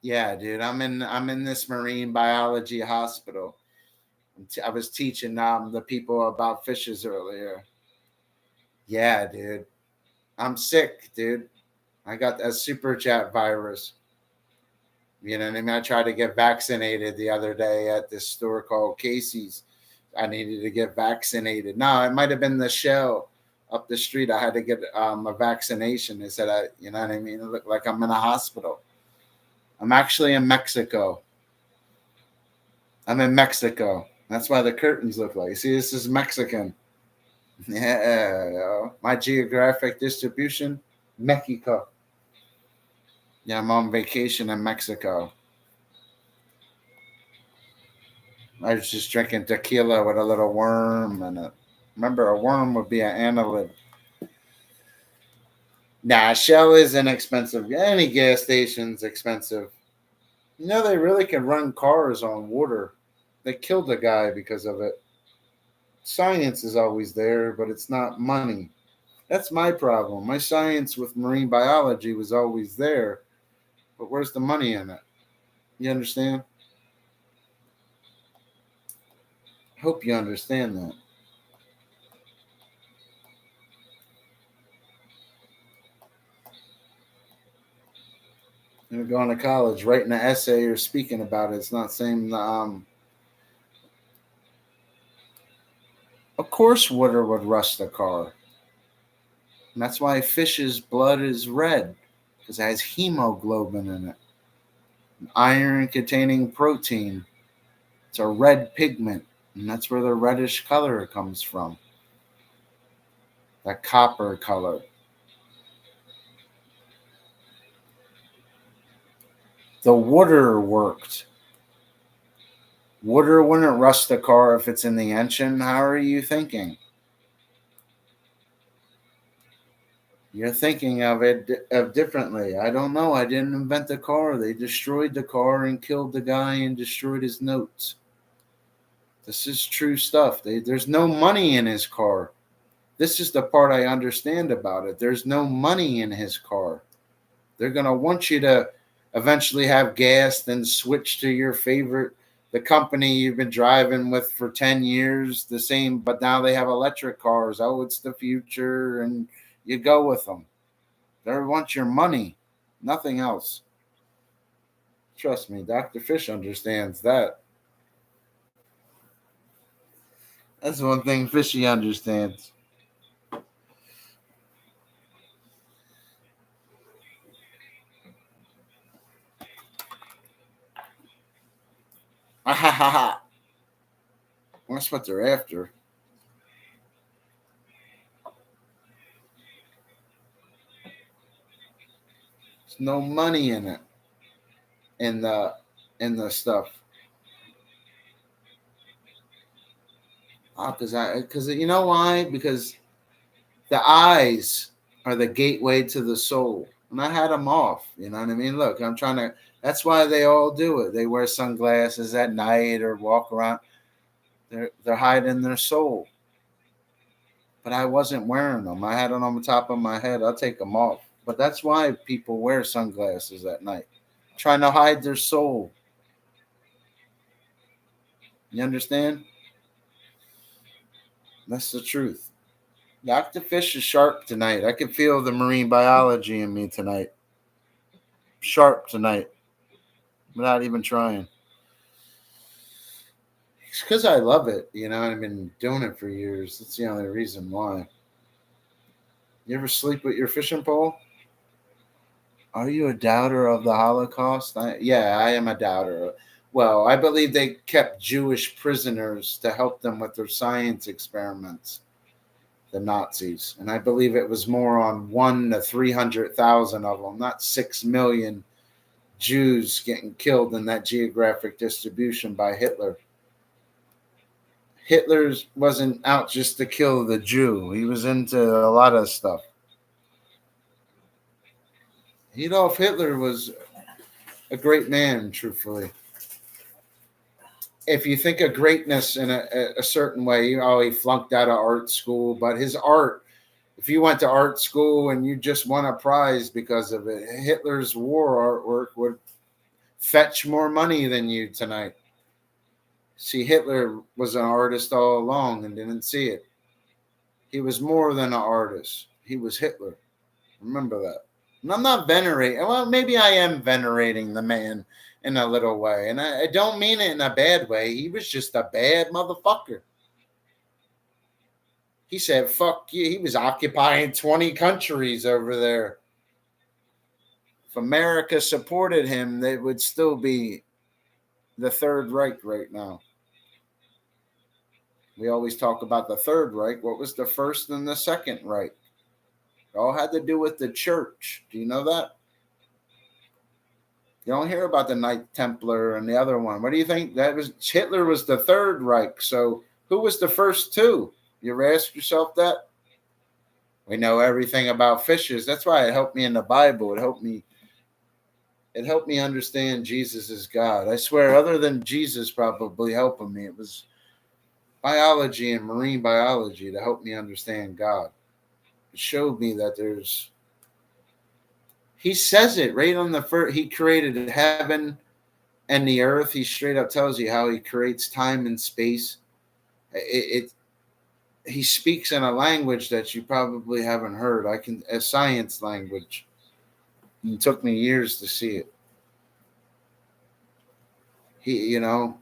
Yeah, dude. I'm in this marine biology hospital. I was teaching the people about fishes earlier. Yeah, dude. I'm sick, dude. I got a super chat virus. You know what I mean? I tried to get vaccinated the other day at this store called Casey's. I needed to get vaccinated. No, it might have been the shell. up the street. I had to get a vaccination. They said, you know what I mean? It looked like I'm in a hospital. I'm actually in Mexico. I'm in Mexico. That's why the curtains look like. See, this is Mexican. Yeah, my geographic distribution, Mexico. Yeah, I'm on vacation in Mexico. I was just drinking tequila with a little worm and remember, a worm would be an annelid. Nah, Shell is inexpensive. Any gas station's expensive. You know, they really can run cars on water. They killed a guy because of it. Science is always there, but it's not money. That's my problem. My science with marine biology was always there, but where's the money in it? You understand? Hope you understand that. You're going to college, writing an essay or speaking about it. It's not saying, of course, water would rust a car. And that's why fish's blood is red, because it has hemoglobin in it. Iron containing protein. It's a red pigment, and that's where the reddish color comes from. That copper color. The water worked. Water wouldn't rust a car if it's in the engine. How are you thinking? You're thinking of it differently. I don't know. I didn't invent the car. They destroyed the car and killed the guy and destroyed his notes. This is true stuff. There's no money in his car. This is the part I understand about it. There's no money in his car. They're going to want you to eventually have gas, then switch to your favorite, the company you've been driving with for 10 years, the same, but now they have electric cars. Oh, it's the future, and you go with them. They want your money, nothing else. Trust me, Dr. Fish understands that. That's one thing Fishy understands. That's what they're after. There's no money in it. In the stuff. Because you know why? Because the eyes are the gateway to the soul. And I had them off. You know what I mean? Look, I'm trying to. That's why they all do it. They wear sunglasses at night or walk around. They're hiding their soul. But I wasn't wearing them. I had it on the top of my head. I'll take them off. But that's why people wear sunglasses at night, trying to hide their soul. You understand? That's the truth. Dr. Fish is sharp tonight. I can feel the marine biology in me tonight. Sharp tonight. Without even trying. It's because I love it. You know, I've been doing it for years. That's the only reason why. You ever sleep with your fishing pole? Are you a doubter of the Holocaust? Yeah, I am a doubter. Well, I believe they kept Jewish prisoners to help them with their science experiments, the Nazis. And I believe it was more on 1 to 300,000 of them, not 6 million Jews getting killed in that geographic distribution by Hitler. Hitler wasn't out just to kill the Jew. He was into a lot of stuff. Adolf Hitler was a great man, truthfully. If you think of greatness in a certain way, he flunked out of art school, but his art, if you went to art school and you just won a prize because of it, Hitler's war artwork would fetch more money than you tonight. See, Hitler was an artist all along and didn't see it. He was more than an artist. He was Hitler. Remember that. And I'm not venerating. Well, maybe I am venerating the man in a little way. And I don't mean it in a bad way. He was just a bad motherfucker. He said, fuck you. He was occupying 20 countries over there. If America supported him, they would still be the Third Reich right now. We always talk about the Third Reich. What was the first and the Second Reich? It all had to do with the church. Do you know that? You don't hear about the Knight Templar and the other one. What do you think? Hitler was the Third Reich. So who was the first two? You ever ask yourself that? We know everything about fishes. That's why it helped me in the Bible. It helped me understand Jesus is God. I swear, other than Jesus probably helping me, it was biology and marine biology to help me understand God. It showed me that he says it right on the first. He created heaven and the earth. He straight up tells you how he creates time and space. He speaks in a language that you probably haven't heard. A science language. It took me years to see it. Even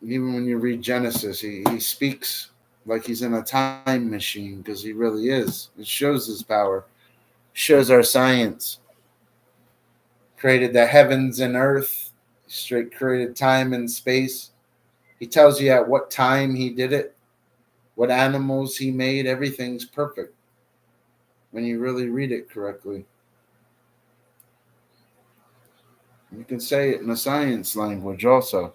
when you read Genesis, he speaks like he's in a time machine because he really is. It shows his power. Shows our science. Created the heavens and earth. Straight created time and space. He tells you at what time he did it. What animals he made. Everything's perfect when you really read it correctly. You can say it in a science language also.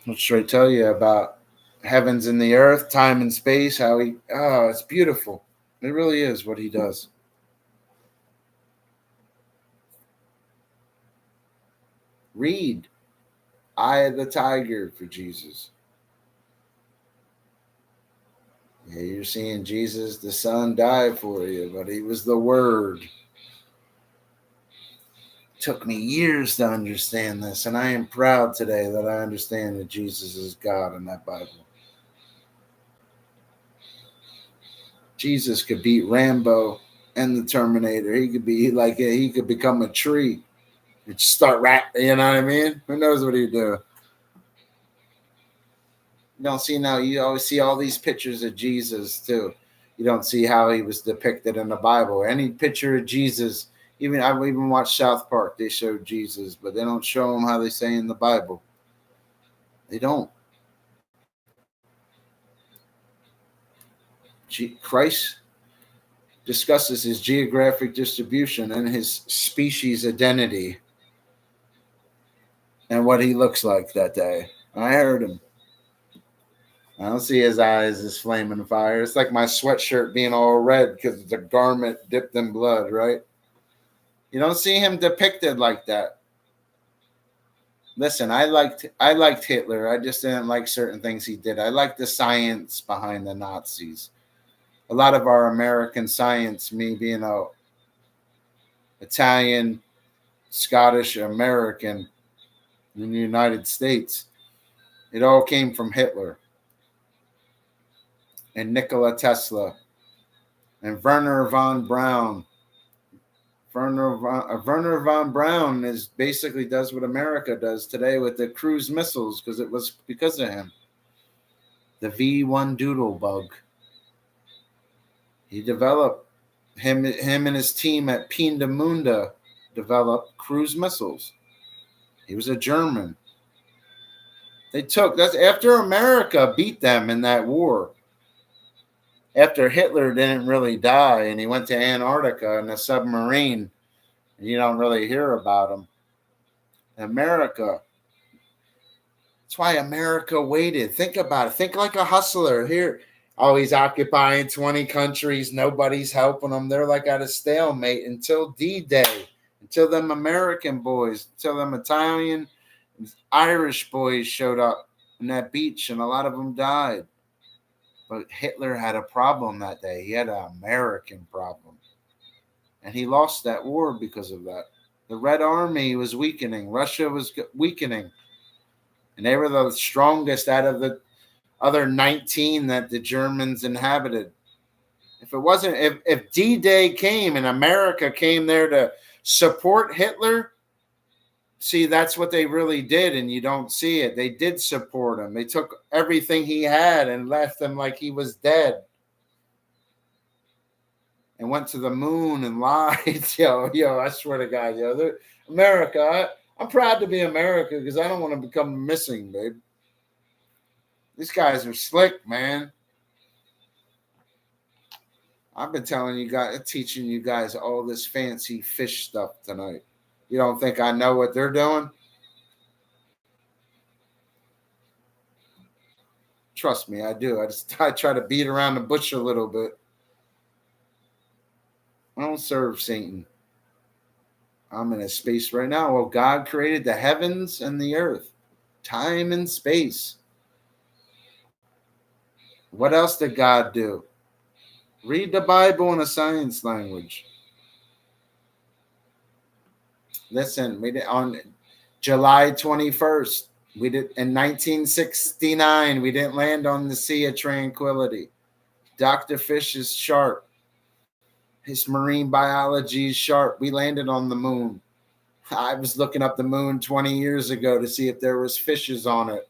I'll straight tell you about heavens and the earth, time and space, it's beautiful. It really is what he does. Read Eye of the Tiger for Jesus. Yeah, you're seeing Jesus, the Son, die for you, but he was the Word. It took me years to understand this, and I am proud today that I understand that Jesus is God in that Bible. Jesus could beat Rambo and the Terminator. He could become a tree and start rapping. You know what I mean? Who knows what he'd do? You don't see now. You always see all these pictures of Jesus too. You don't see how he was depicted in the Bible. Any picture of Jesus, I've even watched South Park. They show Jesus, but they don't show him how they say in the Bible. They don't. Christ discusses his geographic distribution and his species identity and what he looks like that day. I heard him. I don't see his eyes as flaming fire. It's like my sweatshirt being all red because it's a garment dipped in blood, right? You don't see him depicted like that. Listen, I liked Hitler. I just didn't like certain things he did. I liked the science behind the Nazis. A lot of our American science, me being a Italian, Scottish, American in the United States, it all came from Hitler and Nikola Tesla and Werner von Braun. Werner von Braun basically does what America does today with the cruise missiles because it was because of him. The V1 Doodlebug. He developed him and his team at Peenemünde developed cruise missiles. He was a German. That's after America beat them in that war. After Hitler didn't really die and he went to Antarctica in a submarine, and you don't really hear about him. America. That's why America waited. Think about it. Think like a hustler here. Oh, he's occupying 20 countries. Nobody's helping him. They're like at a stalemate until D-Day, until them American boys, until them Italian, Irish boys showed up on that beach, and a lot of them died. But Hitler had a problem that day. He had an American problem. And he lost that war because of that. The Red Army was weakening. Russia was weakening. And they were the strongest out of the other 19 that the Germans inhabited. If D-Day came and America came there to support Hitler, See, that's what they really did, and you don't see it. They did support him. They took everything he had and left him like he was dead. And went to the moon and lied. Yo, I swear to God, America, I'm proud to be America because I don't want to become missing, babe. These guys are slick, man. I've been teaching you guys all this fancy fish stuff tonight. You don't think I know what they're doing? Trust me, I do. I try to beat around the bush a little bit. I don't serve Satan. I'm in a space right now. Well, God created the heavens and the earth, time and space. What else did God do? Read the Bible in a science language. Listen, we did on July 21st. We did in 1969. We didn't land on the Sea of Tranquility. Dr. Fish is sharp. His marine biology is sharp. We landed on the moon. I was looking up the moon 20 years ago to see if there was fishes on it.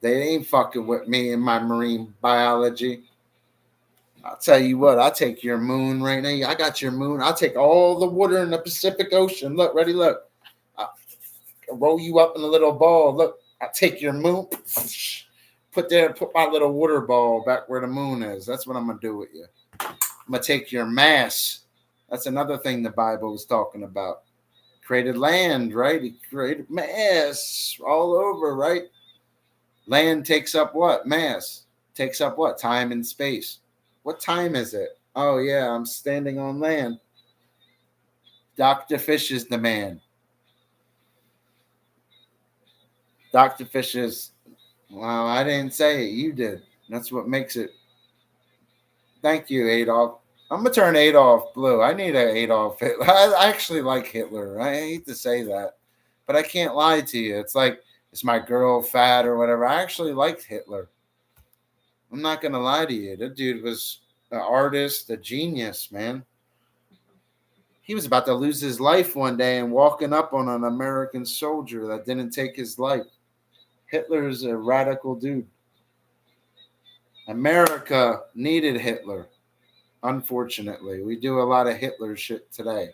They ain't fucking with me in my marine biology. I'll tell you what, I'll take your moon right now. I got your moon. I'll take all the water in the Pacific Ocean. Look, ready, look. I'll roll you up in a little ball. Look, I'll take your moon. Put my little water ball back where the moon is. That's what I'm going to do with you. I'm going to take your mass. That's another thing the Bible is talking about. Created land, right? He created mass all over, right? Land takes up what? Mass. Takes up what? Time and space. What time is it? Oh, yeah, I'm standing on land. Dr. Fish is the man. Dr. Fish is, well, I didn't say it. You did. That's what makes it. Thank you, Adolf. I'm going to turn Adolf blue. I need an Adolf Hitler. I actually like Hitler. I hate to say that, but I can't lie to you. It's like, is my girl fat or whatever? I actually liked Hitler. I'm not going to lie to you. That dude was an artist, a genius, man. He was about to lose his life one day and walking up on an American soldier that didn't take his life. Hitler's a radical dude. America needed Hitler. Unfortunately, we do a lot of Hitler shit today.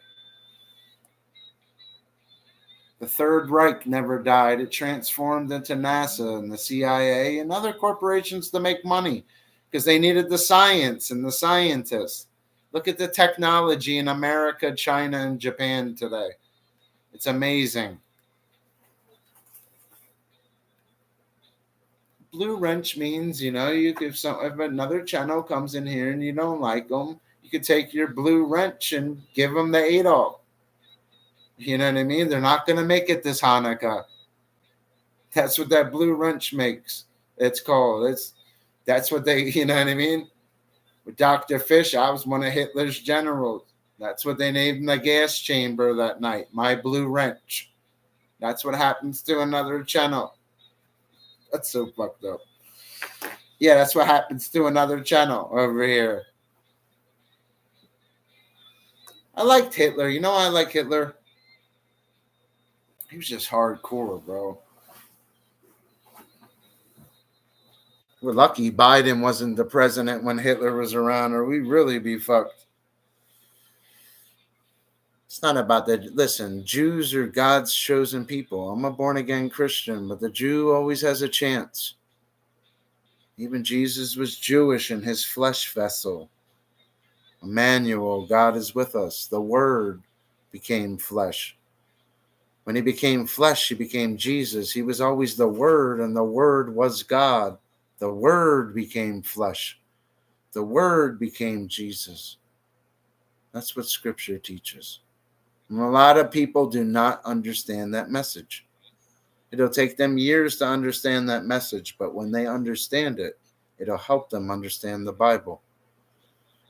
The Third Reich never died. It transformed into NASA and the CIA and other corporations to make money because they needed the science and the scientists. Look at the technology in America, China, and Japan today. It's amazing. Blue wrench means, if another channel comes in here and you don't like them, you could take your blue wrench and give them the Adolf. You know what I mean? They're not going to make it this Hanukkah. That's what that blue wrench makes. It's called. That's what they, you know what I mean? With Dr. Fish, I was one of Hitler's generals. That's what they named the gas chamber that night. My blue wrench. That's what happens to another channel. That's so fucked up. Yeah, that's what happens to another channel over here. I liked Hitler. You know why I like Hitler? He was just hardcore, bro. We're lucky Biden wasn't the president when Hitler was around, or we'd really be fucked. It's not about that. Listen, Jews are God's chosen people. I'm a born-again Christian, but the Jew always has a chance. Even Jesus was Jewish in his flesh vessel. Emmanuel, God is with us. The Word became flesh. When he became flesh, he became Jesus. He was always the Word, and the Word was God. The Word became flesh. The Word became Jesus. That's what Scripture teaches. And a lot of people do not understand that message. It'll take them years to understand that message, but when they understand it, it'll help them understand the Bible.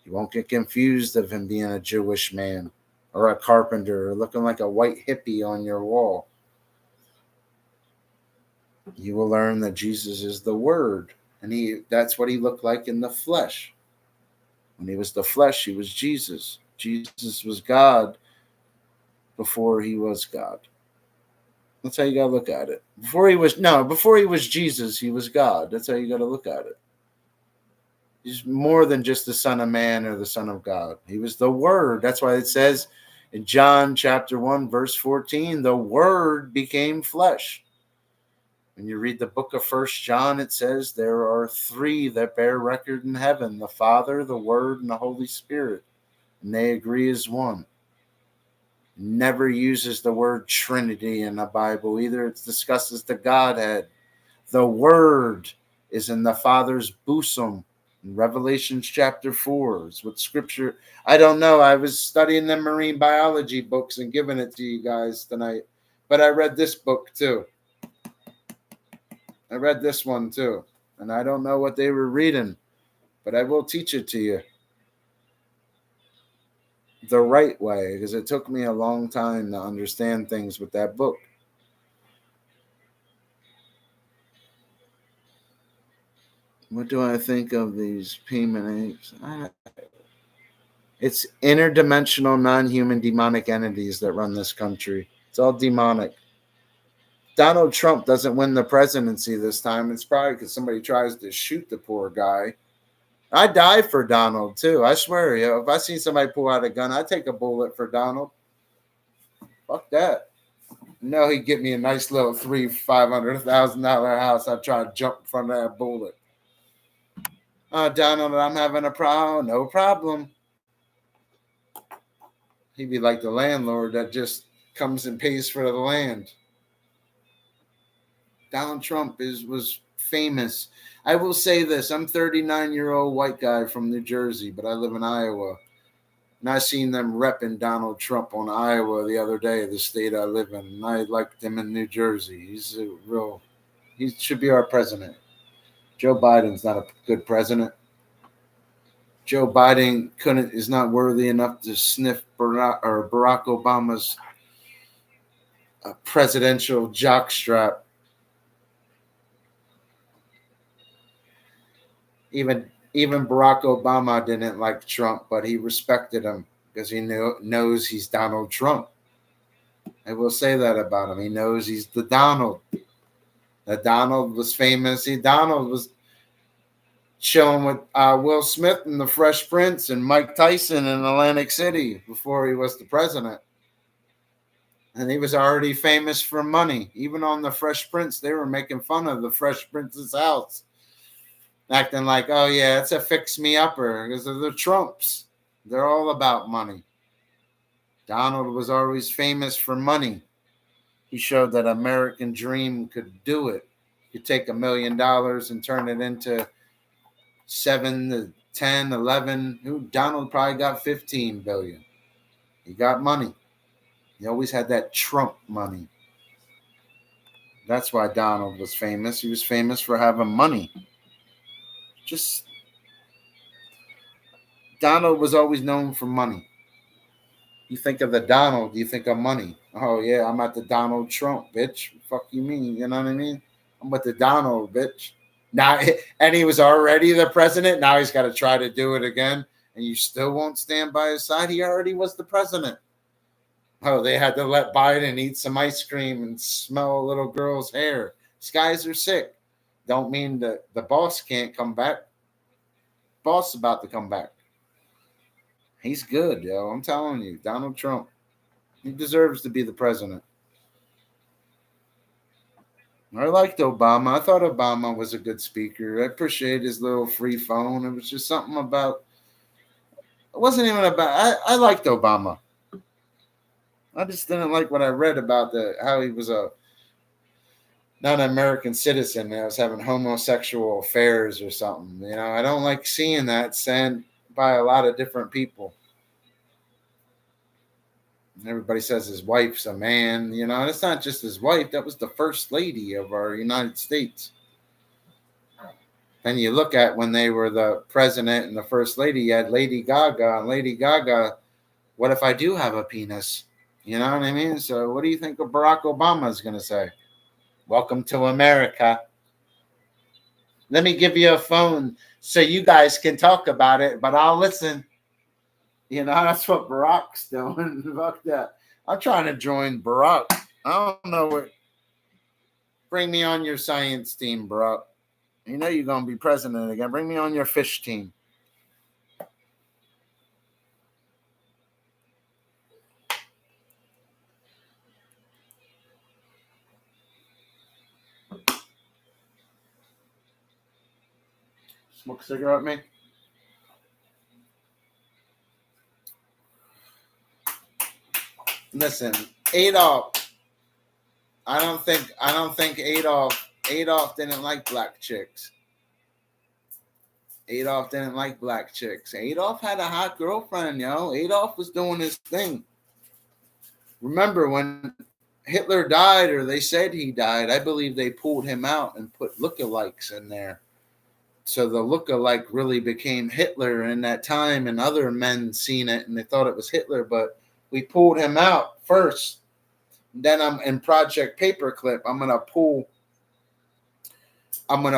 You won't get confused of him being a Jewish man or a carpenter or looking like a white hippie on your wall. You will learn that Jesus is the Word, and that's what he looked like in the flesh. When he was the flesh, he was Jesus. Jesus was God before he was God. That's how you got to look at it. Before he was Jesus, he was God. That's how you got to look at it. He's more than just the Son of Man or the Son of God. He was the Word. That's why it says in John chapter 1, verse 14, the Word became flesh. When you read the book of 1 John, it says there are three that bear record in heaven, the Father, the Word, and the Holy Spirit. And they agree as one. Never uses the word Trinity in the Bible either. It discusses the Godhead. The Word is in the Father's bosom. In Revelation chapter 4 is what Scripture. I don't know. I was studying the marine biology books and giving it to you guys tonight. But I read this book too. I read this one too. And I don't know what they were reading. But I will teach it to you the right way, because it took me a long time to understand things with that book. What do I think of these payment apes? It's interdimensional, non-human, demonic entities that run this country. It's all demonic. Donald Trump doesn't win the presidency this time. It's probably because somebody tries to shoot the poor guy. I die for Donald too. I swear, if I see somebody pull out a gun, I take a bullet for Donald. Fuck that. No, he'd get me a nice little $500,000 house. I'd try to jump in front of that bullet. Donald, I'm having a problem. No problem. He'd be like the landlord that just comes and pays for the land. Donald Trump was famous. I will say this. I'm 39-year-old white guy from New Jersey, but I live in Iowa. And I seen them repping Donald Trump on Iowa the other day, the state I live in. And I liked him in New Jersey. He should be our president. Joe Biden's not a good president. Joe Biden is not worthy enough to sniff Barack Obama's presidential jockstrap. Even Barack Obama didn't like Trump, but he respected him because he knows he's Donald Trump. I will say that about him. He knows he's the Donald. That Donald was famous. Donald was chilling with Will Smith and the Fresh Prince and Mike Tyson in Atlantic City before he was the president. And he was already famous for money. Even on the Fresh Prince, they were making fun of the Fresh Prince's house. Acting like, oh yeah, it's a fix-me-upper because of the Trumps. They're all about money. Donald was always famous for money. He showed that American dream could do it. You could take $1 million and turn it into 7 to 10, 11. Donald probably got 15 billion. He got money. He always had that Trump money. That's why Donald was famous. He was famous for having money. Donald was always known for money. You think of the Donald, you think of money. Oh yeah, I'm at the Donald Trump, bitch. Fuck you mean? You know what I mean? I'm with the Donald, bitch. Now, and he was already the president. Now he's got to try to do it again, and you still won't stand by his side. He already was the president. Oh, they had to let Biden eat some ice cream and smell a little girl's hair. These guys are sick. Don't mean that the boss can't come back. Boss is about to come back. He's good, yo. I'm telling you, Donald Trump. He deserves to be the president. I liked Obama. I thought Obama was a good speaker. I appreciate his little free phone. It was just something about. It wasn't even about. I liked Obama. I just didn't like what I read about how he was not an American citizen. I was having homosexual affairs or something. You know, I don't like seeing that said by a lot of different people. And everybody says his wife's a man, you know, and it's not just his wife. That was the first lady of our United States. And you look at when they were the president and the first lady, you had Lady Gaga. And Lady Gaga, what if I do have a penis? You know what I mean? So what do you think of Barack Obama is going to say? Welcome to America. Let me give you a phone so you guys can talk about it, but I'll listen. You know, that's what Barack's doing. Fuck that. I'm trying to join Barack. I don't know what. Bring me on your science team, bro. You know you're going to be president again. Bring me on your fish team. Smoke a cigarette, me? Listen, Adolf. I don't think Adolf didn't like black chicks. Adolf didn't like black chicks. Adolf had a hot girlfriend, yo. Adolf was doing his thing. Remember when Hitler died, or they said he died, I believe they pulled him out and put lookalikes in there. So the lookalike really became Hitler in that time, and other men seen it and they thought it was Hitler, but we pulled him out first. Then I'm in Project Paperclip. I'm gonna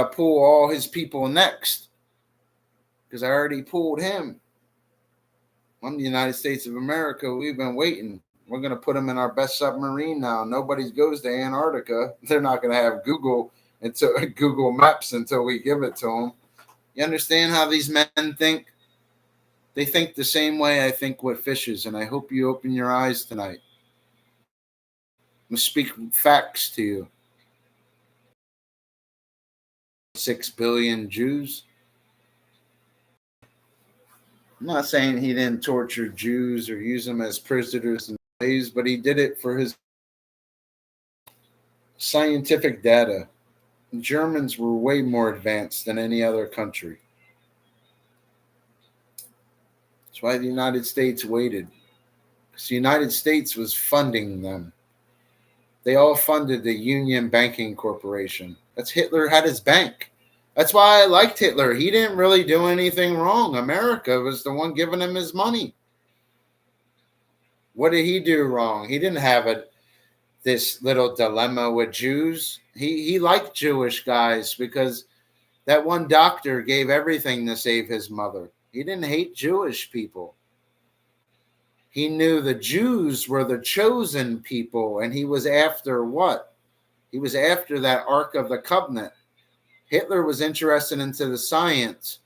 pull all his people next, because I already pulled him. I'm the United States of America. We've been waiting. We're gonna put him in our best submarine now. Nobody goes to Antarctica. They're not gonna have Google Maps until we give it to them. You understand how these men think? They think the same way I think with fishes, and I hope you open your eyes tonight. I'm going to speak facts to you. 6 billion Jews. I'm not saying he didn't torture Jews or use them as prisoners and slaves, but he did it for his scientific data. Germans were way more advanced than any other country. That's why the United States waited. Because the United States was funding them. They all funded the Union Banking Corporation. That's Hitler had his bank. That's why I liked Hitler. He didn't really do anything wrong. America was the one giving him his money. What did he do wrong? He didn't have this little dilemma with Jews. He liked Jewish guys because that one doctor gave everything to save his mother. He didn't hate Jewish people. He knew the Jews were the chosen people, and he was after what? He was after that Ark of the Covenant. Hitler was interested into the science.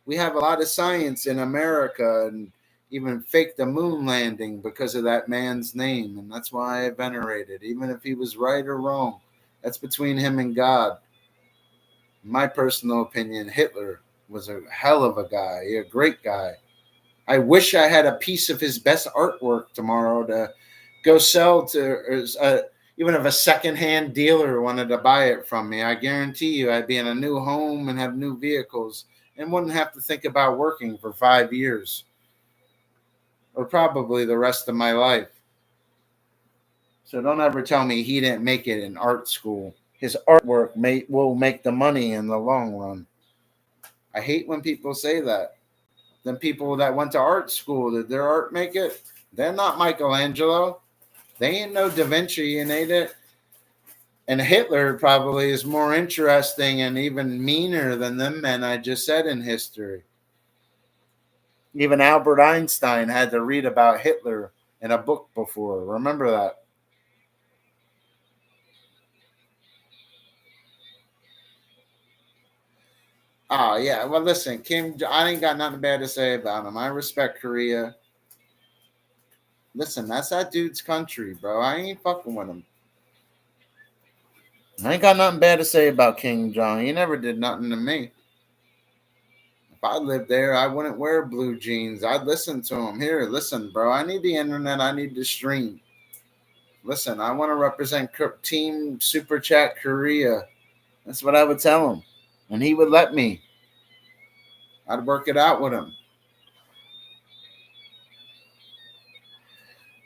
We have a lot of science in America, and even faked the moon landing because of that man's name, and that's why I venerate it, even if he was right or wrong. That's between him and God. In my personal opinion, Hitler was a hell of a guy, a great guy. I wish I had a piece of his best artwork tomorrow to go sell to, even if a secondhand dealer wanted to buy it from me. I guarantee you I'd be in a new home and have new vehicles and wouldn't have to think about working for 5 years or probably the rest of my life. So don't ever tell me he didn't make it in art school. His artwork will make the money in the long run. I hate when people say that. Then people that went to art school, did their art make it? They're not Michelangelo. They ain't no Da Vinci, and they did. And Hitler probably is more interesting and even meaner than them men I just said in history. Even Albert Einstein had to read about Hitler in a book before. Remember that. Oh, yeah. Well, listen, I ain't got nothing bad to say about him. I respect Korea. Listen, that's that dude's country, bro. I ain't fucking with him. I ain't got nothing bad to say about King John. He never did nothing to me. If I lived there, I wouldn't wear blue jeans. I'd listen to him. Here, listen, bro. I need the internet. I need to stream. Listen, I want to represent Team Super Chat Korea. That's what I would tell him. And he would let me. I'd work it out with him.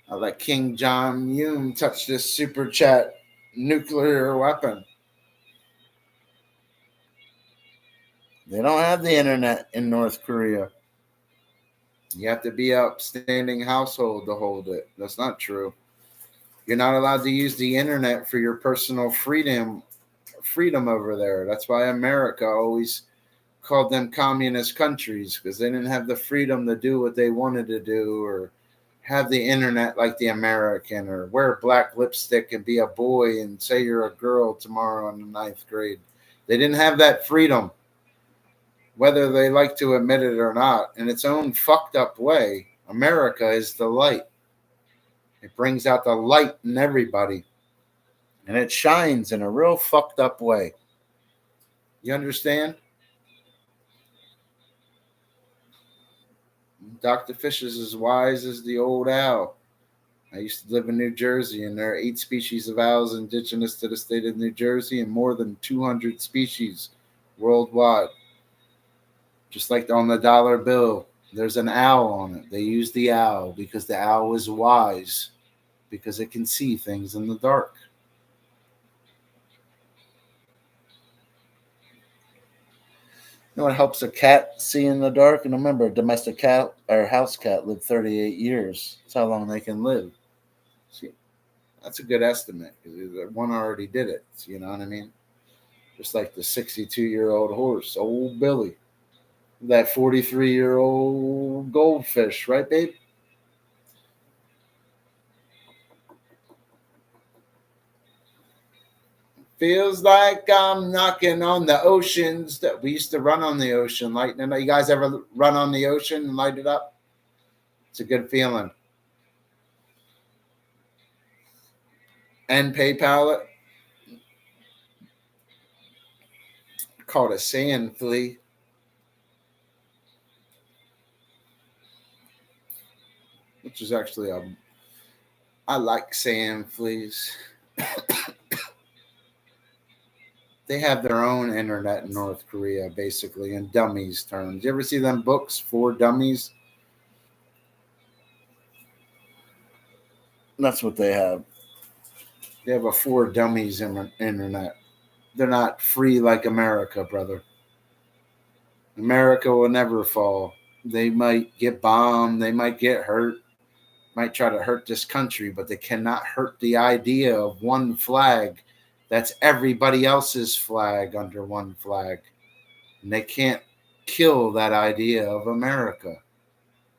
I'll let King John Yoon touch this Super Chat nuclear weapon. They don't have the internet in North Korea. You have to be an upstanding household to hold it. That's not true. You're not allowed to use the internet for your personal freedom over there. That's why America always called them communist countries, because they didn't have the freedom to do what they wanted to do or have the internet like the American, or wear black lipstick and be a boy and say you're a girl tomorrow in the ninth grade. They didn't have that freedom, whether they like to admit it or not. In its own fucked up way, America is the light. It brings out the light in everybody, and it shines in a real fucked up way. You understand? Dr. Fish is as wise as the old owl. I used to live in New Jersey, and there are 8 species of owls indigenous to the state of New Jersey and more than 200 species worldwide. Just like on the dollar bill, there's an owl on it. They use the owl because the owl is wise, because it can see things in the dark. You know what helps a cat see in the dark? And remember, a domestic cat or house cat lived 38 years. That's how long they can live. See, that's a good estimate because one already did it. You know what I mean? Just like the 62-year-old horse, old Billy. That 43-year-old goldfish, right, babe? Feels like I'm knocking on the oceans. That we used to run on the ocean, lighting it. You guys ever run on the ocean and light it up? It's a good feeling. And PayPal it. Called a sand flea. Which is actually I like sand fleas. They have their own internet in North Korea, basically, in dummies terms. You ever see them books, For Dummies? That's what they have. They have a For Dummies internet. They're not free like America, brother. America will never fall. They might get bombed. They might get hurt. Might try to hurt this country, but they cannot hurt the idea of one flag. That's everybody else's flag under one flag. And they can't kill that idea of America.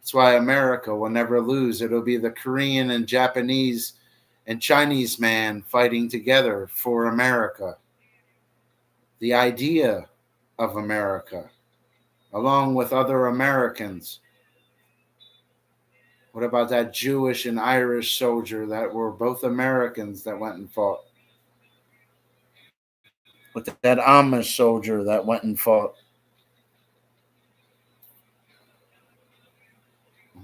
That's why America will never lose. It'll be the Korean and Japanese and Chinese man fighting together for America. The idea of America, along with other Americans. What about that Jewish and Irish soldier that were both Americans that went and fought? With that Amish soldier that went and fought.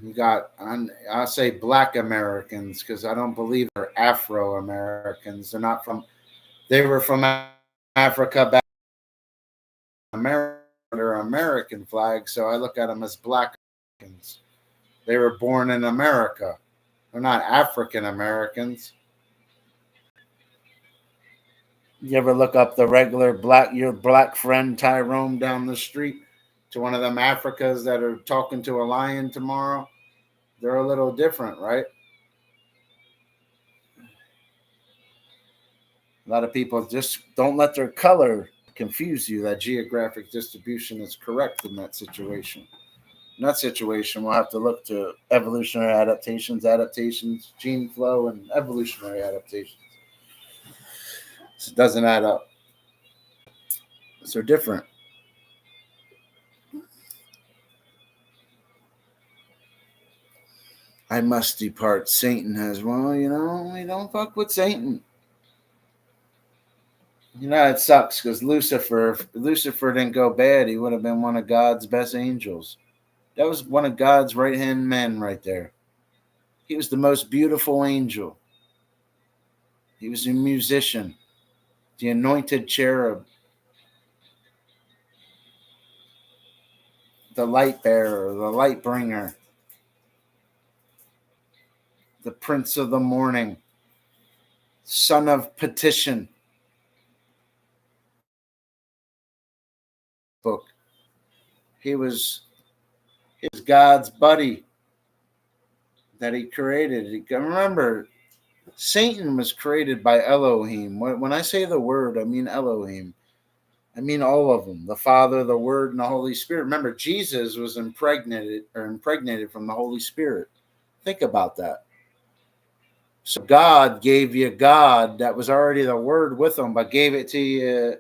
You got, I say black Americans because I don't believe they're Afro Americans. They're not from, they were from Africa back in America. They're American flag, so I look at them as black Americans. They were born in America. They're not African Americans. You ever look up the regular your black friend Tyrone down the street to one of them Africas that are talking to a lion tomorrow? They're a little different, right? A lot of people just don't let their color confuse you. That geographic distribution is correct in that situation. In that situation, we'll have to look to evolutionary adaptations, gene flow, and evolutionary adaptations. So it doesn't add up. So they're different. I must depart. Satan has, well, we don't fuck with Satan. It sucks because Lucifer didn't go bad. He would have been one of God's best angels. That was one of God's right-hand men right there. He was the most beautiful angel. He was a musician, the anointed cherub, the light bearer, the light bringer, the prince of the morning, son of petition. Book. He was God's buddy that he created. Remember, Satan was created by Elohim. When I say the word, I mean Elohim. I mean all of them. The Father, the Word, and the Holy Spirit. Remember, Jesus was impregnated from the Holy Spirit Think about that. So God gave you God that was already the Word with him, but gave it to you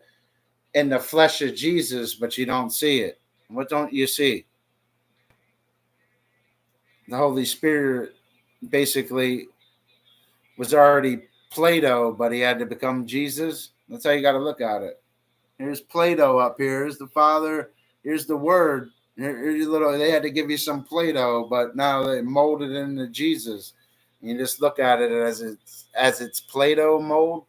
in the flesh of Jesus, but you don't see it. What don't you see? The Holy Spirit basically was already Plato, but he had to become Jesus. That's how you got to look at it. Here's Plato up here. Here's the Father. Here's the Word. Here's your little. They had to give you some Plato, but now they molded it into Jesus. You just look at it as it's Plato mold.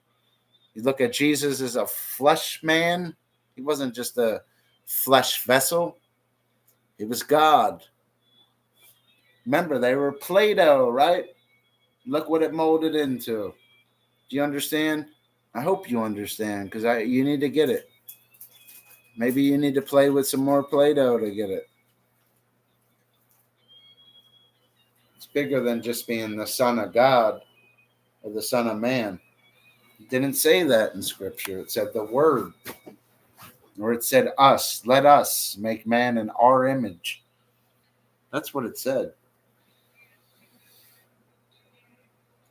You look at Jesus as a flesh man. He wasn't just a flesh vessel. He was God. Remember, they were Plato, right? Look what it molded into. Do you understand? I hope you understand, because you need to get it. Maybe you need to play with some more Play-Doh to get it. It's bigger than just being the Son of God or the Son of Man. It didn't say that in Scripture. It said the Word. Or it said us. Let us make man in our image. That's what it said.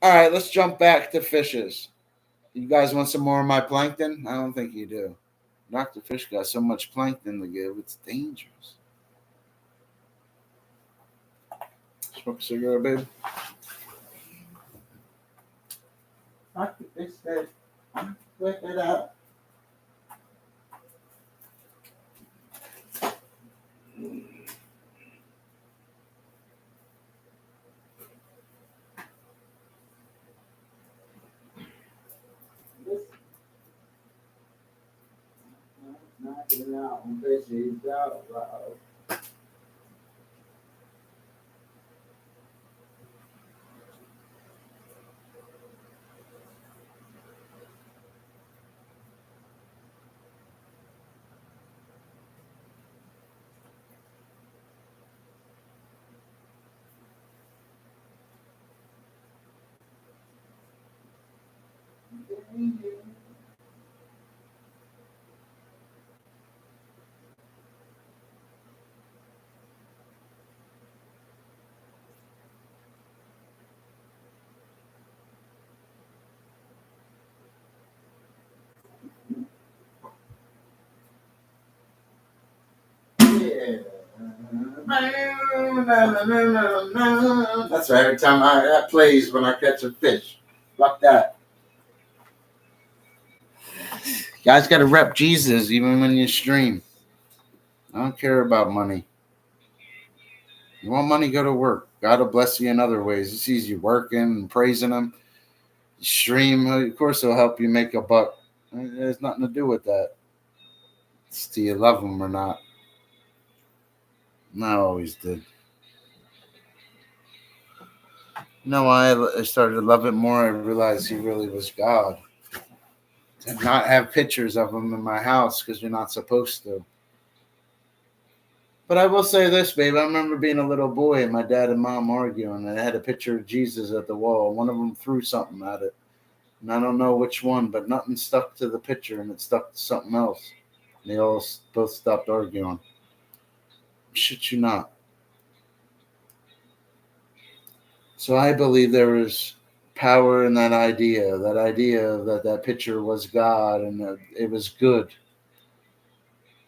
All right, let's jump back to fishes. You guys want some more of my plankton? I don't think you do. Dr. Fish got so much plankton to give, it's dangerous. Smoke a cigarette, babe? Dr. Fish said, whip it up. Knocking out on fishes out loud. That's right. Every time that plays when I catch a fish. Like that. You guys got to rep Jesus even when you stream. I don't care about money. You want money, go to work. God will bless you in other ways. He sees you working and praising him. You stream, of course, it'll help you make a buck. There's nothing to do with that. It's do you love him or not? I always did. You know why I started to love it more? I realized he really was God. And not have pictures of him in my house because you're not supposed to. But I will say this, babe. I remember being a little boy and my dad and mom arguing, and I had a picture of Jesus at the wall. One of them threw something at it. And I don't know which one, but nothing stuck to the picture, and it stuck to something else. And they all both stopped arguing. Shit you not. So I believe there was power in that idea that that picture was God and that it was good.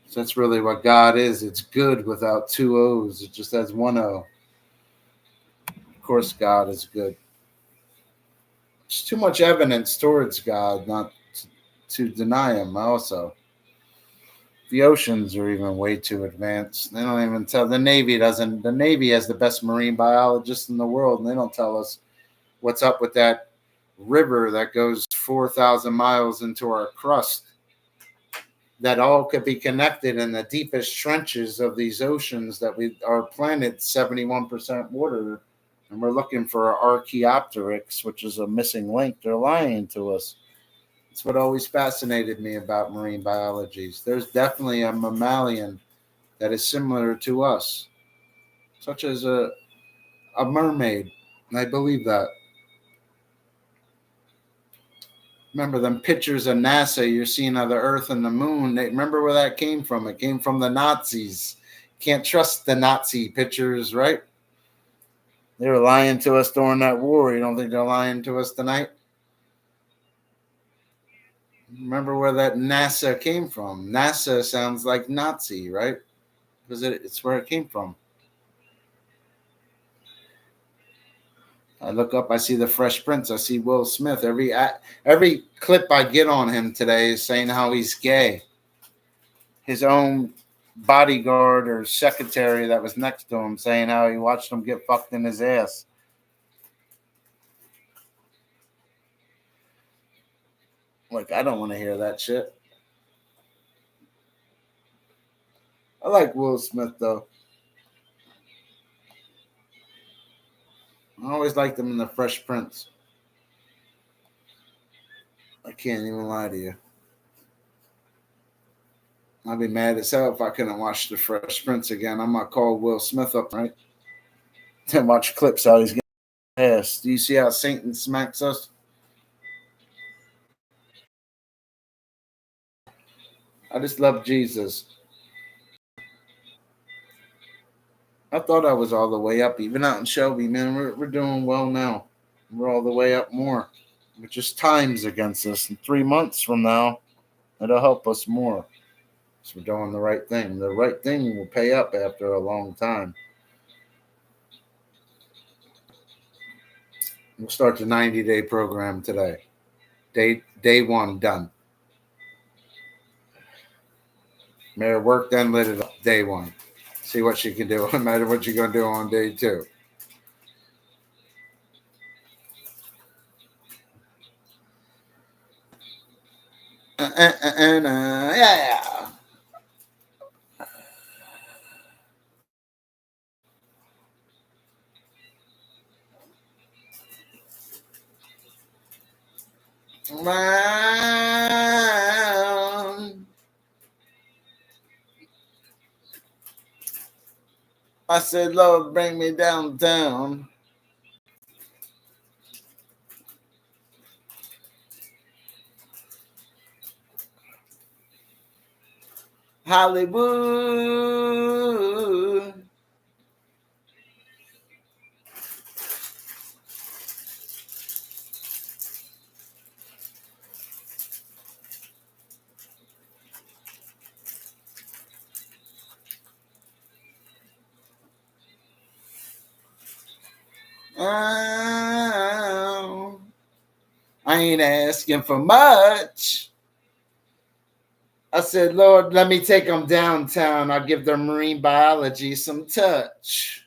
So that's really what God is. It's good without two O's. It just has one O. Of course, God is good. There's too much evidence towards God not to deny him also. The oceans are even way too advanced. They don't even tell. The Navy doesn't. The Navy has the best marine biologists in the world, and they don't tell us what's up with that river that goes 4,000 miles into our crust. That all could be connected in the deepest trenches of these oceans that our planet's 71% water, and we're looking for Archaeopteryx, which is a missing link. They're lying to us. It's what always fascinated me about marine biology. There's definitely a mammalian that is similar to us, such as a mermaid. And I believe that. Remember them pictures of NASA you're seeing of the Earth and the Moon. Remember where that came from? It came from the Nazis. Can't trust the Nazi pictures, right? They were lying to us during that war. You don't think they're lying to us tonight? Remember where that NASA came from? NASA sounds like Nazi, right? Because it's where it came from. I look up, I see the Fresh Prince, I see Will Smith. Every clip I get on him today is saying how he's gay. His own bodyguard or secretary that was next to him saying how he watched him get fucked in his ass. Like, I don't want to hear that shit. I like Will Smith, though. I always liked him in the Fresh Prince. I can't even lie to you. I'd be mad as hell if I couldn't watch the Fresh Prince again. I might call Will Smith up, right? And watch clips how he's getting ass. Do you see how Satan smacks us? I just love Jesus. I thought I was all the way up, even out in Shelby, man. We're doing well now. We're all the way up more. But just time's against us. In 3 months from now, it'll help us more. So we're doing the right thing. The right thing will pay up after a long time. We'll start the 90-day program today. Day 1 done. Mayor worked, then lit it up. Day 1. See what she can do, no matter what you're going to do on day 2. Yeah. I said, Lord, bring me downtown. Hollywood. I ain't asking for much. I said, Lord, let me take them downtown. I'll give their marine biology some touch.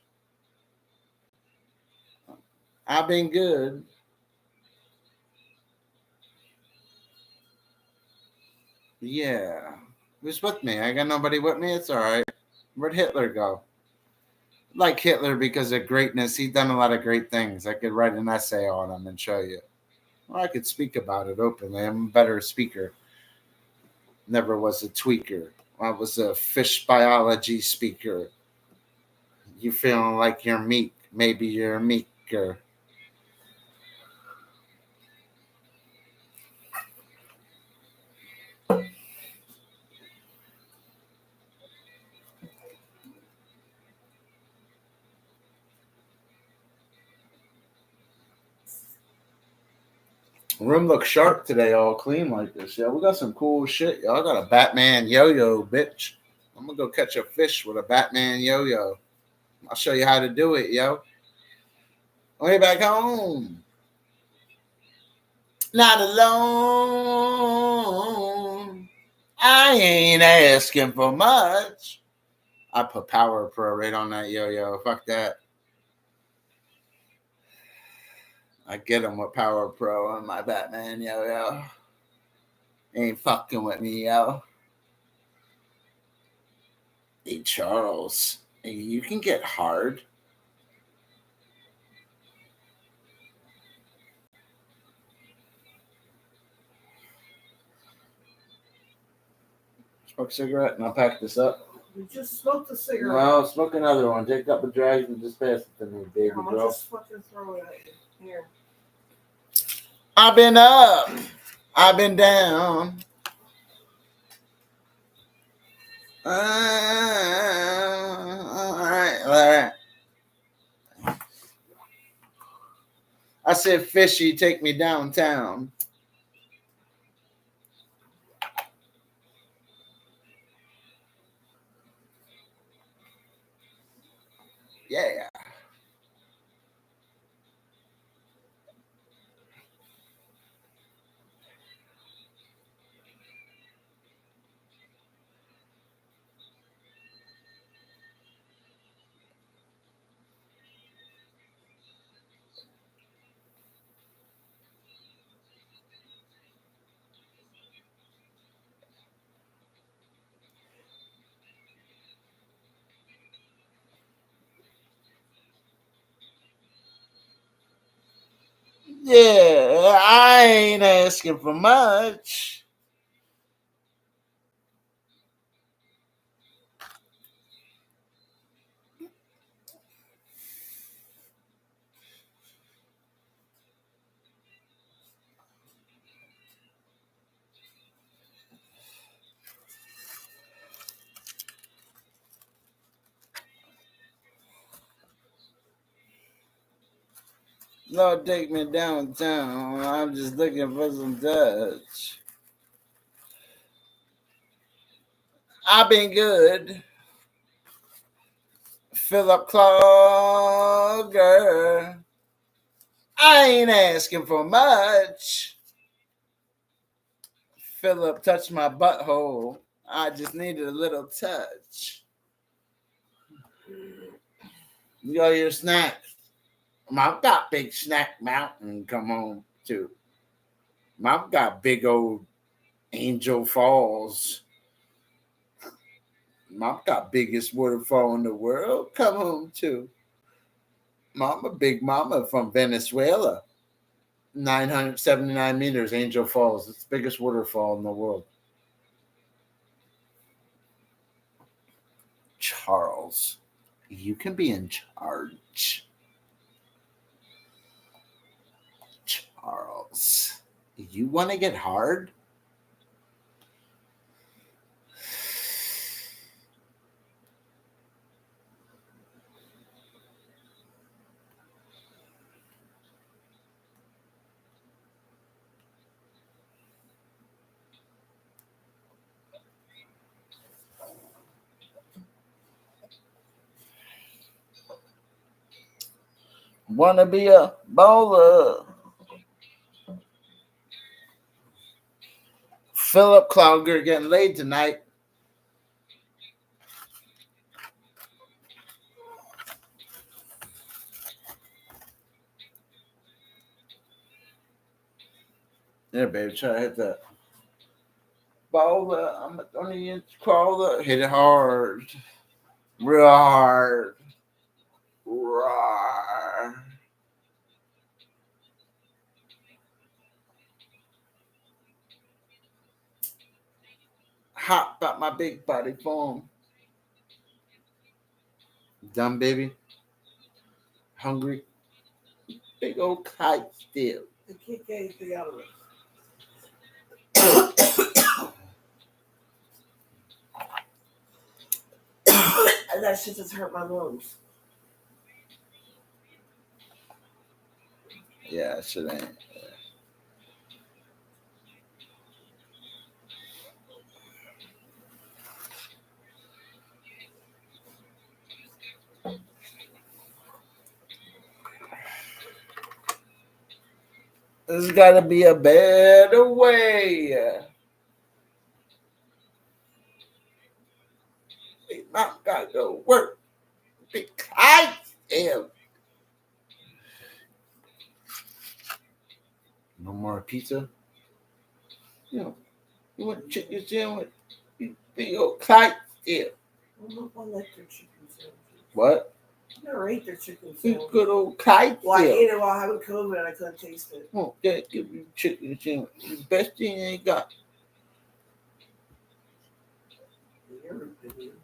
I've been good. Yeah. Who's with me? I got nobody with me. It's all right. Where'd Hitler go? I like Hitler because of greatness. He's done a lot of great things. I could write an essay on him and show you. Well, I could speak about it openly. I'm a better speaker. Never was a tweaker. I was a fish biology speaker. You feeling like you're meek? Maybe you're meeker. Room looks sharp today, all clean like this. Yeah, we got some cool shit. Y'all got a Batman yo-yo, bitch. I'm gonna go catch a fish with a Batman yo-yo. I'll show you how to do it, yo. Way back home. Not alone. I ain't asking for much. I put Power Pro right on that yo-yo. Fuck that. I get him with Power Pro on my Batman yo-yo. Ain't fucking with me, yo. Hey, Charles. Hey, you can get hard. Smoke a cigarette and I'll pack this up. You just smoked a cigarette. Well, smoke another one. Take a couple drags and just pass it to me, baby I'm girl. just fucking throw it at you. Here. I've been up. I've been down. All right. said, fishy, take me downtown. Yeah. Yeah, I ain't asking for much. Lord, take me downtown. I'm just looking for some touch. I've been good. Philip Clogger. I ain't asking for much. Philip touched my butthole. I just needed a little touch. You got your snacks. Mom got big snack mountain. Come on, too. Mom got big old Angel Falls. Mom got biggest waterfall in the world. Come home too. Mama, big mama from Venezuela. 979 meters, Angel Falls. It's the biggest waterfall in the world. Charles, you can be in charge. Charles, you want to get hard? Want to be a bowler? Philip Clogger getting laid tonight. Yeah, baby, try to hit that. Bowler, I'm a 20-inch crawler. Hit it hard. Real hard. Roar. Hot about my big body form. Dumb baby. Hungry. Big old kite still. I can't get anything out of it. And that shit just hurt my lungs. Yeah, shit ain't. There's got to be a better way. Mom got to go work. Big kite still. No more pizza? You want chicken sandwich? You big old kite still. I don't like their chicken sandwiches. What? I never ate their chicken You sandwich. good old kite Well, I still. ate it while having COVID and I couldn't taste it. Oh, Dad, give you chicken sandwich. The best thing they got. You're a idiot.